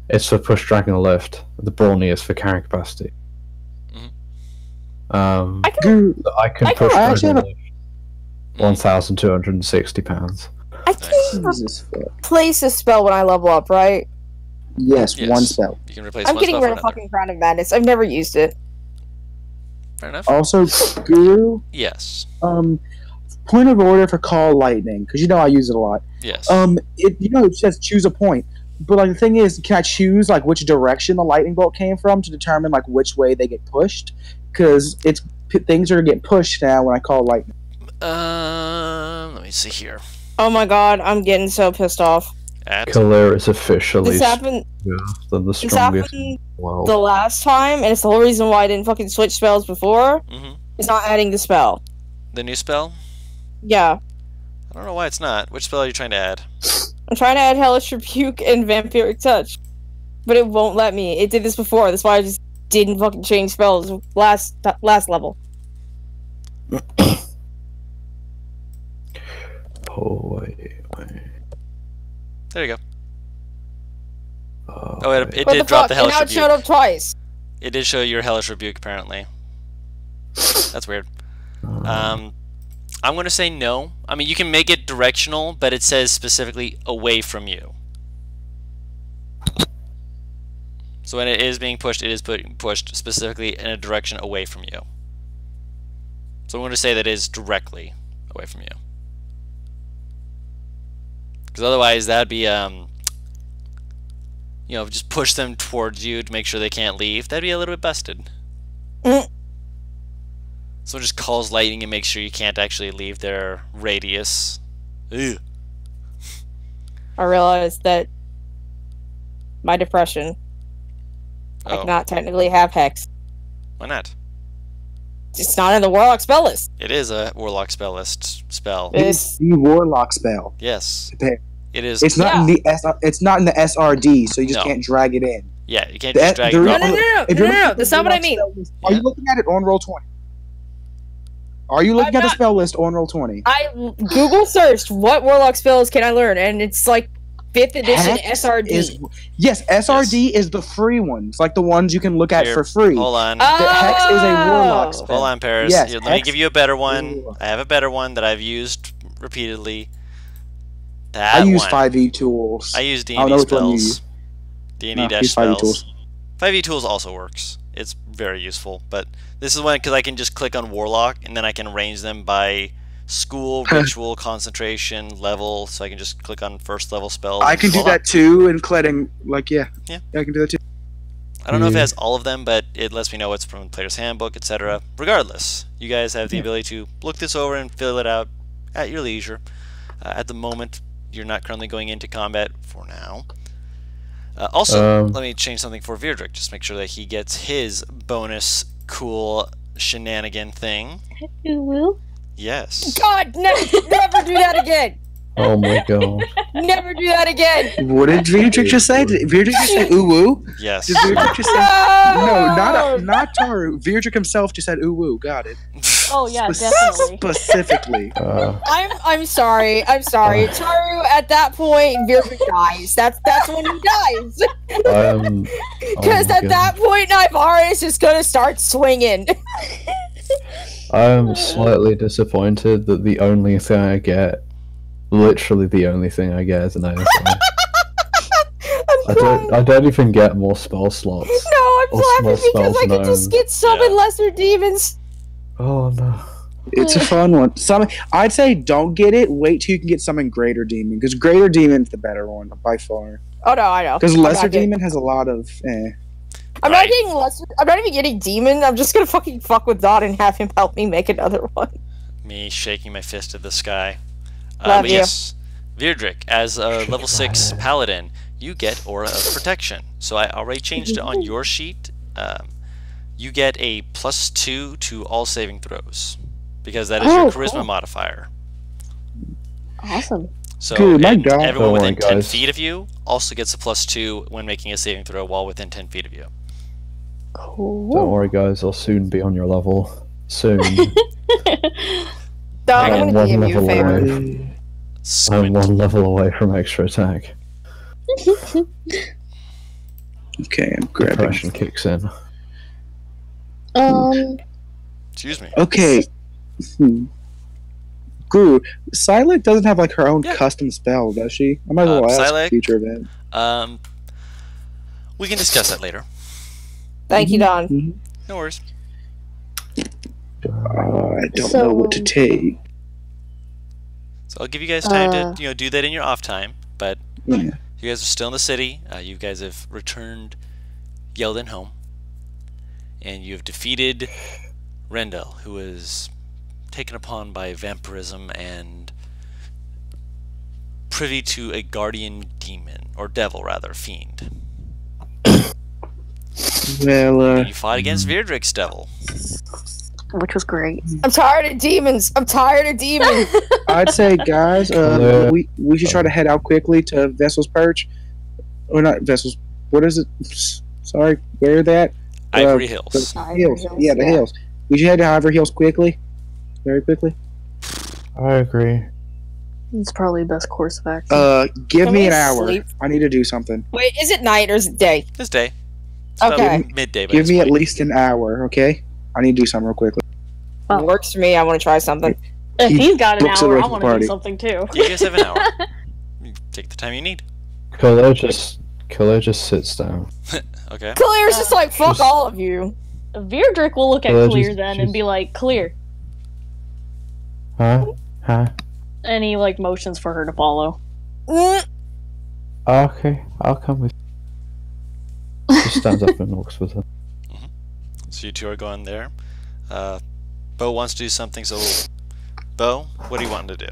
is for push, drag, and lift. The brawny is for carrying capacity. I can push, drag, and have lift 1,260 pounds. I can Jesus fuck. place a spell when I level up, right? Yes, Yes. one spell. You can replace I'm one getting spell rid for of another. fucking Crown of Madness. I've never used it. Fair enough. Also, Guru, Yes. point of order for Call Lightning, because you know I use it a lot. Yes. It says choose a point. But like the thing is, can I choose like which direction the lightning bolt came from to determine like which way they get pushed? Because things are gonna get pushed now when I call lightning. Let me see here. Oh my god, I'm getting so pissed off. Kalir is officially This happened. the This strongest happened in the world. the last time, and it's the whole reason why I didn't fucking switch spells before. Mm-hmm. It's not adding the spell. The new spell? Yeah, I don't know why it's not. Which spell are you trying to add? I'm trying to add Hellish Rebuke and Vampiric Touch, but it won't let me. It did this before. That's why I just didn't fucking change spells last level. Oh wait. There you go. Oh, it What did the drop fuck? the And Hellish now it showed up Rebuke. twice. It did show your Hellish Rebuke, apparently. That's weird. I'm going to say no. I mean, you can make it directional, but it says specifically away from you. So when it is being pushed, it is pushed specifically in a direction away from you. So I'm going to say that it is directly away from you. Because otherwise, that'd be, just push them towards you to make sure they can't leave. That'd be a little bit busted. So it just calls lightning and makes sure you can't actually leave their radius. Ugh. I realized that my depression, I Oh, cannot technically have Hex. why not? It's not in the Warlock spell list. It is a Warlock spell list spell. It's The Warlock spell. Yes, There. it is. It's not in the It's not in the SRD, so you just No. can't drag it in. Yeah, you can't The- just drag the it re- off. No. That's not what I mean. Are you looking at it on Roll20? Are you looking I'm at the not. spell list on Roll20? I Google searched what Warlock spells can I learn, and it's like 5th edition Hex SRD. Yes, SRD is the free ones, like the ones you can look at Here, for free. Hold on. The Hex is a Warlock spell. Hold on, Paris. Yes, Here, let me Hex give you a better is one. Warlock. I have a better one that I've used repeatedly. I That use one. 5e tools. I use I don't D&D know which one you spells. use. D&D No, dash use 5e spells. tools. 5e tools also works. It's very useful, but this is one because I can just click on Warlock and then I can arrange them by school, ritual, concentration, level. So I can just click on first level spells. I and can do voila. that too in Cledding. Like, yeah, I can do that too. I don't know if it has all of them, but it lets me know what's from the player's handbook, etc. Regardless, you guys have the ability to look this over and fill it out at your leisure. At the moment, you're not currently going into combat for now. Also, let me change something for Virdrick. Just make sure that he gets his bonus cool shenanigan thing. Yes. God, never do that again. Oh my god. Never do that again. What did Virdrick just say? Did Virdrick just say ooh woo? Yes. Did Virdrick just say no? Not Taru. Virdrick himself just said ooh woo. Got it. Oh yeah, definitely. Specifically. I'm sorry. Taru, at that point, Virdrick dies. That's when he dies. Because at that point, Nivara is just gonna start swinging. I'm slightly disappointed that the only thing I get, literally the only thing I get is an ASI. I don't even get more spell slots. No, I'm or small laughing because I can just known. get summon lesser demons. Oh no. It's a fun one. I'd say don't get it. Wait till you can get something Greater Demon, because Greater Demon's the better one by far. Oh no, I know. Because I'm Lesser not getting- Demon has a lot of. I'm not getting lesser. I'm not even getting demon. I'm just gonna fucking fuck with Dot and have him help me make another one. Me shaking my fist at the sky. Love But you. yes, Virdrick, as a level 6 paladin, you get Aura of Protection. So I already changed it on your sheet. You get a +2 to all saving throws, because that is your charisma modifier. Awesome. So Dude, my and God. everyone Don't within worry, 10 guys. feet of you also gets a +2 when making a saving throw while within 10 feet of you. Cool. Don't worry guys, I'll soon be on your level. Soon. Dog, I'm I'm one gonna DM you a level favor. away. I'm Squint. 1 level away from extra attack. Okay, I'm grabbing. Depression kicks in. Excuse me. Okay. Guru, Silent doesn't have like her own Yeah. custom spell, does she? I might as well ask Silac? future event. We can discuss that later. Thank you, Don. Mhm. No worries. I don't So- know what to take. So I'll give you guys time to do that in your off time. But Yeah. you guys are still in the city. You guys have returned Yeldon home, and you have defeated Rendell, who is taken upon by vampirism and privy to a guardian demon, or devil rather, fiend. Well, You fought against Virdrik's devil. Which was great. I'm tired of demons. I'm tired of demons. I'd say, guys, we should try to head out quickly to Vessel's Perch. Or not Vessel's. What is it? Sorry, where that? Ivory Hills. The hills. Yeah, the hills. We should head to Ivory Hills quickly. Very quickly. I agree. It's probably the best course of action. Give Can me we an hour. sleep? I need to do something. Wait, is it night or is it day? This day. It's about Okay. midday. by Give this me at point. least an hour, okay? I need to do something real quickly. Oh. Works for me. I want to try something. If he he's got an books it hour, with I the want to do party. something too. You guys have an hour. You take the time you need. Khalil just sits down. Okay. Clear's just like, fuck Just- all of you. Virdrick will look at Well, Clear just- then she's- and be like, Clear. Huh? And he like motions for her to follow. Mm, Okay, I'll come with you. Just stands up and walks with her. So you two are going there. Bo wants to do something. So, Bo, what do you want to do?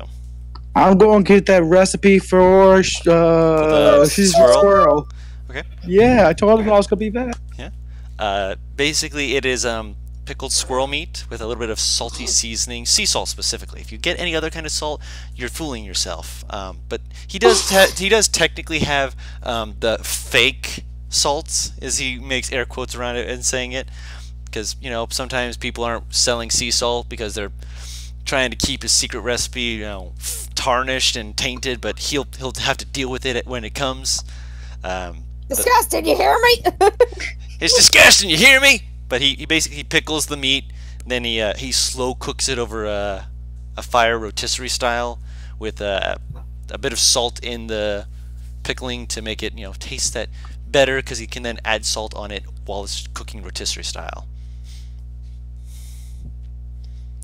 I'm going to get that recipe for the squirrel? Okay. Yeah, I told him I was going to be back. Basically, it is pickled squirrel meat with a little bit of salty seasoning, sea salt specifically. If you get any other kind of salt, you're fooling yourself. But he does technically have the fake salts, as he makes air quotes around it and saying it, because sometimes people aren't selling sea salt because they're trying to keep his secret recipe tarnished and tainted, but he'll have to deal with it when it comes. disgusting, you hear me? It's disgusting, you hear me? But he basically pickles the meat, then he slow cooks it over a fire rotisserie style with a bit of salt in the pickling to make it taste that better, because he can then add salt on it while it's cooking rotisserie style.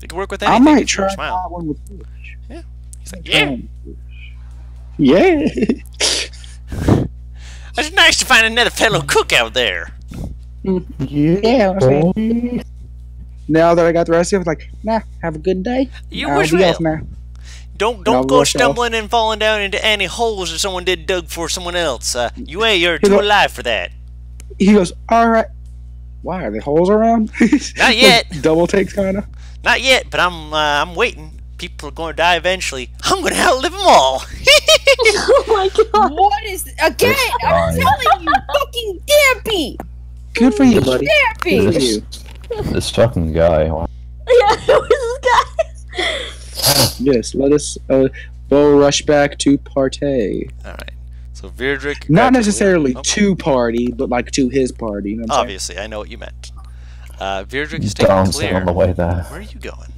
You can work with anything. I might if you try smile. that one with fish. Yeah. He's like, yeah. Yeah. It's nice to find another fellow cook out there. Yeah, I'm saying. Now that I got the recipe, I was like, nah, have a good day. You I'll as be well. off now. Don't I'll go rush stumbling and falling down into any holes that someone did dug for someone else. You're too alive for that. He goes, all right. Why are there holes around? Not yet. Like double takes, kind of. Not yet, but I'm waiting. People are going to die eventually. I'm going to outlive them all. Oh my god. What is again? I'm telling you, fucking Dampy! Good for you, buddy. Dampy! Good for you. This fucking guy. Wow. Yeah, who is this guy? Yes, let us go rush back to partay. All right. So Virdrick. Not necessarily Oh, to party, but like to his party. You know what I'm saying? obviously, I know what you meant. Virdrick is taking Dancing Clear. on the way there. Where are you going?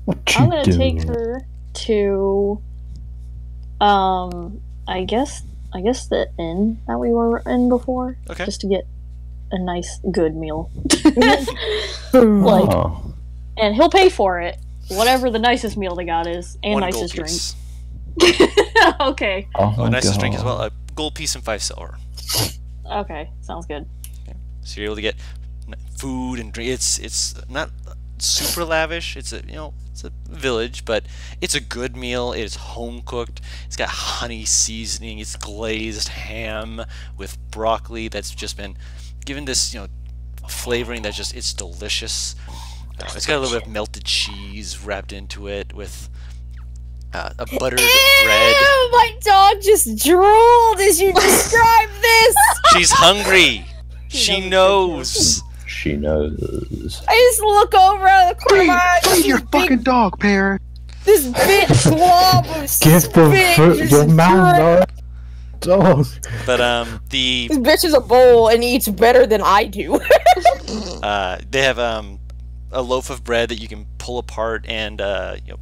What I'm you gonna do? take her to I guess the inn that we were in before. Okay. Just to get a nice good meal. Like, Oh, and he'll pay for it. Whatever the nicest meal they got is, and One nicest gold drink. piece. Okay. oh Oh, my nicest drink as God. well. A gold piece and 5 silver. Okay. Sounds good. So you're able to get food and drink. It's not super lavish. It's a it's a village, but it's a good meal. It's home cooked. It's got honey seasoning. It's glazed ham with broccoli that's just been given this flavoring that's just it's delicious. It's got a little bit of melted cheese wrapped into it with a buttered bread. Ew, my dog just drooled as you described this. She's hungry. She She knows knows. she knows. I just look over out of the corner of my eye. Feed this your big- fucking dog, Pear. This big blob of Give spit the foot just your man, drip. no dog. But the This bitch is a bowl and eats better than I do. they have a loaf of bread that you can pull apart and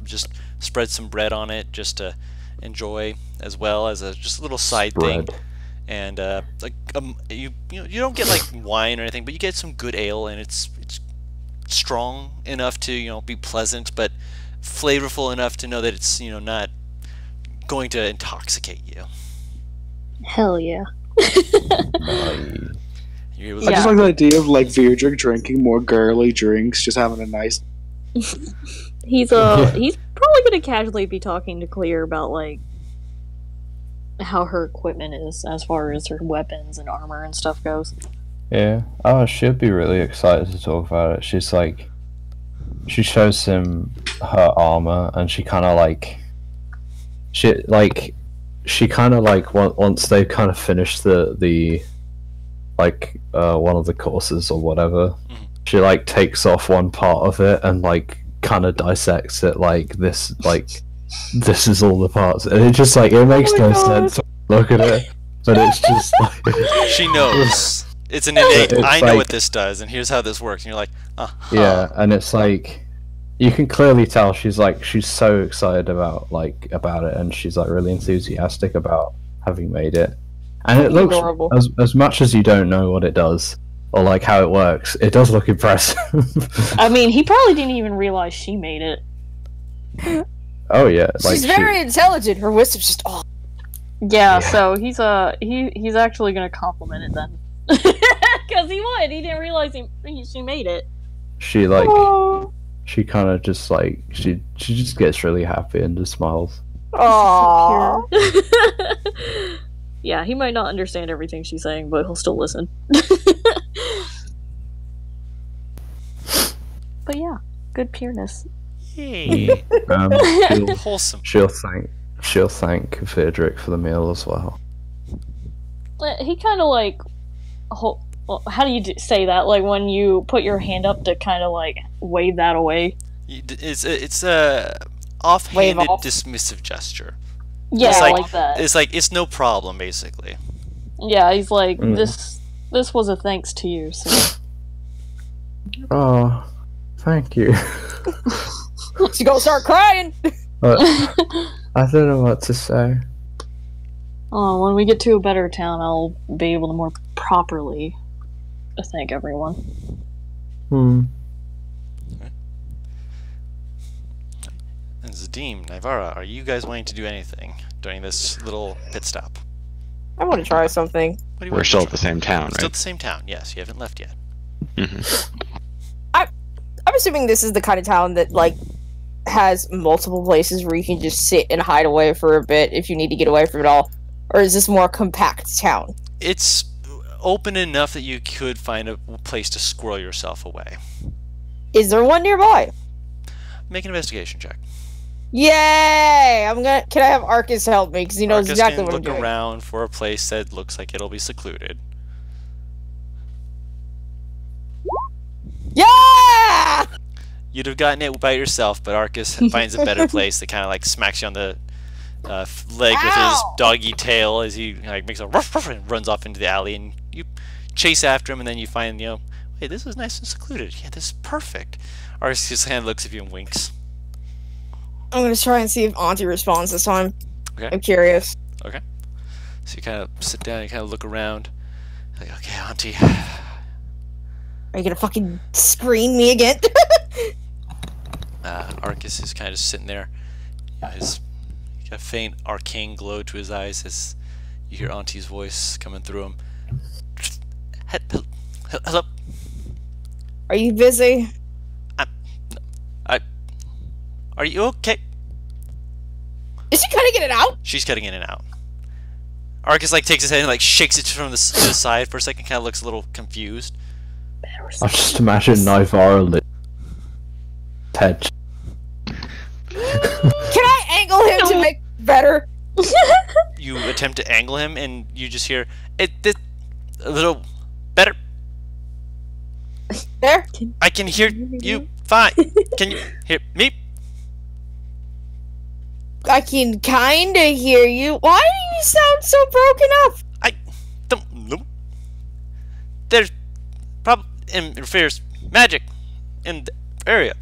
just spread some bread on it just to enjoy, as well as just a little side thing. And you don't get like wine or anything, but you get some good ale, and it's strong enough to be pleasant, but flavorful enough to know that it's not going to intoxicate you. Hell yeah. You're able I to- just like the idea of like Virdrick drinking more girly drinks, just having a nice. He's probably gonna casually be talking to Clear about like how her equipment is as far as her weapons and armor and stuff goes. Yeah. Oh, she'd be really excited to talk about it. She's like, she shows him her armor, and she kind of like, once they kind of finish the one of the courses or whatever, she like takes off one part of it and like kind of dissects it like this is all the parts, and it just like it makes no sense. Look at it, but it's just like she knows. It's an innate. It's I know like- what this does, and here's how this works. And you're like, yeah, and it's like you can clearly tell she's so excited about it, and she's like really enthusiastic about having made it. And it looks Adorable. as much as you don't know what it does or like how it works, it does look impressive. I mean, he probably didn't even realize she made it. Oh yeah, like She's very intelligent. Her wisdom's just off. Yeah, so he's he's actually gonna compliment it then, because he would. He didn't realize she made it. she she kind of just like she just gets really happy and just smiles. Aww. Yeah, he might not understand everything she's saying, but he'll still listen. But yeah, good pureness. hey, She'll, wholesome. she'll thank Virdrick for the meal as well. He kind of like, well, how do you say that? Like when you put your hand up to kind of like wave that away. It's a offhanded, Wave off. dismissive gesture. Yeah, It's like that. It's no problem, basically. Yeah, he's like, Mm. this was a thanks to you. So. Oh, thank you. She's gonna start crying. But I don't know what to say. Oh, when we get to a better town, I'll be able to more properly thank everyone. Hmm. And Zadim, Nivara, are you guys wanting to do anything during this little pit stop? I want to try something. What do you We're want to still try? at the same town, Still right? at the same town, yes. You haven't left yet. I'm assuming this is the kind of town that like has multiple places where you can just sit and hide away for a bit if you need to get away from it all, or is this more compact town? It's open enough that you could find a place to squirrel yourself away. Is there one nearby? Make an investigation check. Yay! Can I have Arcus help me because he knows Marcus exactly can what I'm look doing. around for a place that looks like it'll be secluded. Yeah! You'd have gotten it by yourself, but Arcus finds a better place that kind of like smacks you on the leg with his Ow! doggy tail as he like makes a ruff ruff and runs off into the alley, and you chase after him, and then you find hey, this is nice and secluded. Yeah, this is perfect. Arcus just kind of looks at you and winks. I'm gonna try and see if Auntie responds this time. Okay. I'm curious. So you kind of sit down, you kind of look around, like, okay, Auntie. Are you gonna fucking scream me again? Arcus is kind of just sitting there. He's got a faint arcane glow to his eyes as you hear Auntie's voice coming through him. Hello? Are you busy? Are you okay? Is she cutting it out? She's cutting in and out. Arcus like takes his head and like shakes it from the to the side for a second, kind of looks a little confused. I just imagine Nivara head. Can I angle him to make it better? You attempt to angle him, and you just hear it a little better. There? I can hear you fine. Can you hear me? I can kinda hear you. Why do you sound so broken up? I don't know. There's probably interferes magic in the area.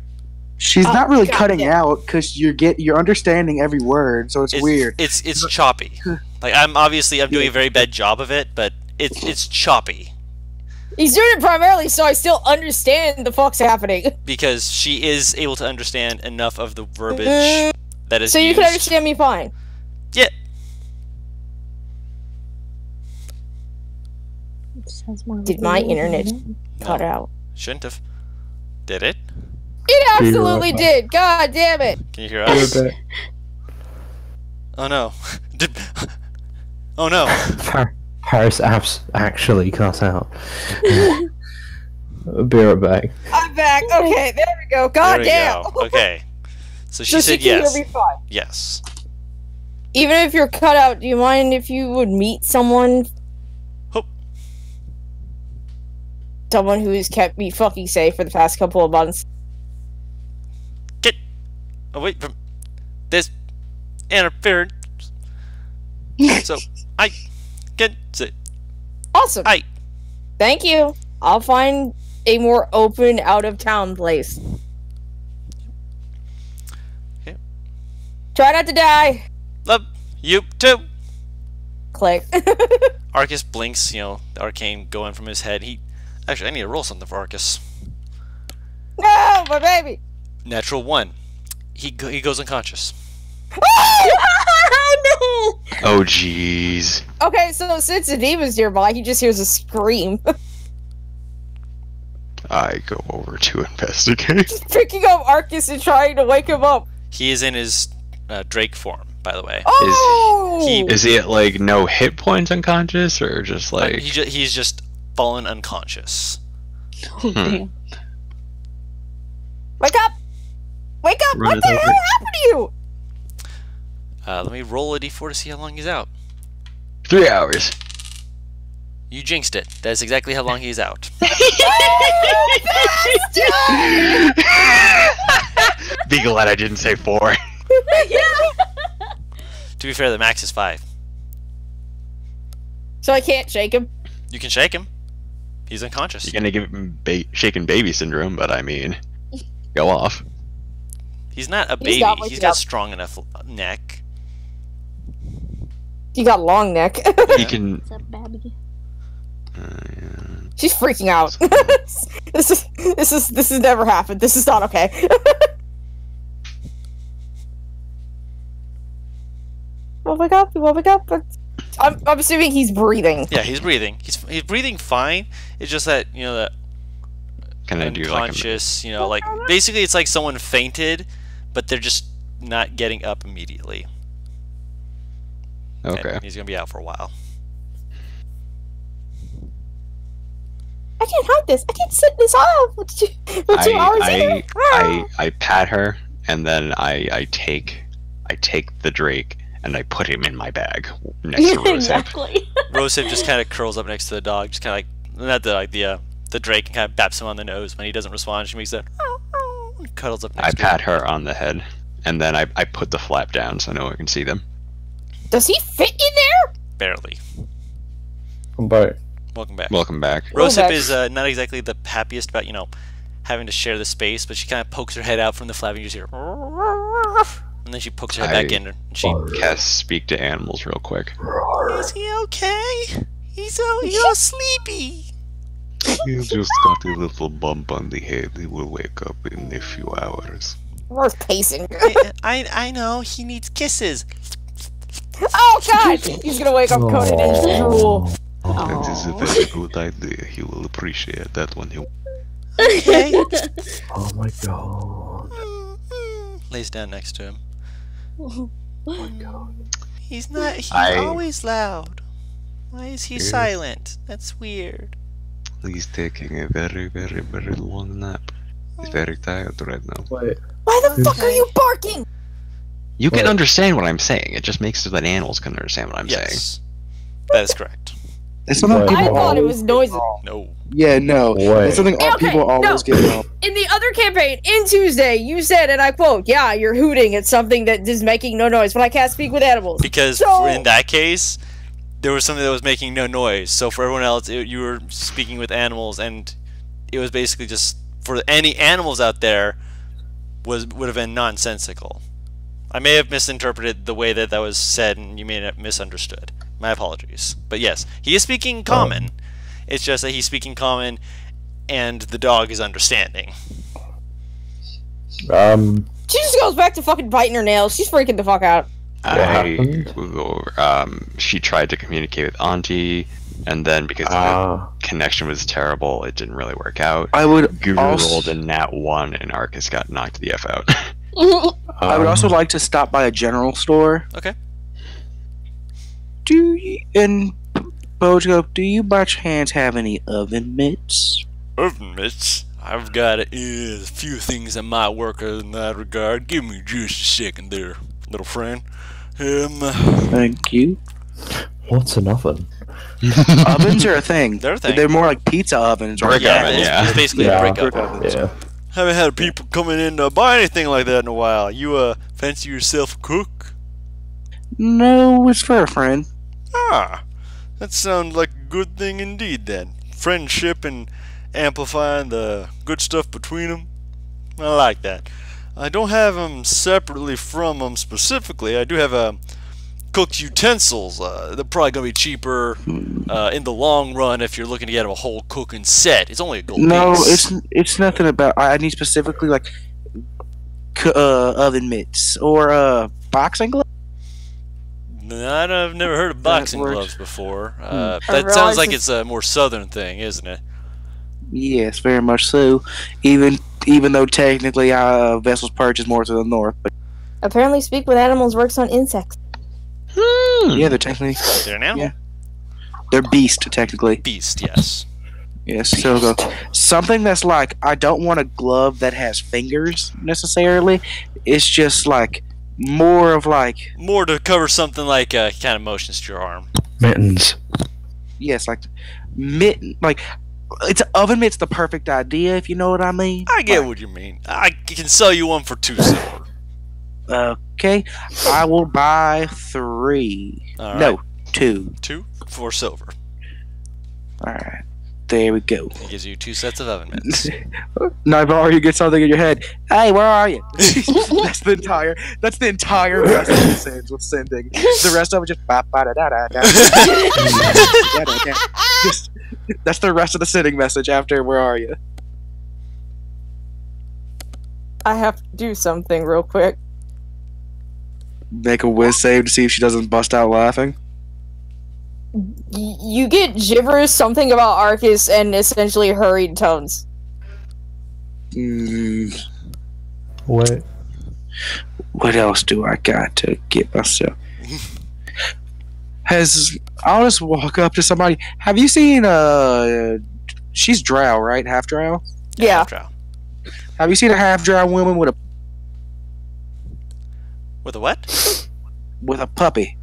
She's Oh, not really God cutting damn. out because you're understanding every word, so it's weird. It's choppy. Like I'm doing a very bad job of it, but it's choppy He's doing it primarily so I still understand the fuck's happening. because she is able to understand enough of the verbiage that is So you used. can understand me fine. Yeah. Did my internet cut out? Shouldn't have. Did it? It absolutely did. God damn it. Can you hear us? Oh no. Oh no. Paris apps actually cut out. Be right back. I'm back. Okay, there we go. God There we damn. go. Okay. So she So said she can yes. hear me fine. Yes. Even if you're cut out, do you mind if you would meet someone? Hope. Someone who has kept me fucking safe for the past couple of months. Away from this interference. So I can say Awesome. hi. Thank you. I'll find a more open, out-of-town place. Okay. Try not to die. Love you too. Click. Arcus blinks, the arcane going from his head. Actually, I need to roll something for Arcus. No, my baby. Natural 1. He goes unconscious. Oh jeez. Okay, so since the demon's nearby, he just hears a scream. I go over to investigate. Picking up Arcus and trying to wake him up. He is in his Drake form, by the way. Oh! Is he at like no hit points unconscious or just like He's just fallen unconscious. Oh, damn. Wake up! Wake up! Run What it the over. hell happened to you? Let me roll a d4 to see how long he's out. 3 hours? You jinxed it. That's exactly how long he's out. Be glad I didn't say 4. To be fair, the max is 5. So I can't shake him. You can shake him. He's unconscious. You're gonna give him shaken baby syndrome, but I mean, go off. He's not a He's baby. got He's waked got up. strong enough neck. You got a long neck. He can. What's up, Babby? She's freaking out. This is never happened. This is not okay. Oh my god, I'm assuming he's breathing. Yeah, he's breathing. He's breathing fine. It's just that that Can I do like unconscious. Like basically it's like someone fainted, but they're just not getting up immediately. Okay. And he's gonna be out for a while. I can't hide this. I can't sit this off for 2 hours either. I pat her and then I take the Drake and I put him in my bag next to Rosehip. Exactly. Rosehip just kind of curls up next to the dog, just kind of like the Drake, and kind of baps him on the nose. When he doesn't respond, she makes that cuddles up next I to pat him. her on the head and then I put the flap down so no one can see them. Does he fit in there? Barely. Come back. Welcome back. Welcome back. Rosehip back. is not exactly the happiest about having to share the space, but she kind of pokes her head out from the flap, and you just hear, and then she pokes her head back in, and she. Cast speak to animals real quick. Is he okay? He's all sleepy. He just got a little bump on the head. He will wake up in a few hours. Where's pacing? I know. He needs kisses. Oh god! He's gonna wake up coated in drool. That is a very good idea. He will appreciate that one. Okay. Oh my god. Lays down next to him. Oh my god. He's not. He's I- always loud. Why is he Yes. silent? That's weird. He's taking a very, very, very long nap. He's very tired right now. Wait. Why the fuck are you barking? You can What? understand what I'm saying. It just makes it so that animals can understand what I'm saying. Yes. That is correct. That's something What? people I thought it always was noises. No. Yeah, no. Wait. It's something Okay, people always no. get wrong. In the other campaign, in Tuesday, you said, and I quote, "Yeah, you're hooting at something that is making no noise, but I can't speak with animals." Because So- in that case, there was something that was making no noise. So for everyone else, you were speaking with animals, and it was basically just for any animals out there would have been nonsensical. I may have misinterpreted the way that was said, and you may have misunderstood. My apologies. But yes, he is speaking common. It's just that he's speaking common, and the dog is understanding. She just goes back to fucking biting her nails. She's freaking the fuck out. happened? She tried to communicate with Auntie, and then because the connection was terrible, it didn't really work out. I would Guru also, rolled a nat 1, and Arcus got knocked the F out. I would also like to stop by a general store. Okay. Do you, and Bojo, do you by chance have any oven mitts? Oven mitts. I've got a few things that might work in that regard. Give me just a second there, little friend. Thank you. What's an oven? Ovens are a thing. They're a thing. They're more like pizza ovens, right? Brick oven, yeah. It's basically Yeah. a brick Brick oven. ovens. Yeah. Haven't had people coming in to buy anything like that in a while. You fancy yourself a cook? No, it's for a friend. Ah, that sounds like a good thing indeed then. Friendship and amplifying the good stuff between them. I like that. I don't have them separately from them specifically. I do have cooked utensils. They're probably going to be cheaper in the long run if you're looking to get a whole cooking set. It's only a gold No, piece. it's nothing about. I need specifically like oven mitts or boxing gloves. I've never heard of boxing works. gloves before. I That sounds realize like it's- it's a more southern thing, isn't it? Yes, very much so. Even though technically Vessel's Perch is more to the north, but Apparently, speak with animals works on insects. yeah, they're technically There now? Yeah. they're beast technically. Beast, yes. Yes, so something that's like I don't want a glove that has fingers necessarily. It's just like more of like More to cover something like kind of motions to your arm. Mittens. yes, like mitten like it's oven mitt's the perfect idea if you know what I mean. I get what you mean. I can sell you one for 2 silver. Okay, I will buy 3. All No, right. 2. 2 for silver. All right, there we go. He gives you 2 sets of oven mitts. Navarre, you get something in your head. Hey, where are you? That's the entire rest of the sentence with sending. The rest of it just ba ba da da da da. Just that's the rest of the sending message after where are you? I have to do something real quick. Make a whiz save to see if she doesn't bust out laughing. You get gibberish, something about Arcus, and essentially hurried tones. Wait. What else do I got to get myself? I'll just walk up to somebody. Have you seen she's drow, right? Half drow? Yeah. Drow. Have you seen a half drow woman with With a what? a puppy?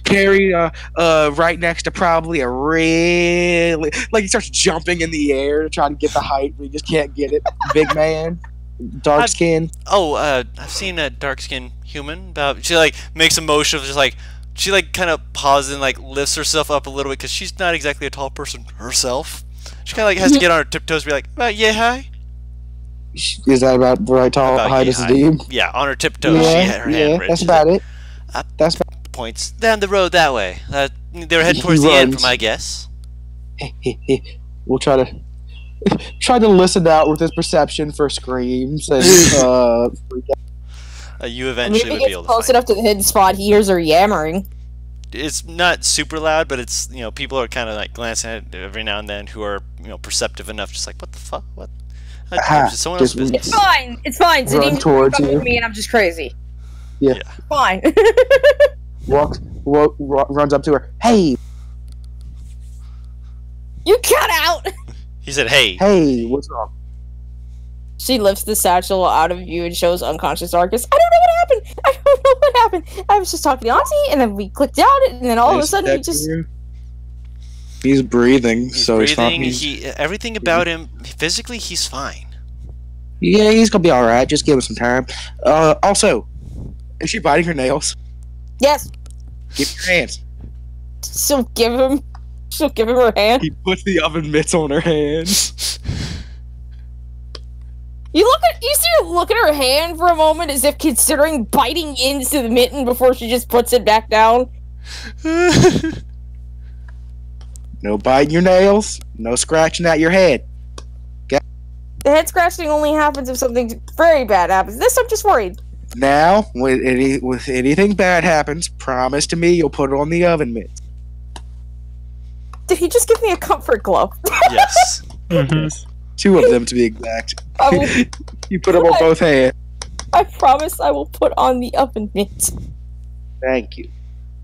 Carried right next to probably a really like he starts jumping in the air to try to get the height, but he just can't get it. Big man, dark skin. Oh, I've seen a dark-skinned human. She like makes a motion of just like she like kind of pauses and like lifts herself up a little bit because she's not exactly a tall person herself. She kind of like has to get on her tiptoes, and be like, "Yeah, hi." Is that about the right tall About height yay as high. Deem? Yeah, on her tiptoes, she had her hand raised. that's about it. Uh, That's about Points down the road that way. They were heading He towards the end, runs. from my guess. We'll try to listen out with his perception for screams and You I mean, eventually if would he be gets able to close find enough to the hidden spot, he hears her yammering. It's not super loud, but it's people are kind of like glancing at it every now and then who are perceptive enough, just like what the fuck, what? It's someone else's just- business. It's fine. It's fine. Run Zidane towards fucking you. with me, and I'm just crazy. Yeah. Fine. runs up to her. Hey, You cut out. He said, "Hey." hey, what's wrong? She lifts the satchel out of view and shows unconscious Arcus. I don't know what happened. I don't know what happened. I was just talking to Auntie, and then we clicked out, and then all of a sudden he just He's breathing, He's so breathing. he's Everything about him, physically, he's fine. Yeah, he's gonna be all right. Just give him some time. Also, is she biting her nails? Yes. Give me your hands. She'll give him her hand. He puts the oven mitts on her hands. You see her look at her hand for a moment as if considering biting into the mitten before she just puts it back down. No biting your nails. No scratching at your head. The head scratching only happens if something very bad happens. This I'm just worried. Now, when anything bad happens, promise to me you'll put it on the oven mitts. Did he just give me a comfort glove? Yes. Two of them to be exact. I will, You put them on both hands. I promise I will put on the oven mitts. Thank you.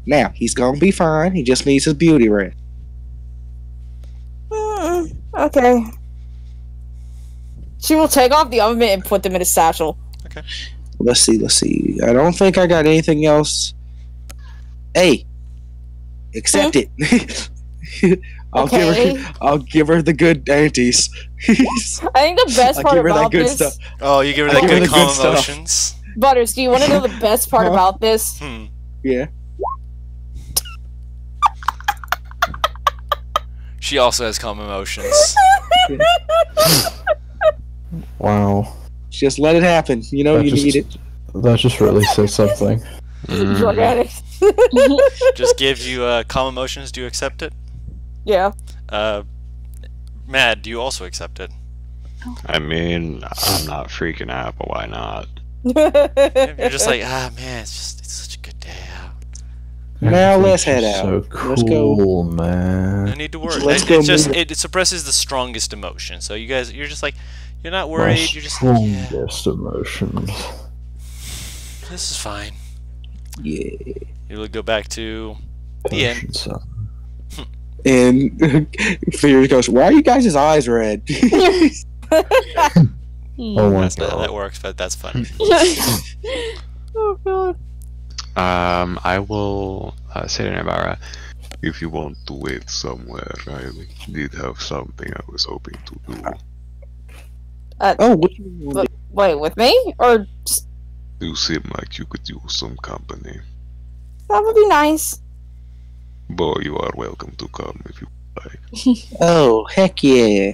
Now, he's gonna be fine. He just needs his beauty rest. Okay. She will take off the oven mitt and put them in a satchel. Okay. Let's see. I don't think I got anything else. Hey, accept it. I'll give her the good aunties. I think the best part about this... Oh, you give her I'll that give her good the good calm stuff. emotions? Butters, do you want to know the best part about this? Yeah. She also has calm emotions. Wow. Just let it happen. You know you need it. That just really says something. Drug addict. Just gives you calm emotions. Do you accept it? Yeah. Mad, do you also accept it? I mean, I'm not freaking out, but why not? You're just like, man, it's such a good day out. Now let's head out. So cool, Let's go. man. No need to worry. Let's go It suppresses the strongest emotion. So you're just like, you're not worried. You're just like, yeah, Strongest emotions. this is fine. Yeah. You'll go back to the end. Potion, And Fear goes, "Why are you guys' eyes red?" Oh my That works, but that's funny. Oh god. I will say to Nabara, If you want to wait somewhere, I did have something I was hoping to do. Oh, what you want to do? Wait, with me? Or just, You seem like you could use some company. that would be nice. But you are welcome to come if you like. Oh, heck yeah.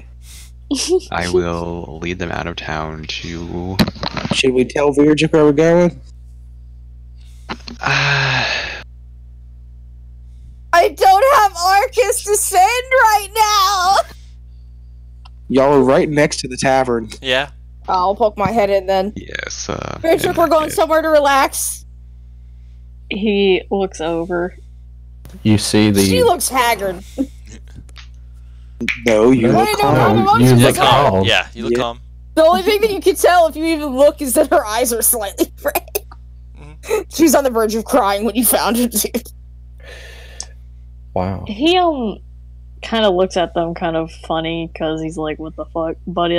I will lead them out of town to. Should we tell Virgil where we're going? I don't have Arcus to send right now! Y'all are right next to the tavern. Yeah. I'll poke my head in then. Yes, Virgil, we're going somewhere to relax. He looks over. You see She the. looks haggard. No, you Wait, look no, calm. no, no, You no, look no. calm. Yeah, you look Yeah. calm. The only thing that you can tell if you even look is that her eyes are slightly red. She's on the verge of crying when you found her, dude. Wow. He kind of looks at them kind of funny because he's like, "What the fuck?" But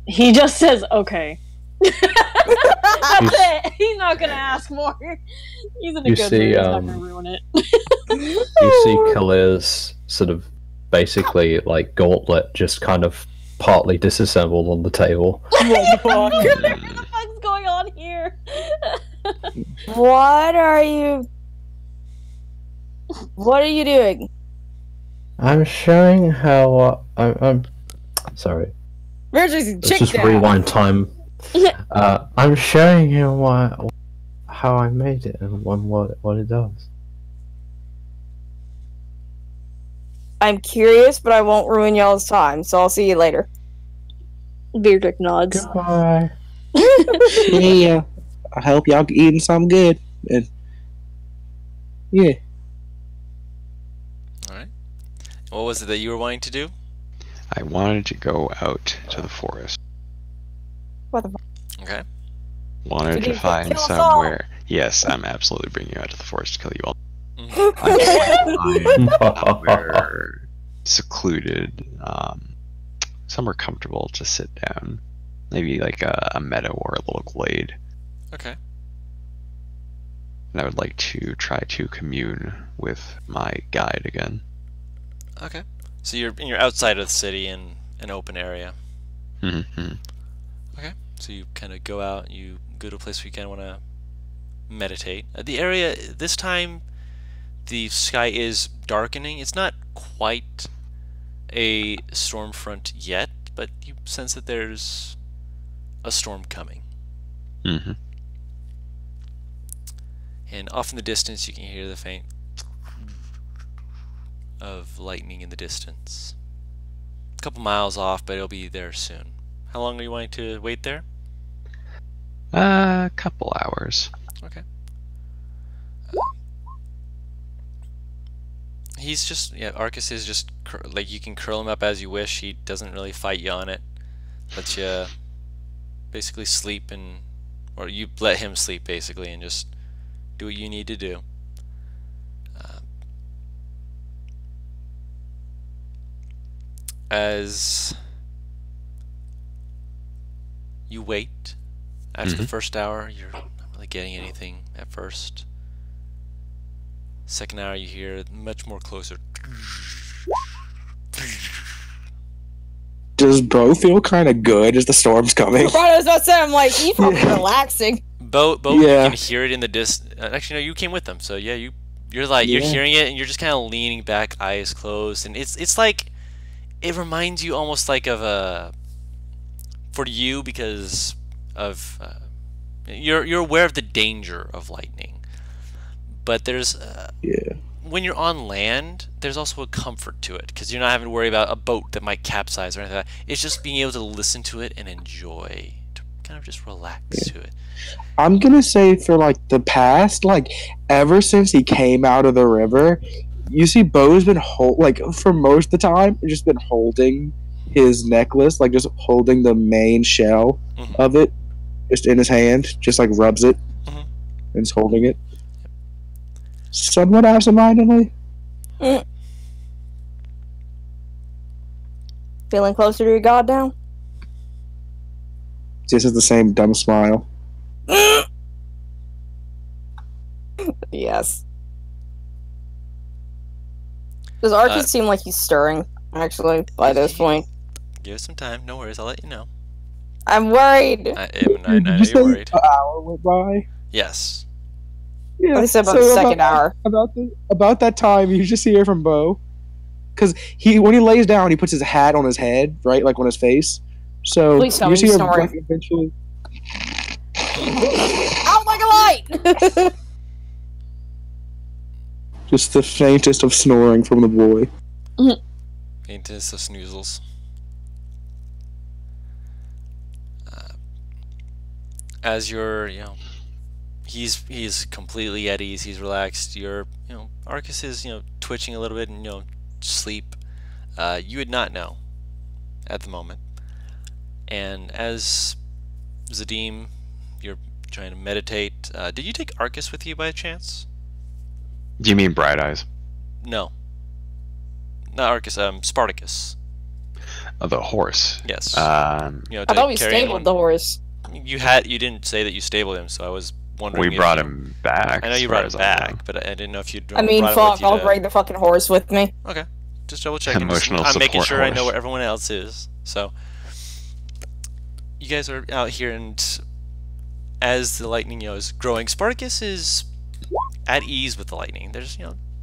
he just says, "Okay." That's it. He's not gonna ask more. He's in a You good see, mood. He's not gonna ruin it. You see Kalir's sort of basically like gauntlet just kind of partly disassembled on the table. What the fuck's going on here? What are you doing? I'm showing how I'm sorry. Virgil's Let's chick just down. rewind time. I'm showing him how I made it and what it does. I'm curious, but I won't ruin y'all's time, so I'll see you later. Beardrick nods. Goodbye. Yeah, I hope y'all eating something good. And yeah, Alright. What was it that you were wanting to do? I wanted to go out to the forest. What the fuck? Okay. Wanted Did you to find kill us all? somewhere. Yes, I'm absolutely bringing you out to the forest to kill you all. Somewhere secluded, somewhere comfortable to sit down. Maybe like a meadow or a little glade. Okay. And I would like to try to commune with my guide again. Okay. So you're outside of the city in an open area. Mm-hmm. Okay. So you kind of go out. You go to a place where you kind of want to meditate. The area this time, the sky is darkening. It's not quite a storm front yet, but you sense that there's a storm coming. Mm-hmm. And off in the distance, you can hear the faint of lightning in the distance. A couple miles off, but it'll be there soon. How long are you wanting to wait there? A couple hours. Okay. He's just, yeah, Arcus is just, like, you can curl him up as you wish. He doesn't really fight you on it. Lets you basically sleep or you let him sleep, basically, and just do what you need to do. As you wait, after the first hour, you're not really getting anything at first. Second hour, you hear much more closer. Does Bo feel kind of good as the storm's coming? Right, I was about to say, I'm like, you probably relaxing. Bo, Yeah. you can hear it in the distance. Actually, no, you came with them, so yeah, you're like you're hearing it, and you're just kind of leaning back, eyes closed, and it's like it reminds you almost like of for you because of you're aware of the danger of lightning, but there's when you're on land, there's also a comfort to it because you're not having to worry about a boat that might capsize or anything like that. It's just being able to listen to it and enjoy, to kind of just relax to it. I'm gonna say for like the past, like ever since he came out of the river, you see Bo's been for most of the time, just been holding his necklace, like just holding the main shell of it, just in his hand, just like rubs it and is holding it. Somewhat absentmindedly. Feeling closer to your god now? Just has the same dumb smile. Yes. Does Arcus seem like he's stirring, actually, by this point? Give us some time. No worries. I'll let you know. I'm worried. I know you're worried. An hour went by. Yes. Yeah, I said about the second hour. About that time, you just hear from Bo, because when he lays down, he puts his hat on his head, right, like on his face. So Please tell you me see he's him snoring. like, eventually. Out like a light! Just the faintest of snoring from the boy. Faintest of snoozles. As you're, he's completely at ease. He's relaxed. Arcus is, twitching a little bit and, sleep. You would not know at the moment. And as Zadim, you're trying to meditate. Did you take Arcus with you by chance? Do you mean Bright Eyes? No. Not Arcus, Spartacus. The horse. Yes. I thought we stabled the horse. You didn't say that you stabled him, so I was wondering. We brought him back. I know you brought him back, but I didn't know if you'd. I mean, fuck, I'll bring the fucking horse with me. Okay, just double checking. Emotional I'm making support sure I horse. know where everyone else is. So, you guys are out here, and as the lightning, is growing, Spartacus is at ease with the lightning. There's,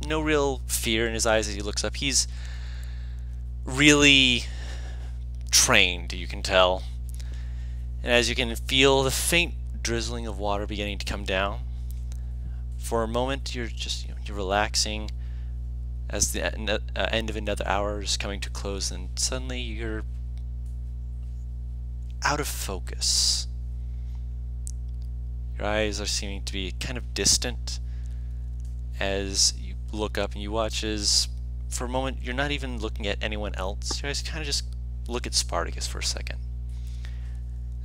no real fear in his eyes as he looks up. He's really trained, you can tell. And as you can feel the faint drizzling of water beginning to come down, for a moment you're just you're relaxing as the end of another hour is coming to close, and suddenly you're out of focus. Your eyes are seeming to be kind of distant as you look up and you watch as for a moment you're not even looking at anyone else. Your eyes kind of just look at Spartacus for a second.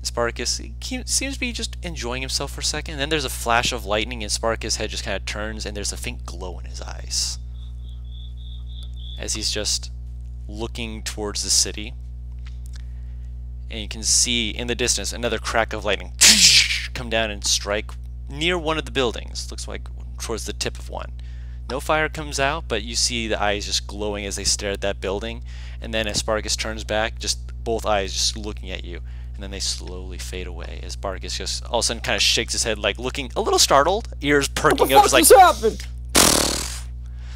Spartacus seems to be just enjoying himself for a second, and then there's a flash of lightning and Spartacus' head just kind of turns and there's a faint glow in his eyes as he's just looking towards the city, and you can see in the distance another crack of lightning come down and strike near one of the buildings. Looks like towards the tip of one. No fire comes out, but you see the eyes just glowing as they stare at that building. And then as Spartacus turns back, just both eyes just looking at you. And then they slowly fade away as Spartacus just all of a sudden kind of shakes his head, like looking a little startled, ears perking up, just like. Happened?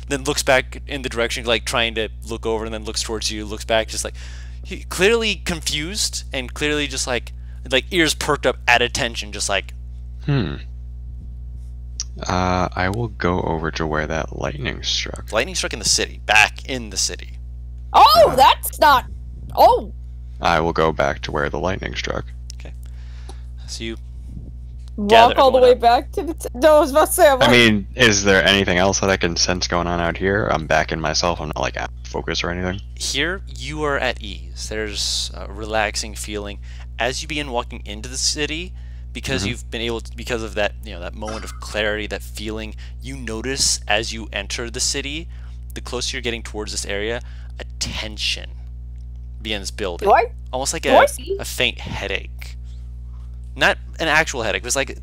Then looks back in the direction, like trying to look over, and then looks towards you, looks back, just like he clearly confused and clearly just like ears perked up at attention, just like. I will go over to where that lightning struck. Lightning struck in the city, back in the city. Oh, that's not. Oh. I will go back to where the lightning struck. Okay. So you Walk all the way up. back to the. No, I was about to say. I mean, is there anything else that I can sense going on out here? I'm back in myself. I'm not like out of focus or anything. Here you are at ease. There's a relaxing feeling as you begin walking into the city. Because you've been able to, because of that, that moment of clarity, that feeling, you notice as you enter the city, the closer you're getting towards this area, a tension begins building. Almost like a faint headache. Not an actual headache, but it's like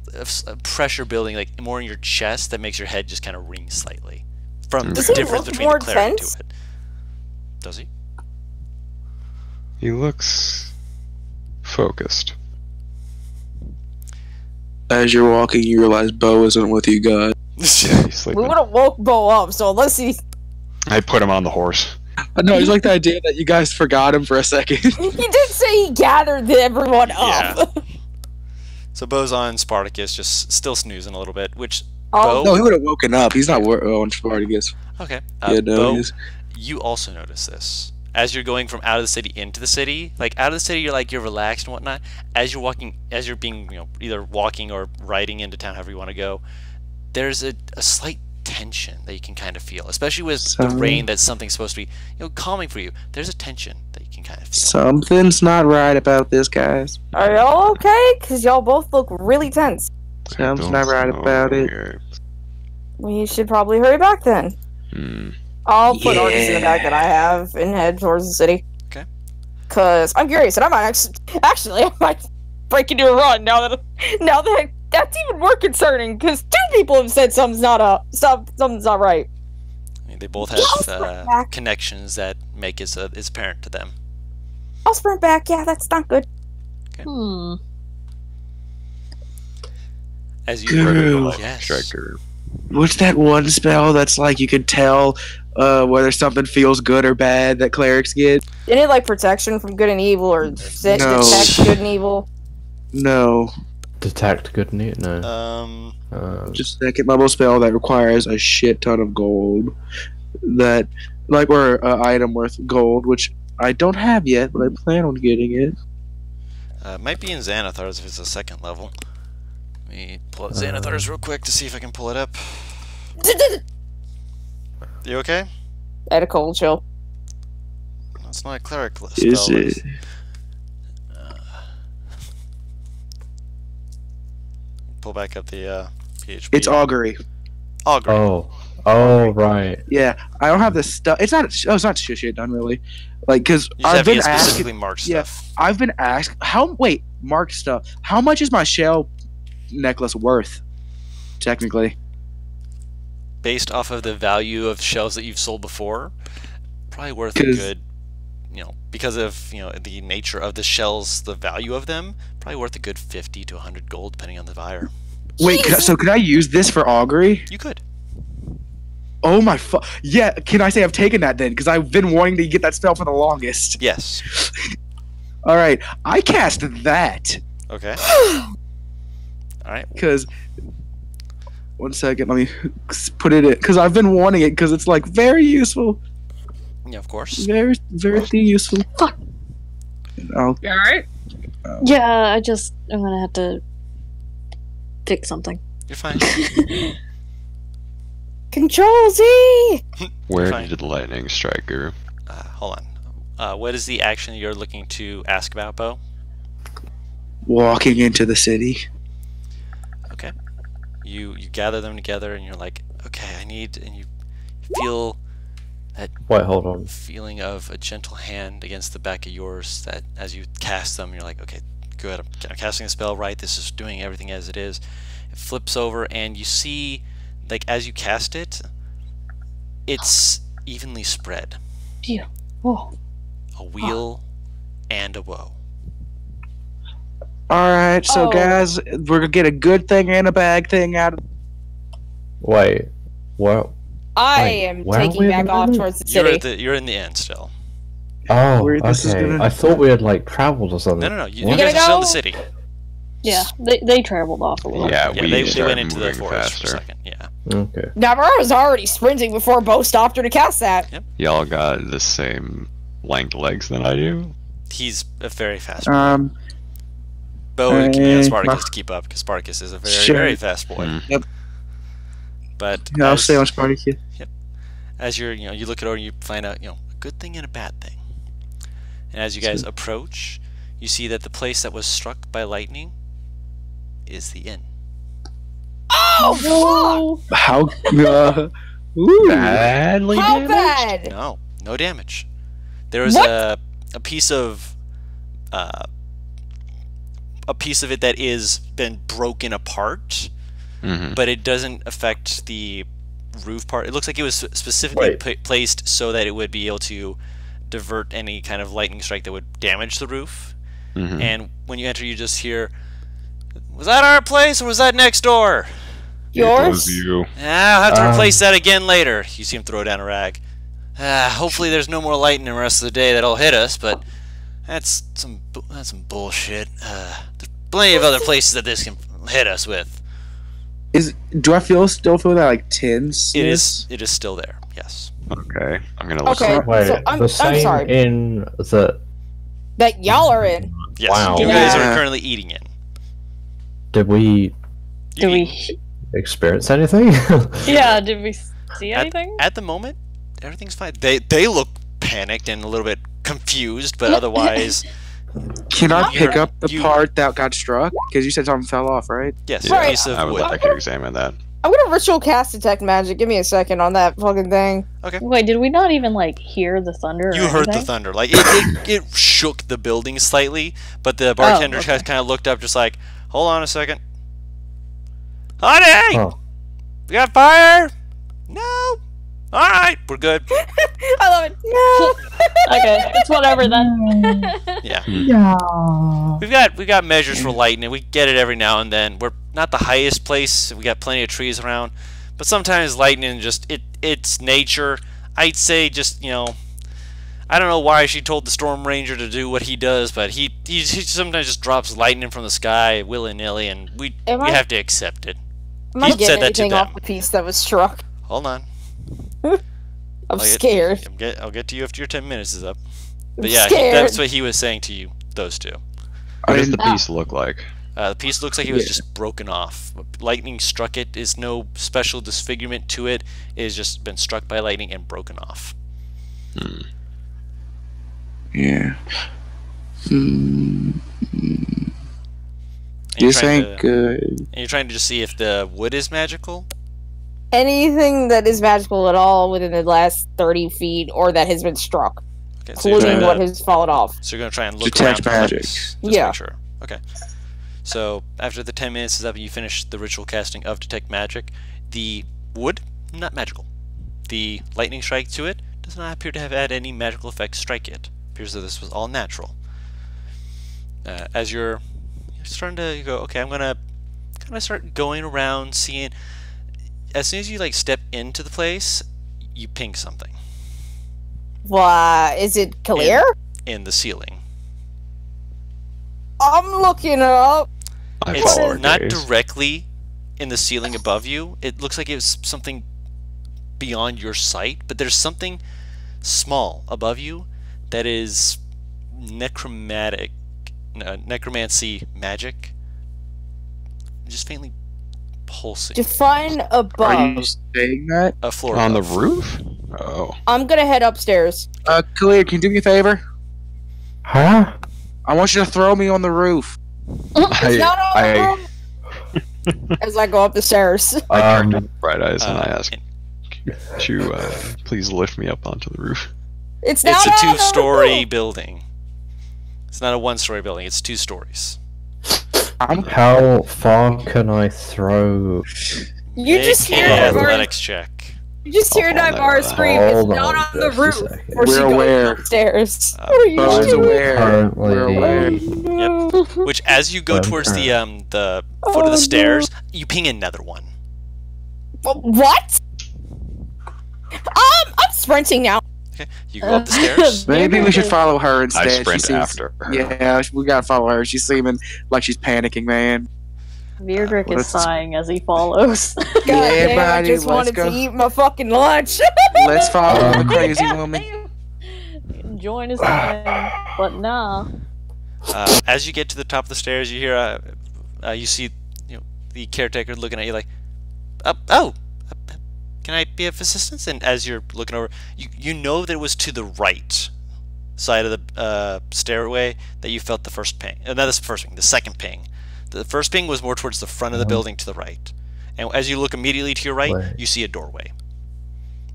a pressure building, like more in your chest that makes your head just kind of ring slightly. From the difference between the clarity to it. Does he? He looks focused. As you're walking, you realize Bo isn't with you guys. Yeah, he's sleeping. We would have woke Bo up, so unless he. I put him on the horse. No, I just like the idea that you guys forgot him for a second. He did say he gathered everyone up. Yeah. So Bo's on Spartacus, just still snoozing a little bit, which Oh. Bo. No, he would have woken up. He's not on Spartacus. Okay. Yeah, no, Bo, he's- you also notice this. As you're going from out of the city into the city, like out of the city, you're relaxed and whatnot. As you're walking, as you're being, either walking or riding into town, however you want to go, there's a slight tension that you can kind of feel, especially with the rain. That's something supposed to be, calming for you. There's a tension that you can kind of feel. Something's not right about this, guys. Are y'all okay? Because y'all both look really tense. Something's not right about it. We should probably hurry back then. I'll put Arcus in the bag that I have and head towards the city. Okay. Cause I'm curious, and I might actually I might break into a run now that that's even more concerning. Cause 2 people have said something's not right. I mean, they both sprint have back. connections that make is apparent to them. I'll sprint back. Yeah, that's not good. As you Girl. yes. Striker. What's that one spell that's like you could tell whether something feels good or bad that clerics get? Isn't it like protection from good and evil, or No. detect good and evil? No. Detect good and evil? No. Just a second level spell that requires a shit ton of gold. That, like, or an item worth gold, which I don't have yet, but I plan on getting it. Might be in Xanathar's if it's a 2nd level. Let me pull out Xanathar's real quick to see if I can pull it up. You okay? I had a cold chill. That's not a cleric spell. Is it? Pull back up the PHP. It's augury. Augury. Oh, right. Yeah, I don't have the stuff. It's not. Oh, it's not shit done really. Like, cause You just I've have to been get asked. specifically marked Yeah, stuff. I've been asked how. Wait, marked stuff. How much is my shell necklace worth? Technically, Based off of the value of shells that you've sold before, probably worth a 'Cause- good, because of the nature of the shells, the value of them, probably worth a good 50 to 100 gold, depending on the buyer. wait. So can I use this for augury? You could. Oh my yeah. Can I say I've taken that then? Because I've been wanting to get that spell for the longest. Yes. All right, I cast that Okay. All right. because. 1 second, let me put it in because I've been wanting it because it's like very useful, Yeah, of course. very useful. Fuck. I'll, You alright? Yeah, I'm gonna have to fix something. You're fine. Control Z. Where Fine. did the lightning strike her? Hold on. What is the action you're looking to ask about, Bo? walking into the city. Okay. You gather them together and you're like, okay, and you feel that Wait, hold on. feeling of a gentle hand against the back of yours that as you cast them, you're like, okay, good, I'm casting the spell right, this is doing everything as it is. It flips over and you see, like, as you cast it, It's evenly spread. Phew. Oh. A wheel and a woe. All right, so Oh. guys, we're gonna get a good thing and a bad thing out of. Wait, what? I Wait, am where are we taking at back the off moment? towards the You're city. at you're in the end still. Oh, Where this is okay. gonna- I thought we had like traveled or something. No. You What? guys are still in the go? city. Yeah, they traveled off a little. Yeah, Yeah, we they started went into the moving forest for a faster. second. Yeah. Okay. Navarro was already sprinting before Bo stopped her to cast that. Y'all got the same length legs than I do. He's a very fast. Hey, Bo can get my- Spartacus to keep up because Spartacus is a very Sure. very fast boy. Mm. Yep. But Yeah, I'll as, stay on Spartacus. as you're you look it over and you find out a good thing and a bad thing. And as you guys approach, you see that the place that was struck by lightning is the inn. Oh, How? Ooh. Badly fuck! How damaged? bad? No damage. There was What? a piece of it that is been broken apart, Mm-hmm. but it doesn't affect the roof part. It looks like it was specifically Wait. placed so that it would be able to divert any kind of lightning strike that would damage the roof. Mm-hmm. And when you enter, you just hear, "Was that our place or was that next door?" It was Yours? you. I'll have to replace that again later. You see him throw down a rag. Hopefully there's no more lightning the rest of the day that'll hit us, but that's some bullshit. There's plenty of other places that this can hit us with. Do I still feel that like tense? It is still there. Yes. Okay, I'm gonna look. Okay. up. Wait, So I'm the same sorry. in the. That y'all are in. Yes. Wow. You guys Yeah. are currently eating it. Did we Did we? experience anything? Yeah, did we see At, anything? at the moment, everything's fine. They look panicked and a little bit confused, but otherwise, Can I pick You're- up the you- part that got struck? Because you said something fell off, right? yes, Yeah, a piece of I would wood. like to examine that. I'm gonna ritual cast detect magic. Give me a second on that fucking thing. Wait, did we not even like hear the thunder? You or heard the anything? thunder. Like it shook the building slightly, but the bartender okay. kind of looked up, just like, "Hold on a second, honey, Oh. we got fire? No. All right, we're good. I love it. No. Okay, it's whatever then. Yeah, Yeah. we've got measures for lightning. We get it every now and then. We're not the highest place. We got plenty of trees around, but sometimes lightning it's nature. I'd say just I don't know why she told the Storm Ranger to do what he does, but he sometimes just drops lightning from the sky willy nilly, and we Am I- have to accept it. Am I He said getting that to anything them. off the piece that was struck? Hold on. I'm I'll get- scared. I'll get to you after your 10 minutes is up. I'm But yeah, scared. that's what he was saying to you, those two. What does the piece look like? The piece looks like it was Yeah. just broken off. Lightning struck it. Is no special disfigurement to it. It has just been struck by lightning and broken off. Hmm. Yeah. And you're This trying ain't to- good. And you're trying to just see if the wood is magical? Anything that is magical at all within the last 30 feet or that has been struck, Okay, so you're including trying what to, has fallen off. so you're going to try and look Detect around for magic. lights, just to Yeah. make sure. Okay. So after the 10 minutes is up and you finish the ritual casting of Detect Magic, the wood, not magical. The lightning strike to it does not appear to have had any magical effects strike it. Appears that this was all natural. As you're starting to go, okay, I'm gonna kind of start going around seeing. As soon as you like step into the place, you ping something Why? Is it clear? in the ceiling. I'm looking it up. I It's follow her not gaze. directly in the ceiling above you. It looks like it's something beyond your sight, but there's something small above you that is necromancy magic, just faintly pulsing. Define Are you above. saying that? A floor on the above. roof. Oh, I'm gonna head upstairs. Khalil, can you do me a favor? Huh? I want you to throw me on the roof. It's not on the I room. As I go up the stairs. I turned to Bright Eyes and I asked and could you please lift me up onto the roof. It's not it's a on the two-story roof. building. It's not a one-story building. It's 2 stories. How far can I throw? You Make just an hear a very athletics check. You just hear I'll Nightmare follow. scream. It's Hold not on on the just a roof. second. Or she We're goes aware. upstairs. Bo's aware. Currently, We're aware. Yep. Which, as you go I'm towards the current. foot of the stairs, you ping another one. What? I'm sprinting now. Okay, you go up the stairs. Maybe we should follow her instead. I She sprint seems- after her. Yeah, we gotta follow her. She's seeming like she's panicking, man. Beardrick is let's- sighing as he follows. God damn, I buddy, just let's wanted go. to eat my fucking lunch. Let's follow the crazy woman. Join his thing, but nah. As you get to the top of the stairs, you hear, you see, the caretaker looking at you like, can I be of assistance? And as you're looking over, you know that it was to the right side of the stairway that you felt the first ping. Not the first ping, the second ping. The first ping was more towards the front of the building to the right. And as you look immediately to your right, you see a doorway.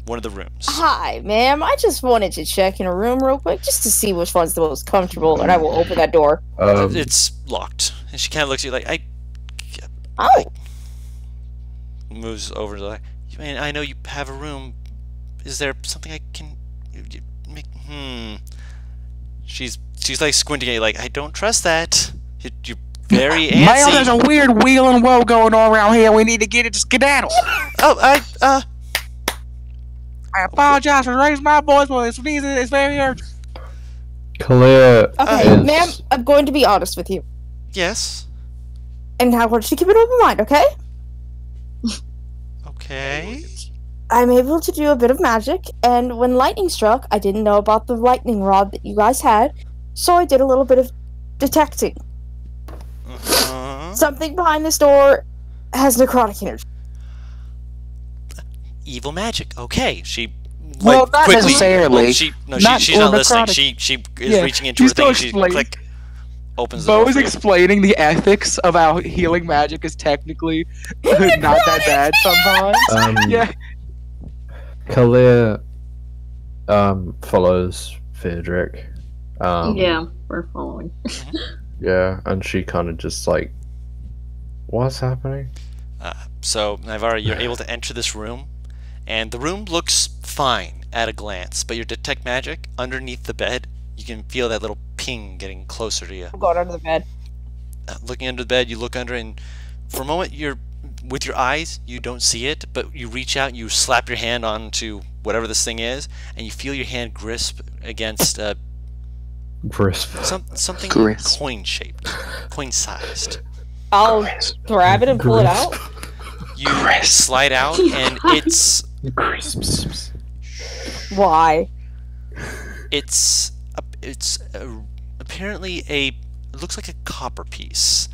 One of the rooms. Hi, ma'am. I just wanted to check in a room real quick just to see which one's the most comfortable, and I will open that door. It's locked. And she kind of looks at you like, Oh, moves over to like, I know you have a room. Is there something I can make? She's like squinting at you like, I don't trust that. You're very antsy. Man, there's a weird wheel and woe going on around here. We need to get it to skedaddle. Oh, I apologize for raising my voice, but it's very urgent. Kalia okay, is... ma'am. I'm going to be honest with you, yes. and I want you to keep an open mind, okay? Okay. I'm able to do a bit of magic, and when lightning struck, I didn't know about the lightning rod that you guys had, so I did a little bit of detecting. Something behind this door has necrotic energy. Evil magic. Okay. She. Well, like, not quickly, necessarily. Well, she's not listening. She is reaching into her she's thing. And still she explaining. click opens the door. Bo is for you. explaining the ethics of how healing magic is technically not that bad sometimes. Yeah. Kalia follows Fidrick. Yeah, we're following. Yeah, and she kind of just like, what's happening? So, Navarra, you're able to enter this room, and the room looks fine at a glance, but your detect magic, underneath the bed, you can feel that little ping getting closer to you. I'm going under the bed. Looking under the bed, you look under, and for a moment, with your eyes, you don't see it, but you reach out and you slap your hand onto whatever this thing is, and you feel your hand grasp against Crisp. something Grasp. coin-shaped, coin-sized. I'll grab it and pull it out. You slide out, and it's Crisps. Why? it's apparently it looks like a copper piece.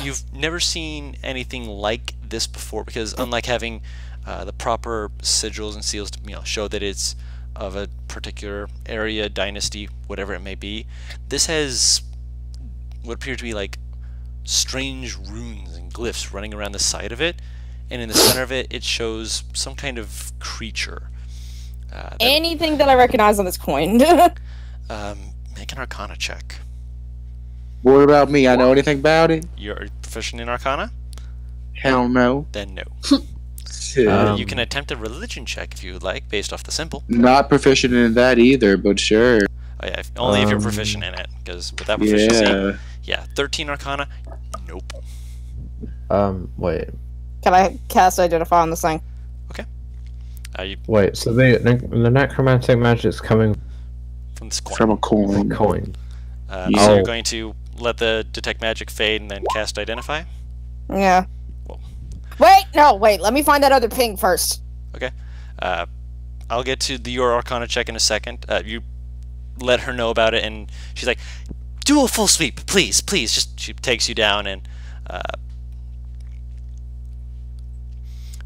You've never seen anything like this before, because unlike having the proper sigils and seals to show that it's of a particular area, dynasty, whatever it may be, this has what appear to be like strange runes and glyphs running around the side of it, and in the center of it, it shows some kind of creature. Anything that I recognize on this coin. Make an Arcana check. What about me? I know anything about it? You're proficient in Arcana? Hell no. Then no. Um, You can attempt a religion check if you would like, based off the symbol. Not proficient in that either, but sure. Oh yeah, only if you're proficient in it, because without proficiency, Yeah. 13 Arcana, nope. Wait. Can I cast Identify on this thing? Wait, so the necromantic magic's coming From this coin. From a from coin. a coin. So Oh. you're going to let the detect magic fade and then cast Identify? Yeah. Well. Wait, let me find that other ping first. Okay. I'll get to your Arcana check in a second. You let her know about it, and she's like, do a full sweep, please. Just she takes you down, and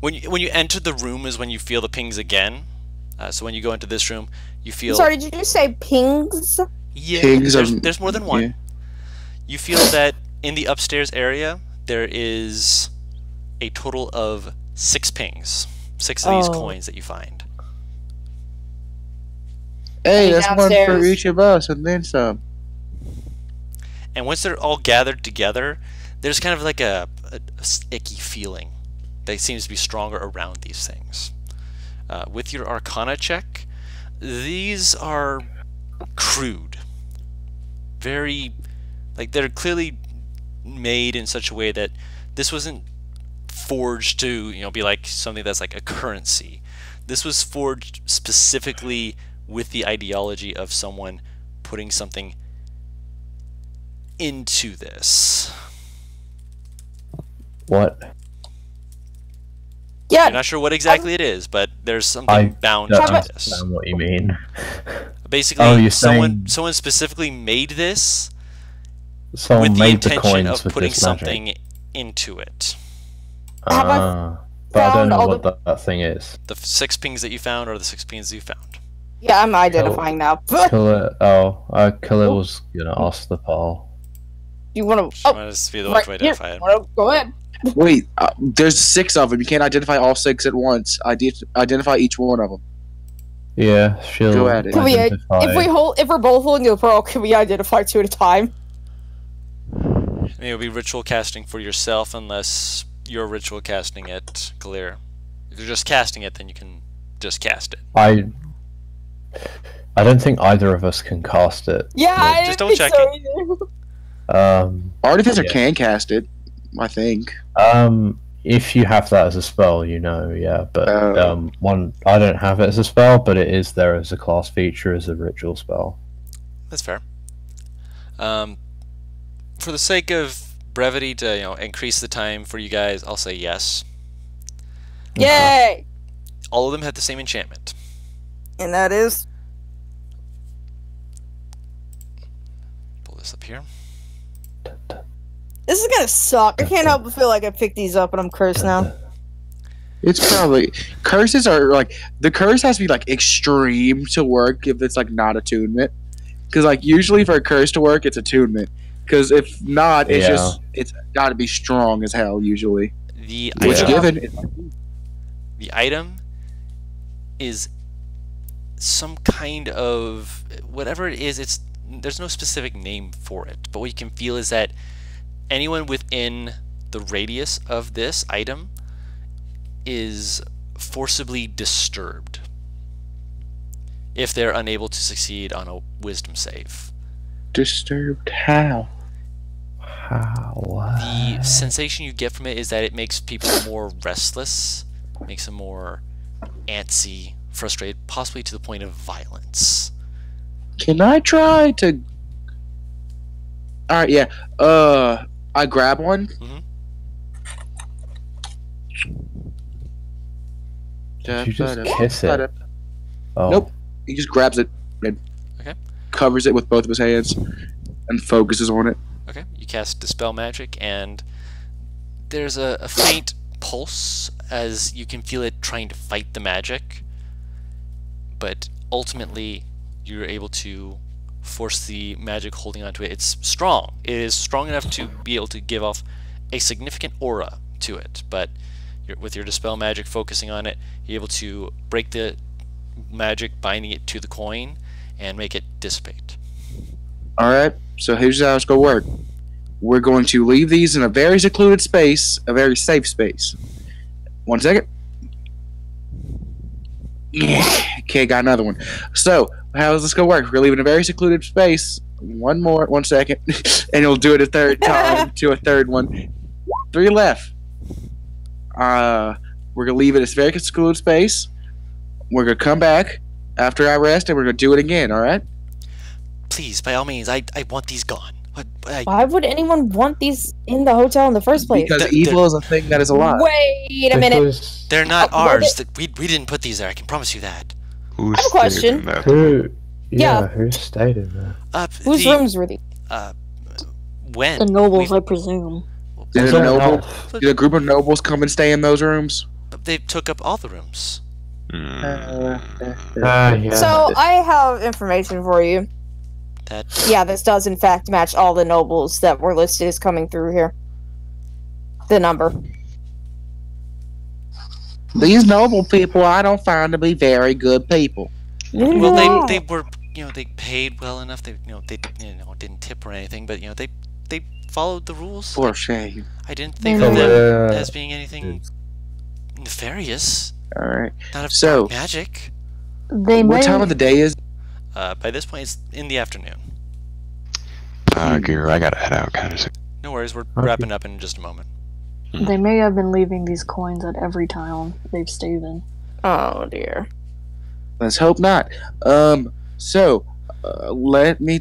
when you enter the room is when you feel the pings again. So when you go into this room, you feel... Sorry, did you say pings? Yeah, Pings there's more than one. yeah. You feel that in the upstairs area, there is a total of 6 pings. 6 of these Oh. coins that you find. Hey, that's one for Downstairs. each of us, and then some. And once they're all gathered together, there's kind of like a icky feeling that seems to be stronger around these things. With your Arcana check, these are crude. Very, like, they're clearly made in such a way that this wasn't forged to, be like something that's like a currency. This was forged specifically with the ideology of someone putting something into this. What? Yeah. You're not sure what exactly it is, but there's something bound don't to this. understand what you mean. Basically, you're someone saying specifically made this someone with the made the intention coins of with putting this magic. something into it. Have I But I don't found know all what the- that thing is. The 6 pings that you found are the 6 pings you found. Yeah, I'm identifying now. Khalil, Khalil was gonna ask the pal. You want She to? Oh, wanted us to be the one right to here. identify it. Go ahead. Wait, there's 6 of them. You can't identify all 6 at once. Identify each one of them. Yeah, she'll Go at it. Can we, identify. if we're both holding a pearl, can we identify 2 at a time? It would be ritual casting for yourself unless you're ritual casting it, clear. If you're just casting it, then you can just cast it. I don't think either of us can cast it. Yeah, I just didn't double think so either. Artificer Yeah. can cast it, I think. If you have that as a spell, yeah. But Oh. I don't have it as a spell, but it is there as a class feature as a ritual spell. That's fair. For the sake of brevity, to increase the time for you guys, I'll say yes. Yay! All of them have the same enchantment. And that is Pull this up here. this is gonna suck. I can't help but feel like I picked these up and I'm cursed now. It's probably curses are like the curse has to be like extreme to work if it's like not attunement. Because like usually for a curse to work, it's attunement. Because if not, it's got to be strong as hell usually. The Which item, given the item is some kind of whatever it is. There's no specific name for it, but what you can feel is that anyone within the radius of this item is forcibly disturbed if they're unable to succeed on a wisdom save. disturbed how? The sensation you get from it is that it makes people more restless, makes them more antsy, frustrated, possibly to the point of violence. Can I try to? All right, yeah. I grab one. Mhm. Did you just kiss it? Oh. Nope. He just grabs it and Okay. covers it with both of his hands and focuses on it. Okay, you cast Dispel Magic, and there's a faint pulse as you can feel it trying to fight the magic, but ultimately you're able to force the magic holding onto it. It's strong. It is strong enough to be able to give off a significant aura to it, but with your Dispel Magic focusing on it, you're able to break the magic binding it to the coin and make it dissipate. All right. So here's how it's gonna work. We're going to leave these in a very secluded space, a very safe space. 1 second. Okay, got another one. So how is this gonna work? We're gonna leave it in a very secluded space. 1 second, and you'll do it a third time to a third one. 3 left. We're gonna leave it in a very secluded space. We're gonna come back after I rest, and we're gonna do it again. All right? Please, by all means, I want these gone. Why would anyone want these in the hotel in the first place? Because evil is a thing that is alive. Wait a minute. They're not Well, ours. We didn't put these there. I can promise you that. Who's I have a question. Who? Yeah. Who stayed in there? Whose rooms were these? When? The nobles, I presume. Did Was a, that noble, elf? did a group of nobles come and stay in those rooms? They took up all the rooms. Yeah. So I have information for you. That Yeah, this does in fact match all the nobles that were listed as coming through here. The number. These noble people I don't find to be very good people. well, they were they paid well enough. They didn't tip or anything, but they followed the rules. For shame. I didn't think So, of them as being anything nefarious. All right. Not of So- dark magic. They What may. time of the day is? By this point, it's in the afternoon. Gear, I gotta head out, kind of. No worries, we're Okay. wrapping up in just a moment. They may have been leaving these coins at every town they've stayed in. Oh dear. Let's hope not. So, let me.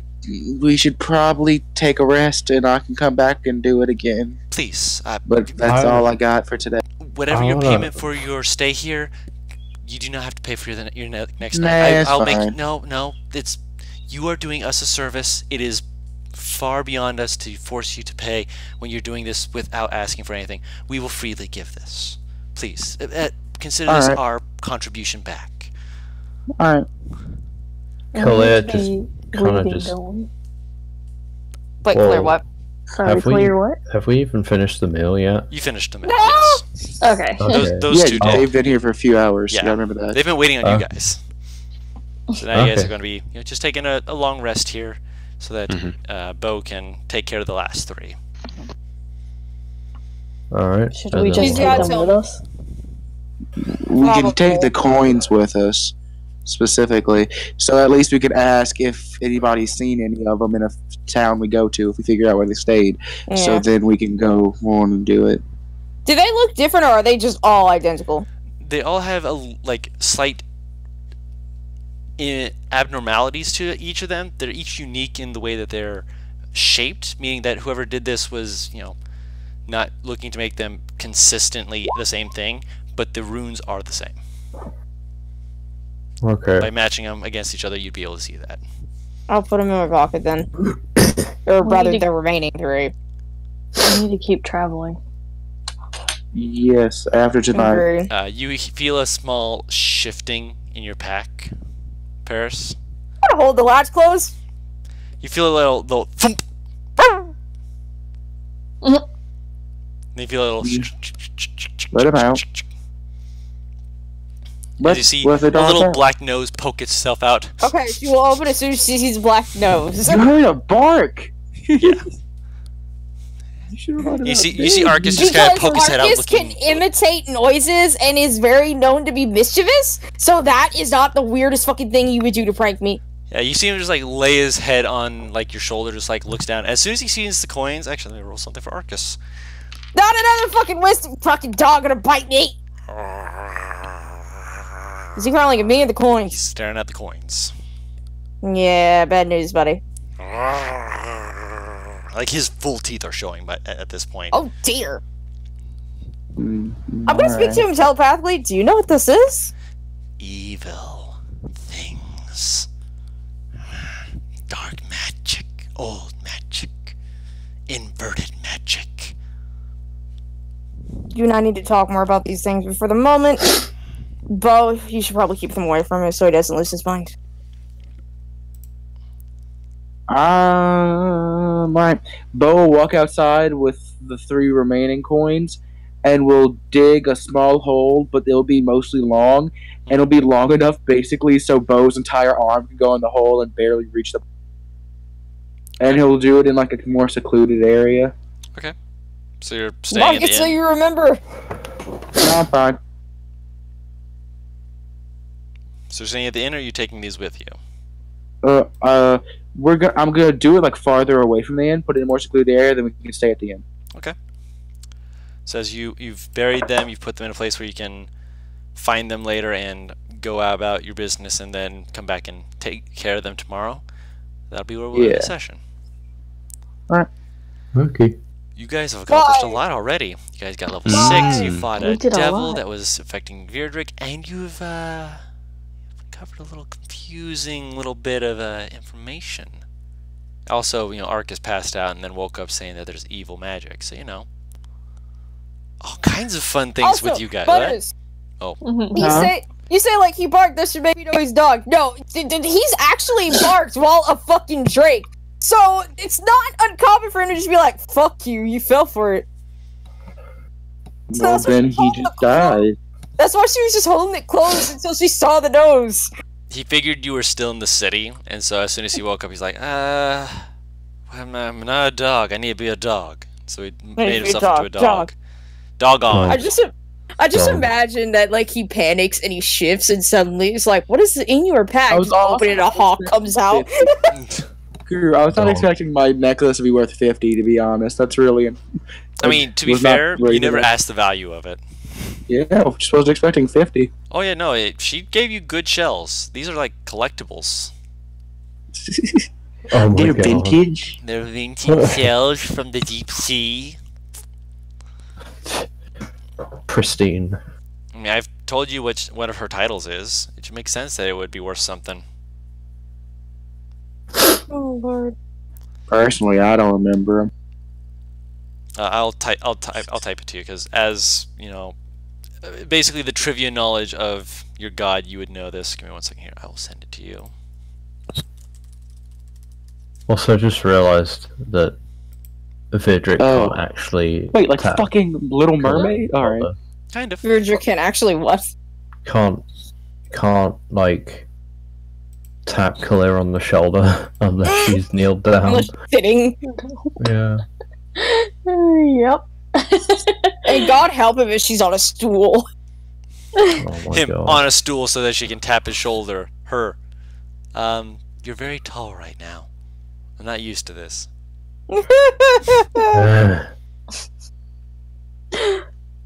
We should probably take a rest, and I can come back and do it again. Please, But that's I- all I got for today. whatever I your wanna- payment for your stay here, you do not have to pay for your next Nah, night. it's I'll make fine. no. It's you are doing us a service. It is far beyond us to force you to pay when you're doing this without asking for anything. We will freely give this. Please consider this Alright. our contribution back. All right. Khalid We just be kinda leaving, just- don't we? Wait, Well, clear what? Sorry, Have we- clear what? Have we even finished the meal yet? You finished them. No! Yes. Okay. Okay. Those Yeah, two did. they've been here for a few hours. Yeah. Yeah, I remember that. They've been waiting on you guys. So now you guys Okay. are going to be just taking a long rest here, so that Mhm. Bo can take care of the last three. All right. Should and we then just She's we'll- got take them with us? We can take Probably. the coins with us, specifically, so at least we could ask if anybody's seen any of them in a town we go to. If we figure out where they stayed, so Yeah. then we can go on and do it. Do they look different, or are they just all identical? They all have slight abnormalities to each of them. They're each unique in the way that they're shaped, meaning that whoever did this was, not looking to make them consistently the same thing, but the runes are the same. Okay. By matching them against each other, you'd be able to see that. I'll put them in my pocket then. Or We rather, need to- the remaining three. We need to keep traveling. Yes, after tonight. Agree. You feel a small shifting in your pack, Paris. I'm gonna hold the latch closed. You feel a little thump. Then you feel a little. Let him out. As you see Let the a dog little out. black nose poke itself out. Okay, she will open as soon as she sees black nose. You heard a bark. Yeah. You should have brought it You up. see Arcus just kind of Because poke his head out Arcus can looking. imitate noises and is very known to be mischievous, so that is not the weirdest fucking thing you would do to prank me. Yeah, you see him just lay his head on your shoulder, just looks down. As soon as he sees the coins, actually, let me roll something for Arcus. Not another fucking wisdom fucking dog gonna bite me! Is he growling at me or the He's coins? staring at the coins. Yeah, bad news, buddy. His full teeth are showing at this point. Oh dear. Mm, I'm gonna speak to him telepathically. Do you know what this is? Evil things. Dark magic. Old magic. Inverted magic. You and I need to talk more about these things, but for the moment, Bo, you should probably keep them away from him so he doesn't lose his mind. Right. Bo will walk outside with the 3 remaining coins, and will dig a small hole, but it'll be mostly long, and it'll be long enough, basically, so Bo's entire arm can go in the hole and barely reach the. And he'll do it in a more secluded area. So you're staying at Marcus, the so inn. you remember. No, I'm fine. So you're staying at the inn, or are you taking these with you? I'm gonna do it farther away from the inn, put it in a more secluded area, then we can stay at the inn. So as you've buried them, you've put them in a place where you can find them later and go about your business, and then come back and take care of them tomorrow. That'll be where we'll end the session. Okay. You guys have accomplished a Bye. lot already. You guys got level Bye. 6, you fought We a did a devil lot. that was affecting Virdrick, and you've covered a little confusing little bit of information. Also, Arcus passed out and then woke up saying that there's evil magic, so all kinds of fun things Also, with you guys. Butters, Mhm. you say he barked, that should make me know he's dog. No, he's actually barked while a fucking Drake. So, it's not uncommon for him to just be like, fuck you, you fell for it. So Well, that's what then she he told just him. died. That's why she was just holding it closed until she saw the nose. He figured you were still in the city, and so as soon as he woke up, he's like, I'm not a dog. I need to be a dog. So he made be a himself dog, into a dog. Dog on. I just I just Dumb. imagine that like he panics and he shifts and suddenly it's like, what is in your pack? I was Just open it, a hawk comes out. I was not Dumb. expecting my necklace to be worth 50, to be honest. That's really. I mean, to be was not fair, you ready for never that. asked the value of it. Yeah, I was expecting 50. Oh yeah, no, she gave you good shells. These are like collectibles. Oh my They're god. vintage. They're vintage shells from the deep sea. Pristine. I mean, I've told you what one of her titles is. It should make sense that it would be worth something. Oh lord. Personally, I don't remember them. I'll type it to you because, as you know, basically the trivia knowledge of your god, you would know this. Give me 1 second here. I will send it to you. Also, just realized that Vidric Oh. can't actually. Wait, like tap fucking Little Mermaid? Alright. shoulder. Kind of. Virgil can actually what? Can't like tap Kalir on the shoulder unless she's kneeled down. Unless sitting. Yeah. Yep. And God help him if she's on a stool. Oh my Him god. on a stool so that she can tap his shoulder. Her. You're very tall right now. I'm not used to this.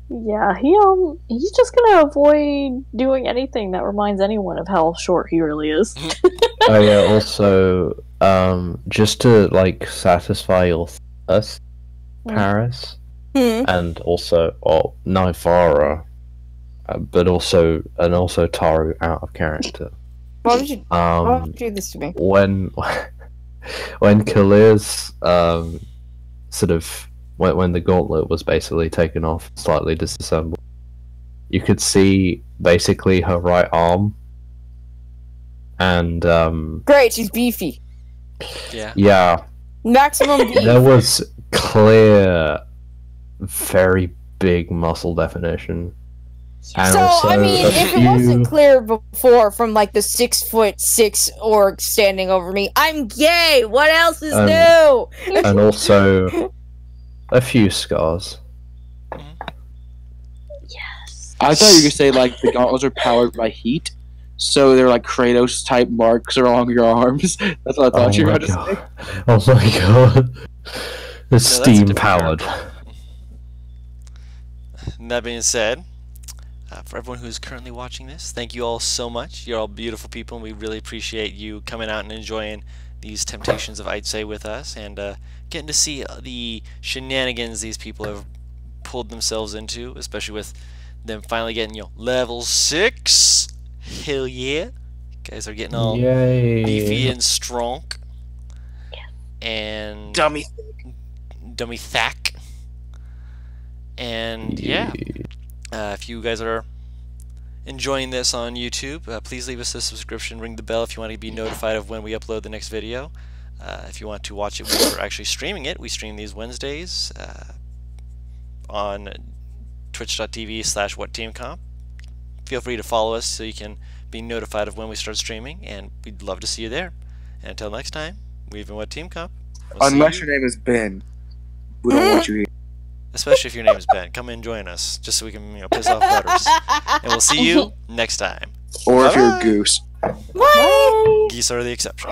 Yeah, he's just gonna avoid doing anything that reminds anyone of how short he really is. Oh yeah. Also, just to like satisfy your thirst, Paris, Hmm. and also Nivara, but also Taru out of character. Why would you Um, do this to me? when Kalir's sort of when the gauntlet was basically taken off, slightly disassembled, you could see basically her right arm, and Great, she's beefy. Yeah. yeah, Maximum beef. there was clear, very big muscle definition. And So also I mean, a if it few- wasn't clear before from like the 6'6" orc standing over me, I'm gay. What else is new? and also a few scars. I thought you were gonna say like the gauntlets are powered by heat, so they're like Kratos type marks along your arms. That's what I thought you were my going to say. god! Oh my god! It's that's a steam different powered. And that being said, for everyone who's currently watching this, thank you all so much. You're all beautiful people, and we really appreciate you coming out and enjoying these Temptations of Ait'seh with us, and getting to see the shenanigans these people have pulled themselves into, especially with them finally getting level 6. Hell yeah! You guys are getting all Yay! beefy and strong. And Dummy. dummy thack. And yeah, if you guys are enjoying this on YouTube, please leave us a subscription, ring the bell if you want to be notified of when we upload the next video. If you want to watch it, we're actually streaming it. We stream these Wednesdays on twitch.tv/whatteamcomp. Feel free to follow us so you can be notified of when we start streaming, and we'd love to see you there. And until next time, we've been What Team Comp. We'll see Unless you. your name is Ben, we don't want you here. Especially if your name is Ben. Come and join us, just so we can piss off butters. And we'll see you next time. Or if you're a Bye-bye. goose. Bye. Geese are the exception.